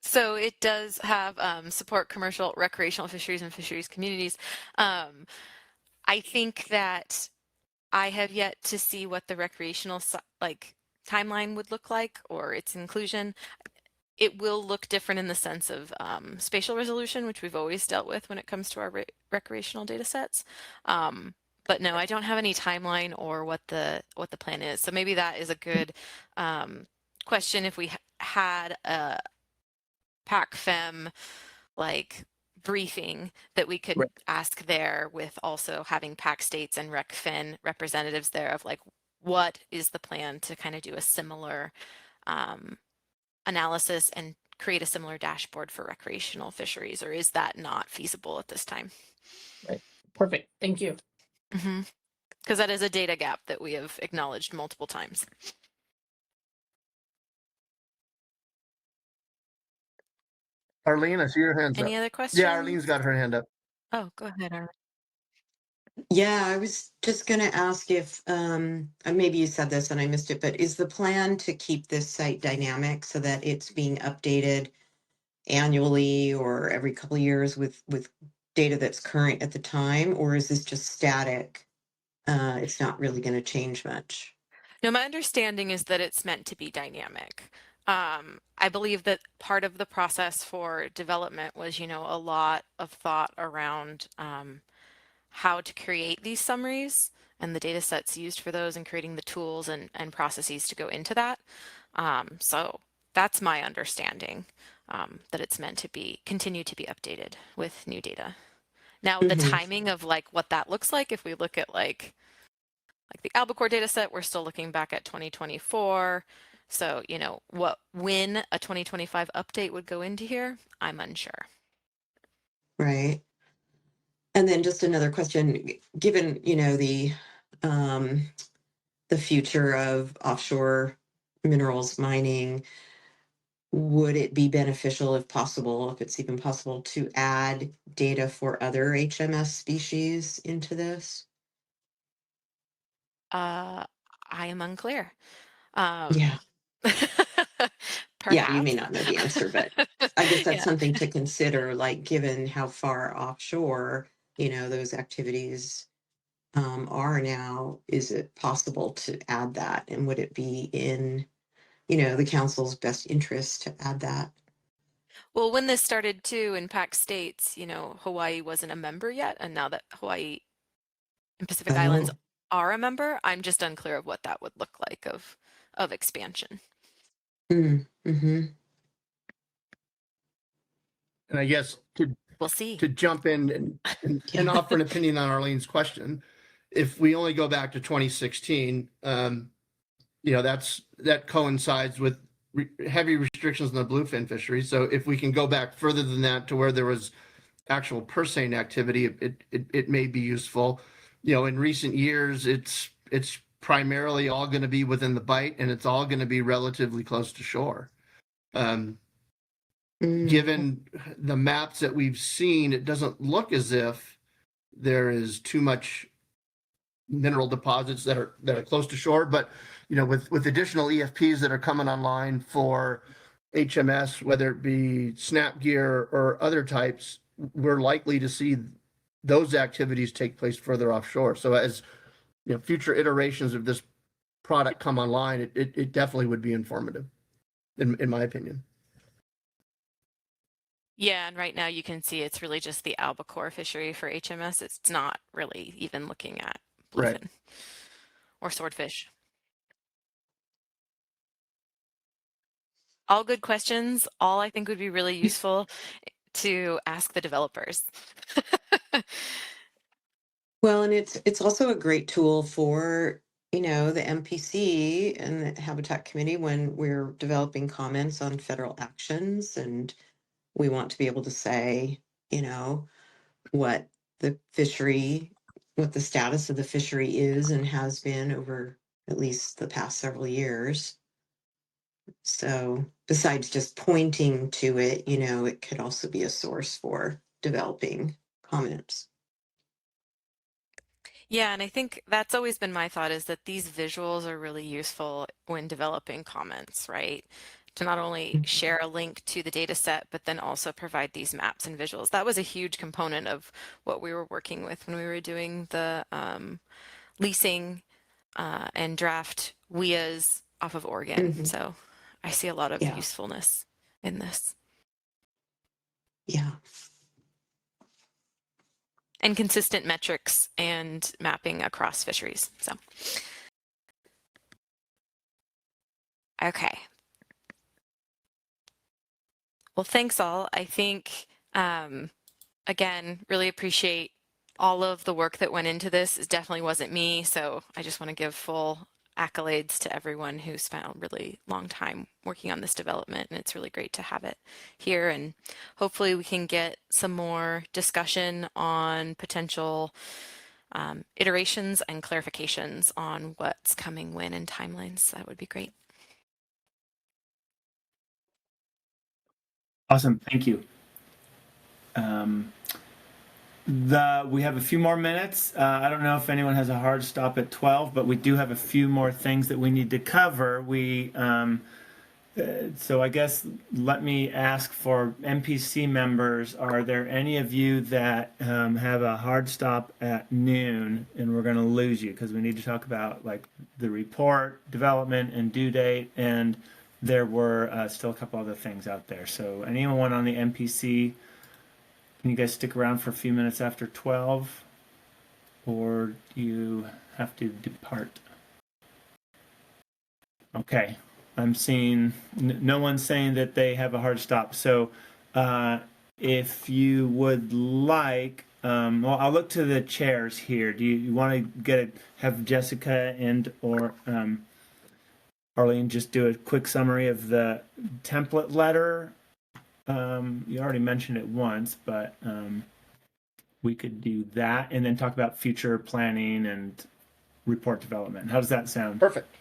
S4: So it does have support commercial recreational fisheries and fisheries communities. I think that I have yet to see what the recreational timeline would look like or its inclusion. it will look different in the sense of spatial resolution, which we've always dealt with when it comes to our recreational data sets. But no, I don't have any timeline or what the plan is. So maybe that is a good question if we had a PAC-FEM like briefing that we could ask there, with also having PAC states and RecFin representatives there, of like, what is the plan to kind of do a similar analysis and create a similar dashboard for recreational fisheries, or is that not feasible at this time?
S2: Right. Perfect. Thank you.
S4: Because that is a data gap that we have acknowledged multiple times.
S1: Arlene, I see your hand's up.
S4: Any other questions?
S1: Yeah, Arlene's got her hand up.
S4: Oh, go ahead, Arlene.
S8: Yeah, I was just going to ask if, maybe you said this and I missed it, but is the plan to keep this site dynamic so that it's being updated annually or every couple of years with data that's current at the time, or is this just static? It's not really going to change much.
S4: No, my understanding is that it's meant to be dynamic. I believe that part of the process for development was, a lot of thought around how to create these summaries and the data sets used for those, and creating the tools and processes to go into that. So that's my understanding, that it's meant to continue to be updated with new data. Now, the timing of like what that looks like, if we look at like the albacore data set, we're still looking back at 2024. So, when a 2025 update would go into here, I'm unsure.
S8: Right. And then just another question, given, the future of offshore minerals mining, would it be beneficial, if possible, if it's even possible, to add data for other HMS species into this?
S4: I am unclear.
S8: Yeah. Yeah, you may not know the answer, but I guess that's something to consider, like given how far offshore, those activities are now, is it possible to add that? And would it be in, the council's best interest to add that?
S4: Well, when this started too in PAC states, Hawaii wasn't a member yet. And now that Hawaii and Pacific Islands are a member, I'm just unclear of what that would look like of expansion.
S8: Mm-hmm.
S1: And I guess
S4: we'll see.
S1: To jump in and offer an opinion on Arlene's question, if we only go back to 2016, that coincides with heavy restrictions on the bluefin fishery. So if we can go back further than that to where there was actual purse seine activity, it may be useful. In recent years, it's primarily all going to be within the bight, and it's all going to be relatively close to shore. Given the maps that we've seen, it doesn't look as if there is too much mineral deposits that are close to shore. But with additional EFPs that are coming online for HMS, whether it be snap gear or other types, we're likely to see those activities take place further offshore. So as future iterations of this product come online, it definitely would be informative, in my opinion.
S4: Yeah, and right now you can see it's really just the albacore fishery for HMS. It's not really even looking at bluefin or swordfish. All good questions. All I think would be really useful to ask the developers.
S8: Well, and it's also a great tool for, the MPC and the Habitat Committee when we're developing comments on federal actions, and we want to be able to say, what the status of the fishery is and has been over at least the past several years. So besides just pointing to it, it could also be a source for developing comments.
S4: Yeah, and I think that's always been my thought, is that these visuals are really useful when developing comments, right? To not only share a link to the data set, but then also provide these maps and visuals. That was a huge component of what we were working with when we were doing the leasing and draft WIAs off of Oregon. So I see a lot of usefulness in this.
S8: Yeah.
S4: And consistent metrics and mapping across fisheries. So, okay. Well, thanks all. I think, again, really appreciate all of the work that went into this. It definitely wasn't me. So I just want to give full accolades to everyone who spent a really long time working on this development. And it's really great to have it here. And hopefully we can get some more discussion on potential iterations and clarifications on what's coming when and timelines. That would be great.
S3: Awesome. Thank you. We have a few more minutes. I don't know if anyone has a hard stop at 12, but we do have a few more things that we need to cover. So I guess let me ask for MPC members, are there any of you that have a hard stop at noon and we're going to lose you because we need to talk about like the report, development, and due date, and there were still a couple other things out there. So anyone on the MPC, can you guys stick around for a few minutes after 12 or do you have to depart? Okay. I'm seeing no one's saying that they have a hard stop. So if you would like, well, I'll look to the chairs here. Do you want to have Jessica and or Arlene just do a quick summary of the template letter? You already mentioned it once, but we could do that and then talk about future planning and report development. How does that sound?
S1: Perfect.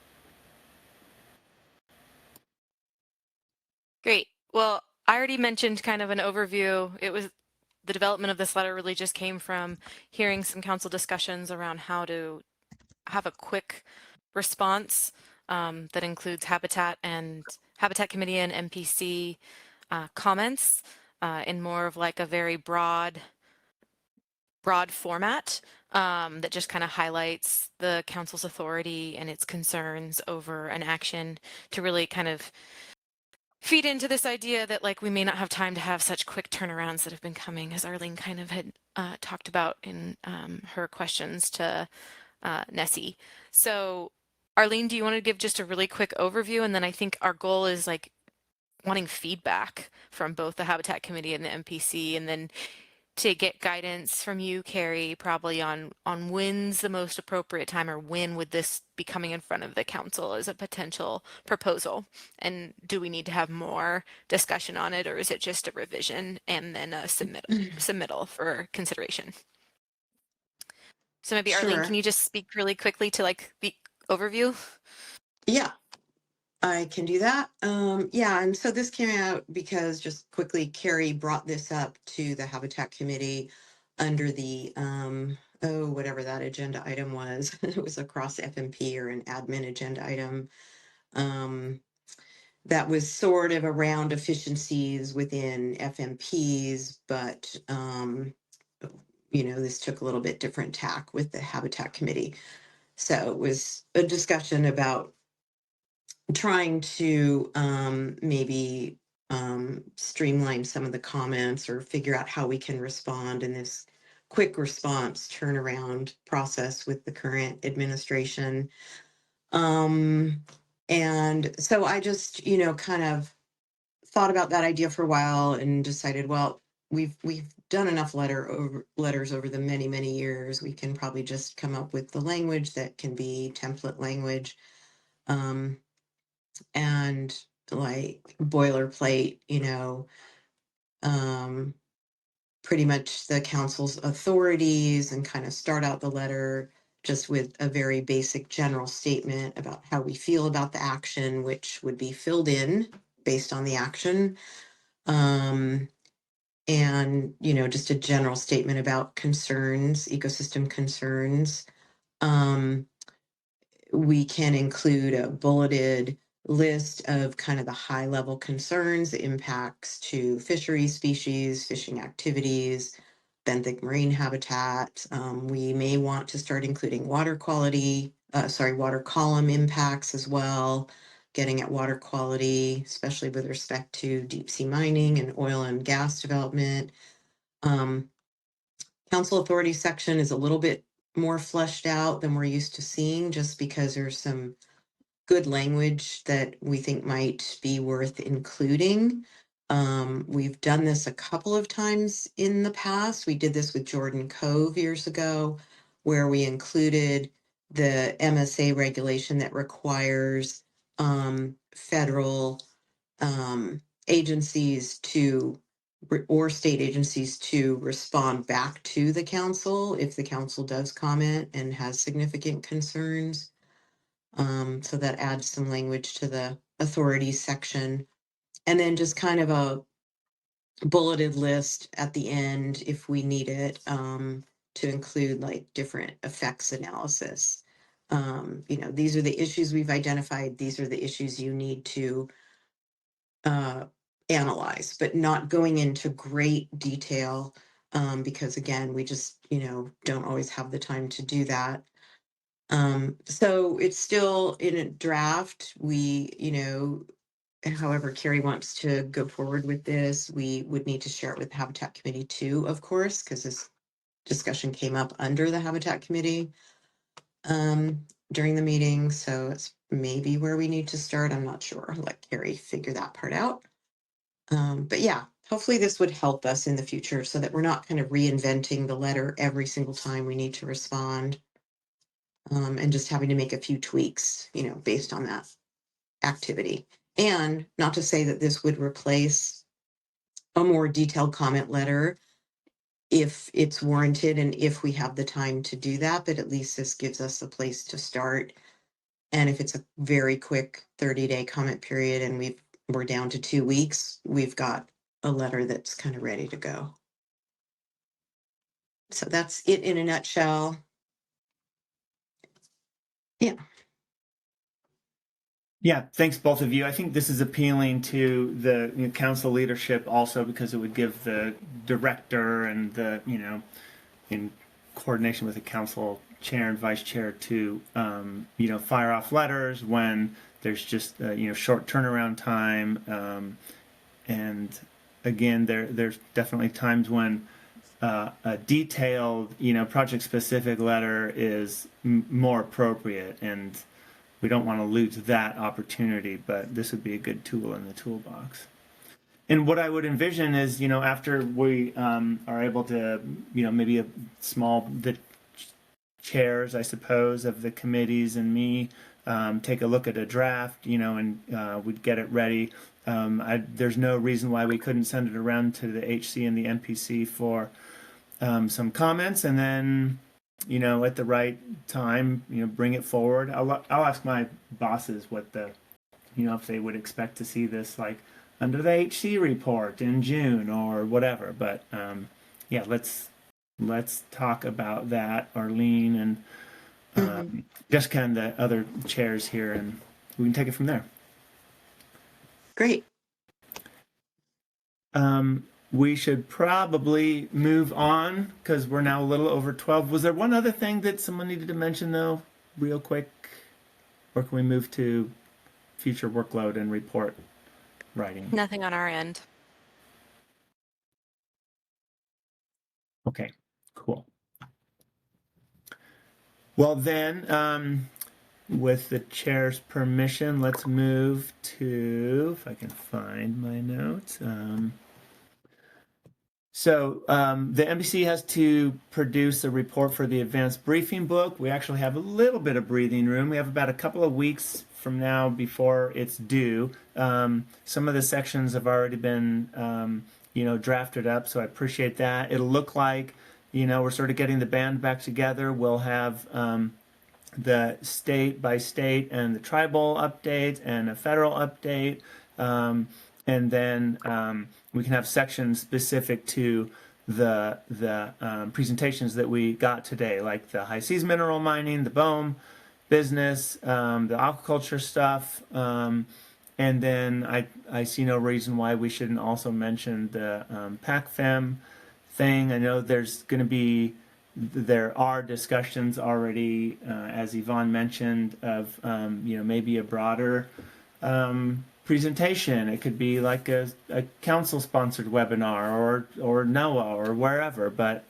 S4: Great. Well, I already mentioned kind of an overview. It was the development of this letter really just came from hearing some council discussions around how to have a quick response that includes Habitat Committee and MPC comments in more of like a very broad format that just kind of highlights the council's authority and its concerns over an action to really kind of feed into this idea that like we may not have time to have such quick turnarounds that have been coming, as Arlene kind of had talked about in her questions to Nessie. So Arlene, do you want to give just a really quick overview? And then I think our goal is like wanting feedback from both the Habitat Committee and the MPC, and then to get guidance from you, Carrie, probably on when's the most appropriate time, or when would this be coming in front of the council as a potential proposal? And do we need to have more discussion on it, or is it just a revision and then a submittal for consideration? So maybe Arlene,
S8: Sure.
S4: can you just speak really quickly to like the overview?
S8: Yeah, I can do that. Yeah, and so this came out because just quickly, Carrie brought this up to the Habitat Committee under the, whatever that agenda item was. It was across FMP or an admin agenda item. That was sort of around efficiencies within FMPs, but, this took a little bit different tack with the Habitat Committee. So it was a discussion about trying to maybe streamline some of the comments or figure out how we can respond in this quick response turnaround process with the current administration. And so I just, kind of thought about that idea for a while and decided, well, we've done enough letters over the many, many years. We can probably just come up with the language that can be template language. And like boilerplate, pretty much the council's authorities, and kind of start out the letter just with a very basic general statement about how we feel about the action, which would be filled in based on the action. And, just a general statement about concerns, ecosystem concerns. We can include a bulleted list of kind of the high level concerns, the impacts to fishery species, fishing activities, benthic marine habitat. We may want to start including water column impacts as well, getting at water quality, especially with respect to deep sea mining and oil and gas development. Council authority section is a little bit more fleshed out than we're used to seeing, just because there's some good language that we think might be worth including. We've done this a couple of times in the past. We did this with Jordan Cove years ago, where we included the MSA regulation that requires federal agencies to or state agencies to respond back to the council if the council does comment and has significant concerns. So that adds some language to the authorities section. And then just kind of a bulleted list at the end if we need it, to include like different effects analysis. These are the issues we've identified. These are the issues you need to analyze, but not going into great detail, because again, we just, don't always have the time to do that. So it's still in a draft. However Carrie wants to go forward with this, we would need to share it with the Habitat Committee too, of course, because this discussion came up under the Habitat Committee during the meeting. So it's maybe where we need to start. I'm not sure. Let Carrie figure that part out. But yeah, hopefully this would help us in the future so that we're not kind of reinventing the letter every single time we need to respond, and just having to make a few tweaks, based on that activity. And not to say that this would replace a more detailed comment letter if it's warranted and if we have the time to do that, but at least this gives us a place to start. And if it's a very quick 30-day comment period and we're down to 2 weeks, we've got a letter that's kind of ready to go. So that's it in a nutshell. Yeah.
S3: Yeah, thanks both of you. I think this is appealing to the council leadership also because it would give the director and the, in coordination with the council chair and vice chair to, fire off letters when there's just, short turnaround time. And again, there's definitely times when a detailed, project specific letter is more appropriate, and we don't want to lose that opportunity, but this would be a good tool in the toolbox. And what I would envision is, after we are able to, maybe the chairs, I suppose, of the committees and me take a look at a draft, and we'd get it ready. There's no reason why we couldn't send it around to the HC and the MPC for some comments, and then at the right time, bring it forward. I'll ask my bosses what if they would expect to see this like under the HC report in June or whatever. But yeah, let's talk about that, Arlene and Jessica and the other chairs here, and we can take it from there.
S8: Great.
S3: We should probably move on because we're now a little over 12. Was there one other thing that someone needed to mention though, real quick? Or can we move to future workload and report writing?
S4: Nothing on our end.
S3: Okay, cool. Well then, with the chair's permission, let's move to, if I can find my notes. So the MPC has to produce a report for the advanced briefing book. We actually have a little bit of breathing room. We have about a couple of weeks from now before it's due. Some of the sections have already been, drafted up, so I appreciate that. It'll look like, we're sort of getting the band back together. We'll have the state by state and the tribal update and a federal update. And then we can have sections specific to the presentations that we got today, like the high seas mineral mining, the BOEM business, the aquaculture stuff. And then I see no reason why we shouldn't also mention the PACFEM thing. I know there are discussions already, as Yvonne mentioned, of maybe a broader presentation. It could be like a council-sponsored webinar or NOAA or wherever. But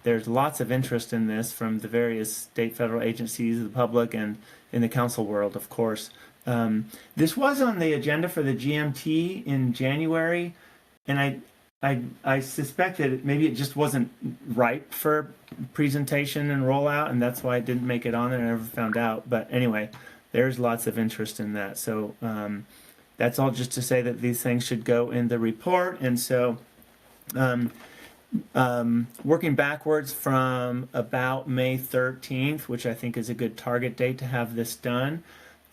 S3: there's lots of interest in this from the various state, federal agencies, the public, and in the council world, of course. This was on the agenda for the GMT in January, and I suspect that maybe it just wasn't ripe for presentation and rollout, and that's why it didn't make it on there. I never found out. But anyway, there's lots of interest in that. So that's all just to say that these things should go in the report. And so working backwards from about May 13th, which I think is a good target date to have this done,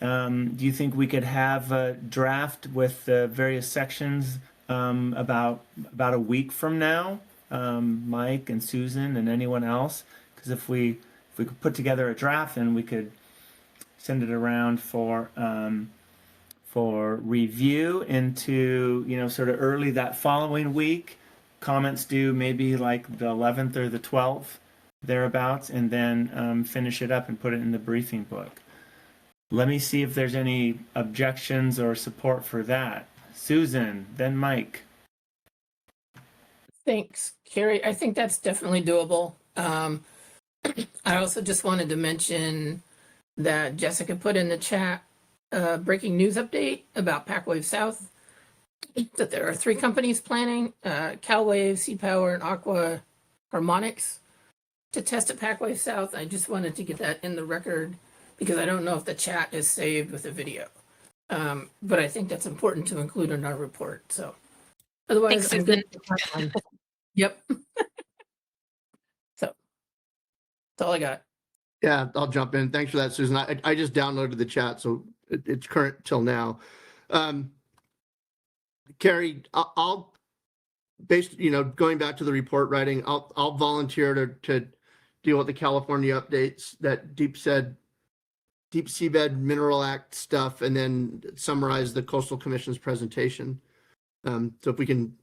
S3: do you think we could have a draft with the various sections about a week from now, Mike and Susan and anyone else? Because if we could put together a draft, then we could send it around for review into sort of early that following week. Comments due maybe like the 11th or the 12th thereabouts, and then finish it up and put it in the briefing book. Let me see if there's any objections or support for that. Susan, then Mike.
S2: Thanks, Carrie. I think that's definitely doable. I also just wanted to mention that Jessica put in the chat breaking news update about PacWave South, that there are 3 companies planning, CalWave, Sea Power, and Aqua Harmonics, to test at PacWave South. I just wanted to get that in the record because I don't know if the chat is saved with the video. But I think that's important to include in our report. So otherwise,
S4: Thanks,
S2: I'm good. Yep. So that's all I got.
S1: Yeah, I'll jump in. Thanks for that, Susan. I just downloaded the chat, so it's current till now. Carrie, I'll going back to the report writing, I'll volunteer to deal with the California updates, that Deep Seabed Mineral Act stuff, and then summarize the Coastal Commission's presentation. So if we can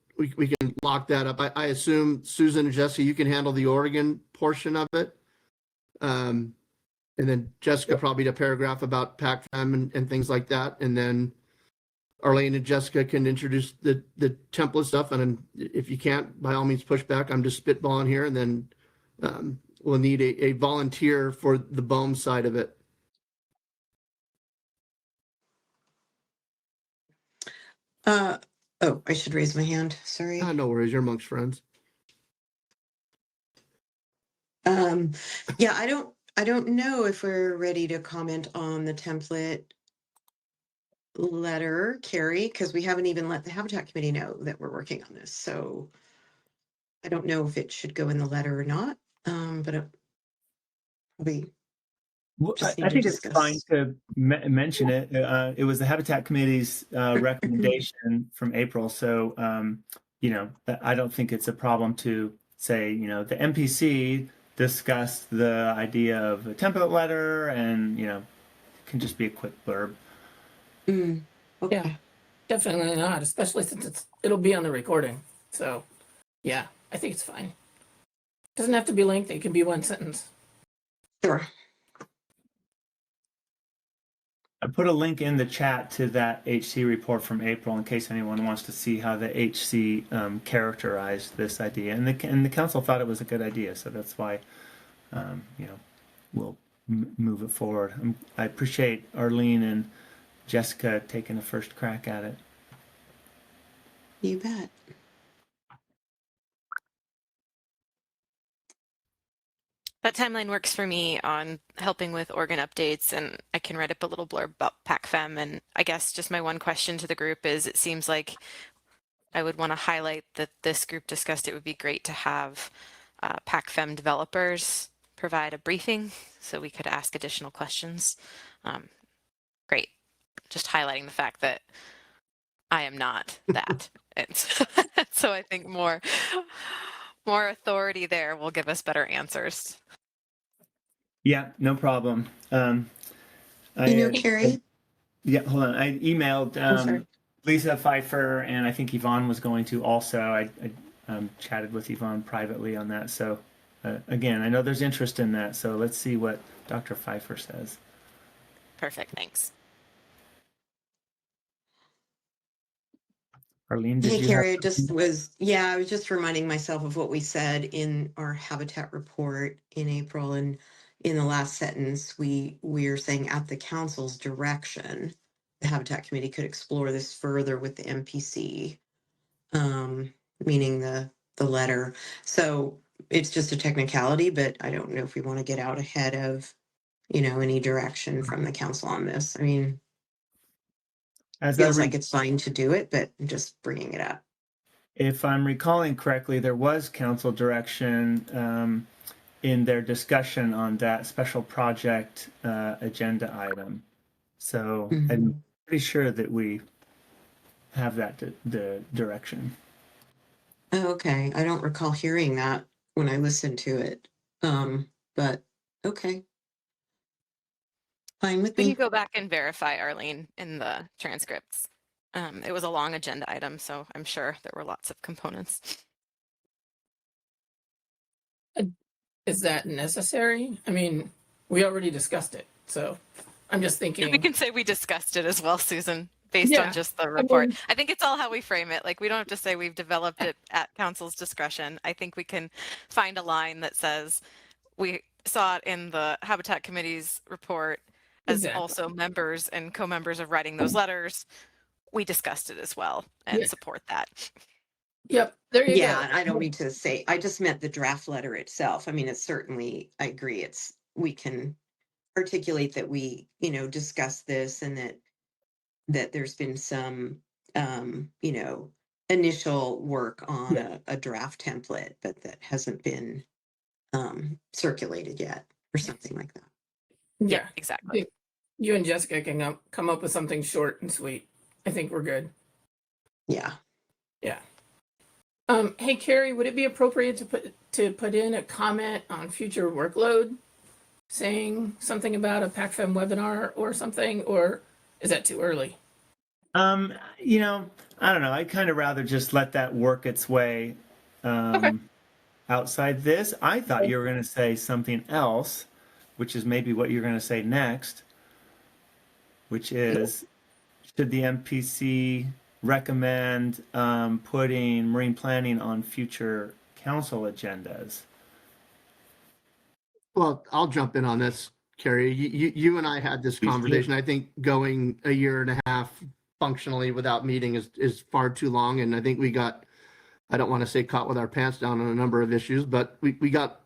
S1: lock that up. I assume Susan and Jesse, you can handle the Oregon portion of it. And then Jessica, probably a paragraph about PACFEM and things like that. And then Arlene and Jessica can introduce the template stuff. And then if you can't, by all means, push back. I'm just spitballing here. And then we'll need a volunteer for the BOEM side of it.
S8: Oh, I should raise my hand. Sorry.
S1: No worries. You're amongst friends.
S8: Yeah, I don't know if we're ready to comment on the template letter, Carrie, because we haven't even let the Habitat Committee know that we're working on this. So I don't know if it should go in the letter or not. But probably.
S3: Well, I think it's fine to mention it. It was the Habitat Committee's recommendation from April. So, I don't think it's a problem to say, the MPC discussed the idea of a template letter, and, it can just be a quick blurb.
S8: Okay.
S2: Yeah, definitely not, especially since it'll be on the recording. So, yeah, I think it's fine. Doesn't have to be lengthy. It can be one sentence.
S8: Sure.
S3: I put a link in the chat to that HC report from April in case anyone wants to see how the HC characterized this idea, and the council thought it was a good idea, so that's why we'll move it forward. I appreciate Arlene and Jessica taking a first crack at it.
S8: You bet.
S4: That timeline works for me on helping with Oregon updates, and I can write up a little blurb about PacFem. And I guess just my one question to the group is, it seems like I would want to highlight that this group discussed it would be great to have PacFem developers provide a briefing so we could ask additional questions. Great. Just highlighting the fact that I am not that. And so I think more authority there will give us better answers.
S3: Yeah, no problem.
S8: Carrie?
S3: Yeah, hold on. I emailed Lisa Pfeiffer, and I think Yvonne was going to also. I chatted with Yvonne privately on that. So, again, I know there's interest in that. So let's see what Dr. Pfeiffer says.
S4: Perfect. Thanks.
S3: Arlene, did
S8: Hey,
S3: you have
S8: Carrie,
S3: something?
S8: I was just reminding myself of what we said in our habitat report in April. And in the last sentence, we're saying at the council's direction, the Habitat Committee could explore this further with the MPC, meaning the letter. So it's just a technicality, but I don't know if we want to get out ahead of, any direction from the council on this. I mean,
S3: As I
S8: feels like it's fine to do it, but I'm just bringing it up.
S3: If I'm recalling correctly, there was council direction in their discussion on that special project agenda item. So I'm pretty sure that we have that the direction.
S8: Oh, okay. I don't recall hearing that when I listened to it. But okay. Fine with
S4: We
S8: me.
S4: can go back and verify, Arlene, in the transcripts. It was a long agenda item, so I'm sure there were lots of components.
S2: Is that necessary? I mean, we already discussed it, so I'm just
S4: We
S2: thinking.
S4: can say we discussed it as well, Susan, based on just the
S2: I
S4: report.
S2: mean,
S4: I think it's all how we frame it. Like, we don't have to say we've developed it at council's discretion. I think we can find a line that says we saw it in the Habitat Committee's report as
S2: exactly.
S4: also members and co-members of writing those letters. We discussed it as well and support that.
S2: Yep, there you
S8: Yeah,
S2: go.
S8: and I don't mean to say, I just meant the draft letter itself. I mean, it's certainly, I agree, we can articulate that we, discuss this and that there's been some, initial work on a draft template, but that hasn't been circulated yet or something like that.
S2: Yeah,
S4: exactly.
S2: You and Jessica can come up with something short and sweet. I think we're good.
S8: Yeah.
S2: Yeah. Hey Carrie, would it be appropriate to put in a comment on future workload, saying something about a PACFEM webinar or something, or is that too early?
S3: I don't know. I'd kind of rather just let that work its way outside this. I thought you were going to say something else, which is maybe what you're going to say next, which is, should the MPC recommend putting marine planning on future council agendas?
S1: Well, I'll jump in on this, Carrie. You and I had this conversation. I think going a year and a half functionally without meeting is far too long. And I think we got, I don't want to say caught with our pants down on a number of issues, but we got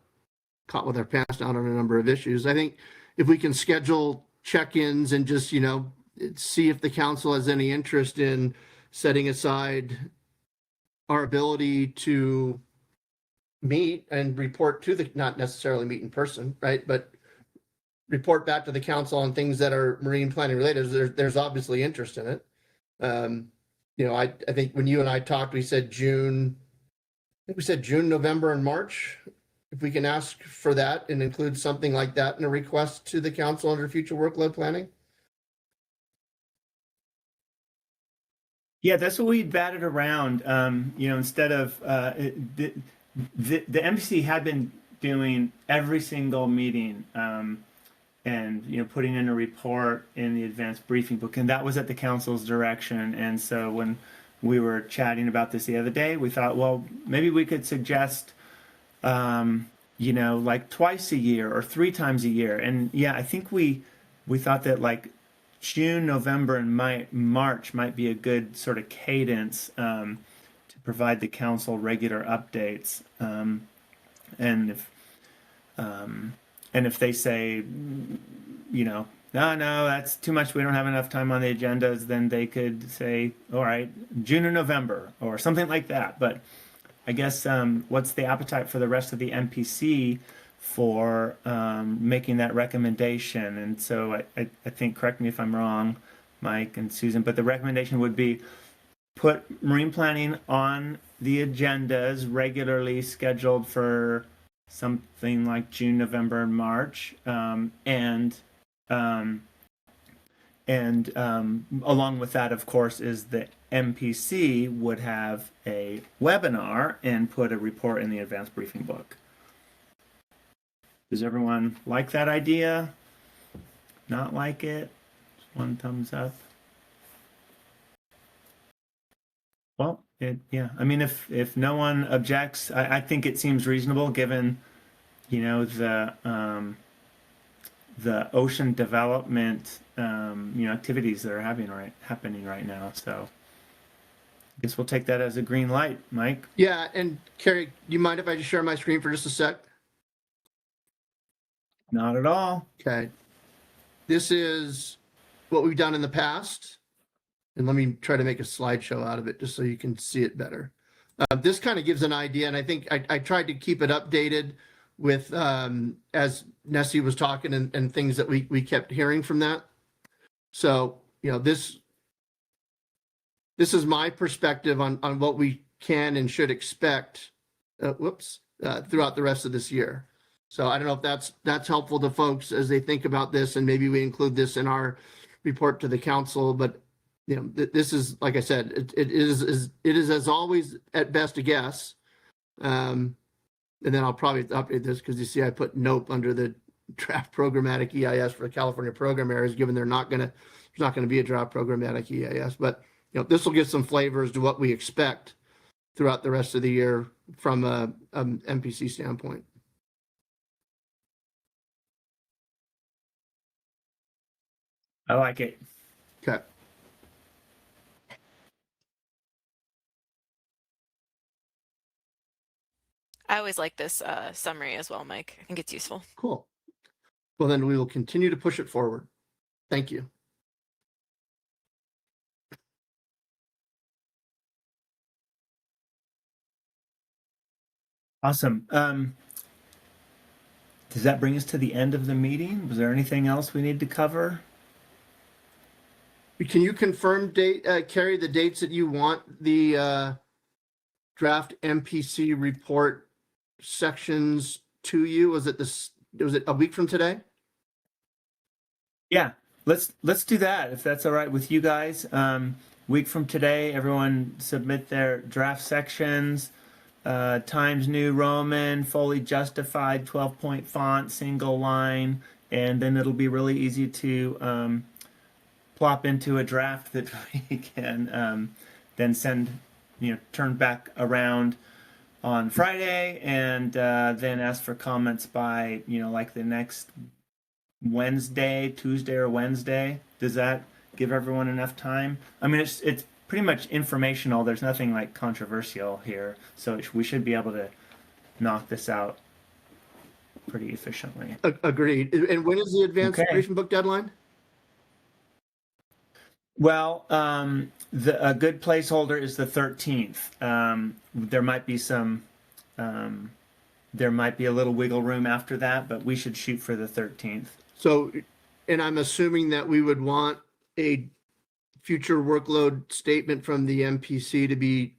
S1: caught with our pants down on a number of issues. I think if we can schedule check-ins and just, see if the council has any interest in setting aside our ability to meet and report to not necessarily meet in person, right? But report back to the council on things that are marine planning related. There's obviously interest in it. I think when you and I talked, we said June, November, and March. If we can ask for that and include something like that in a request to the council under future workload planning.
S3: Yeah, that's what we batted around. Instead of the MPC had been doing every single meeting and putting in a report in the advanced briefing book, and that was at the council's direction. And so when we were chatting about this the other day, we thought, well, maybe we could suggest like twice a year or 3 times a year. And yeah, I think we thought that like June, November, and March might be a good sort of cadence to provide the council regular updates. And if they say, no, that's too much, we don't have enough time on the agendas, then they could say, all right, June or November or something like that. But I guess what's the appetite for the rest of the MPC for making that recommendation? And so I think, correct me if I'm wrong, Mike and Susan, but the recommendation would be put marine planning on the agendas regularly scheduled for something like June, November, and March, and along with that, of course, is the MPC would have a webinar and put a report in the advanced briefing book. Does everyone like that idea? Not like it? Just one thumbs up. Well, yeah. I mean, if no one objects, I think it seems reasonable given, the ocean development, activities that are happening right now. So I guess we'll take that as a green light, Mike.
S1: Yeah, and Carrie, do you mind if I just share my screen for just a sec?
S3: Not at all.
S1: Okay. This is what we've done in the past. And let me try to make a slideshow out of it just so you can see it better. This kind of gives an idea, and I think I tried to keep it updated with, as Nessie was talking and things that we kept hearing from that. So, this is my perspective on what we can and should expect, throughout the rest of this year. So I don't know if that's helpful to folks as they think about this, and maybe we include this in our report to the council. But this is, like I said, it is as always at best a guess. And then I'll probably update this because you see I put nope under the draft programmatic EIS for California program areas, given there's not going to be a draft programmatic EIS. But this will give some flavors to what we expect throughout the rest of the year from a MPC standpoint.
S3: I like it.
S1: Okay.
S4: I always like this summary as well, Mike. I think it's useful.
S1: Cool. Well, then we will continue to push it forward. Thank you.
S3: Awesome. Does that bring us to the end of the meeting? Was there anything else we need to cover?
S1: Can you confirm, Carrie, the dates that you want the draft MPC report sections to you? Was it a week from today?
S3: Yeah, let's do that if that's all right with you guys. Week from today, everyone submit their draft sections. Times New Roman, fully justified, 12-point font, single line, and then it'll be really easy to plop into a draft that we can then send, turn back around on Friday, and then ask for comments by, like the next Tuesday or Wednesday. Does that give everyone enough time? I mean, it's pretty much informational. There's nothing like controversial here, so we should be able to knock this out pretty efficiently.
S1: Agreed. And when is the advanced briefing book deadline?
S3: Well, a good placeholder is the 13th. There might be there might be a little wiggle room after that, but we should shoot for the 13th.
S1: So, and I'm assuming that we would want a future workload statement from the MPC to be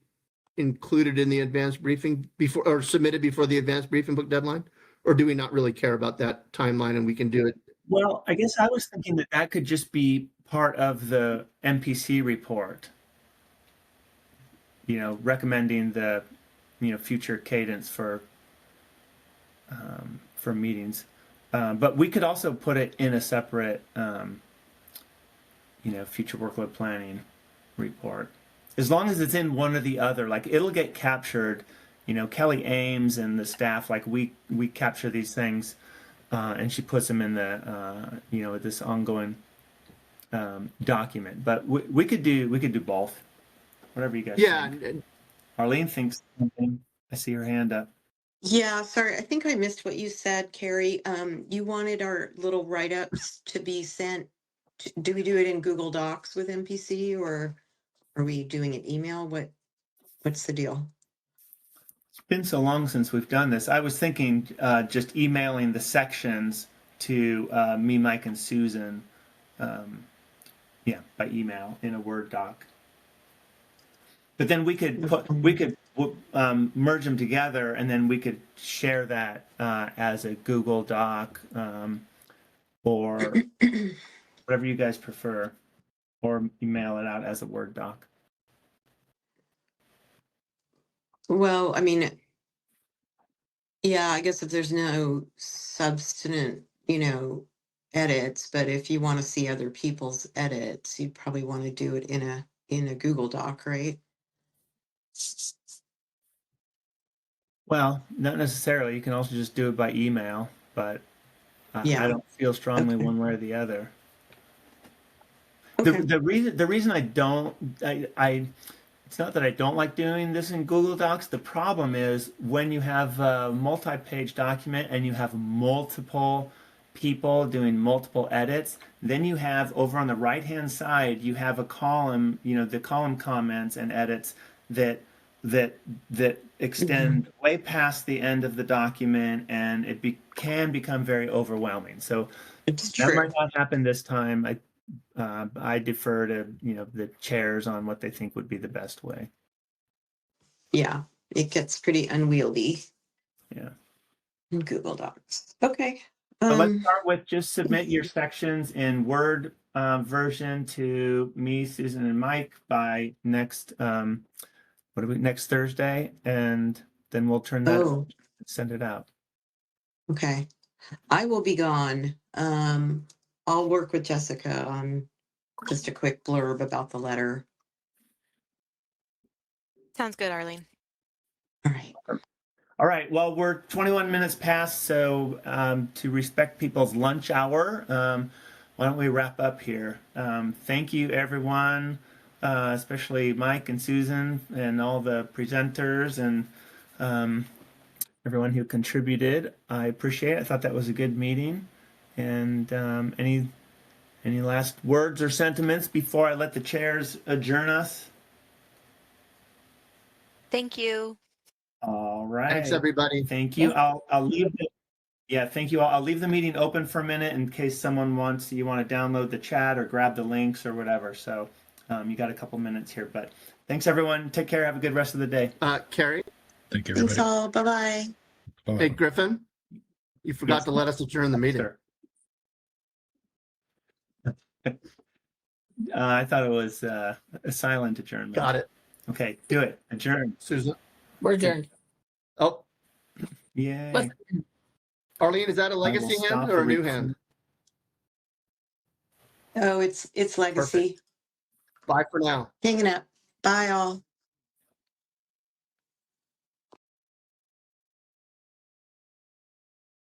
S1: included in the advanced briefing before, or submitted before the advanced briefing book deadline? Or do we not really care about that timeline and we can do it?
S3: Well, I guess I was thinking that could just be part of the MPC report, recommending the, future cadence for meetings. But we could also put it in a separate, future workload planning report. As long as it's in one or the other, like it'll get captured, Kelly Ames and the staff, like we capture these things, and she puts them in the, this ongoing document. But we could do both, whatever you guys think. Arlene thinks something. I see her hand up.
S8: Yeah, sorry, I think I missed what you said, Carrie. You wanted our little write-ups to be sent. Do we do it in Google Docs with MPC, or are we doing an email? What's the deal?
S3: It's been so long since we've done this. I was thinking just emailing the sections to me, Mike, and Susan. By email in a Word doc. But then we could merge them together, and then we could share that as a Google Doc or whatever you guys prefer, or email it out as a Word doc.
S8: Well, I mean, yeah, I guess if there's no substantive, edits, but if you want to see other people's edits, you probably want to do it in a Google Doc, right?
S3: Well, not necessarily. You can also just do it by email, but
S8: Yeah.
S3: I don't feel strongly
S8: Okay.
S3: one way or the other.
S8: Okay.
S3: The reason I don't it's not that I don't like doing this in Google Docs. The problem is when you have a multi-page document and you have multiple people doing multiple edits, then you have over on the right-hand side, you have a column, the column comments and edits that extend way past the end of the document, and it can become very overwhelming. So
S8: It's
S3: that
S8: true.
S3: might not happen this time. I defer to the chairs on what they think would be the best way.
S8: Yeah, it gets pretty unwieldy.
S3: Yeah.
S8: In Google Docs. Okay.
S3: But let's start with just submit your sections in Word version to me, Susan, and Mike by next next Thursday, and then we'll turn that
S8: Oh,
S3: and send it out.
S8: okay. I will be gone. I'll work with Jessica on just a quick blurb about the letter.
S4: Sounds good, Arlene.
S8: All right.
S3: All right. Well, we're 21 minutes past, so to respect people's lunch hour, why don't we wrap up here? Thank you, everyone, especially Mike and Susan and all the presenters and everyone who contributed. I appreciate it. I thought that was a good meeting. And any last words or sentiments before I let the chairs adjourn us?
S4: Thank you.
S3: All right.
S1: Thanks, everybody.
S3: Thank you. I'll leave thank you all. I'll leave the meeting open for a minute in case someone you want to download the chat or grab the links or whatever. So you got a couple minutes here, but thanks everyone. Take care. Have a good rest of the day.
S1: Carrie?
S16: Thank you,
S8: Thanks
S16: everybody.
S8: all. Bye-bye.
S16: Bye-bye.
S1: Hey, Griffin, you forgot
S3: Yes.
S1: to let us adjourn the meeting.
S3: Sir. I thought it was a silent adjournment.
S1: Got it.
S3: Okay, do it. Adjourn.
S1: Susan?
S2: We're adjourned.
S1: Oh,
S3: Yay.
S2: What?
S1: Arlene, is that a legacy
S3: stop
S1: hand or a
S3: the
S1: new
S3: rec-
S1: hand?
S8: Oh, it's legacy.
S1: Bye for now.
S8: Hanging up. Bye all.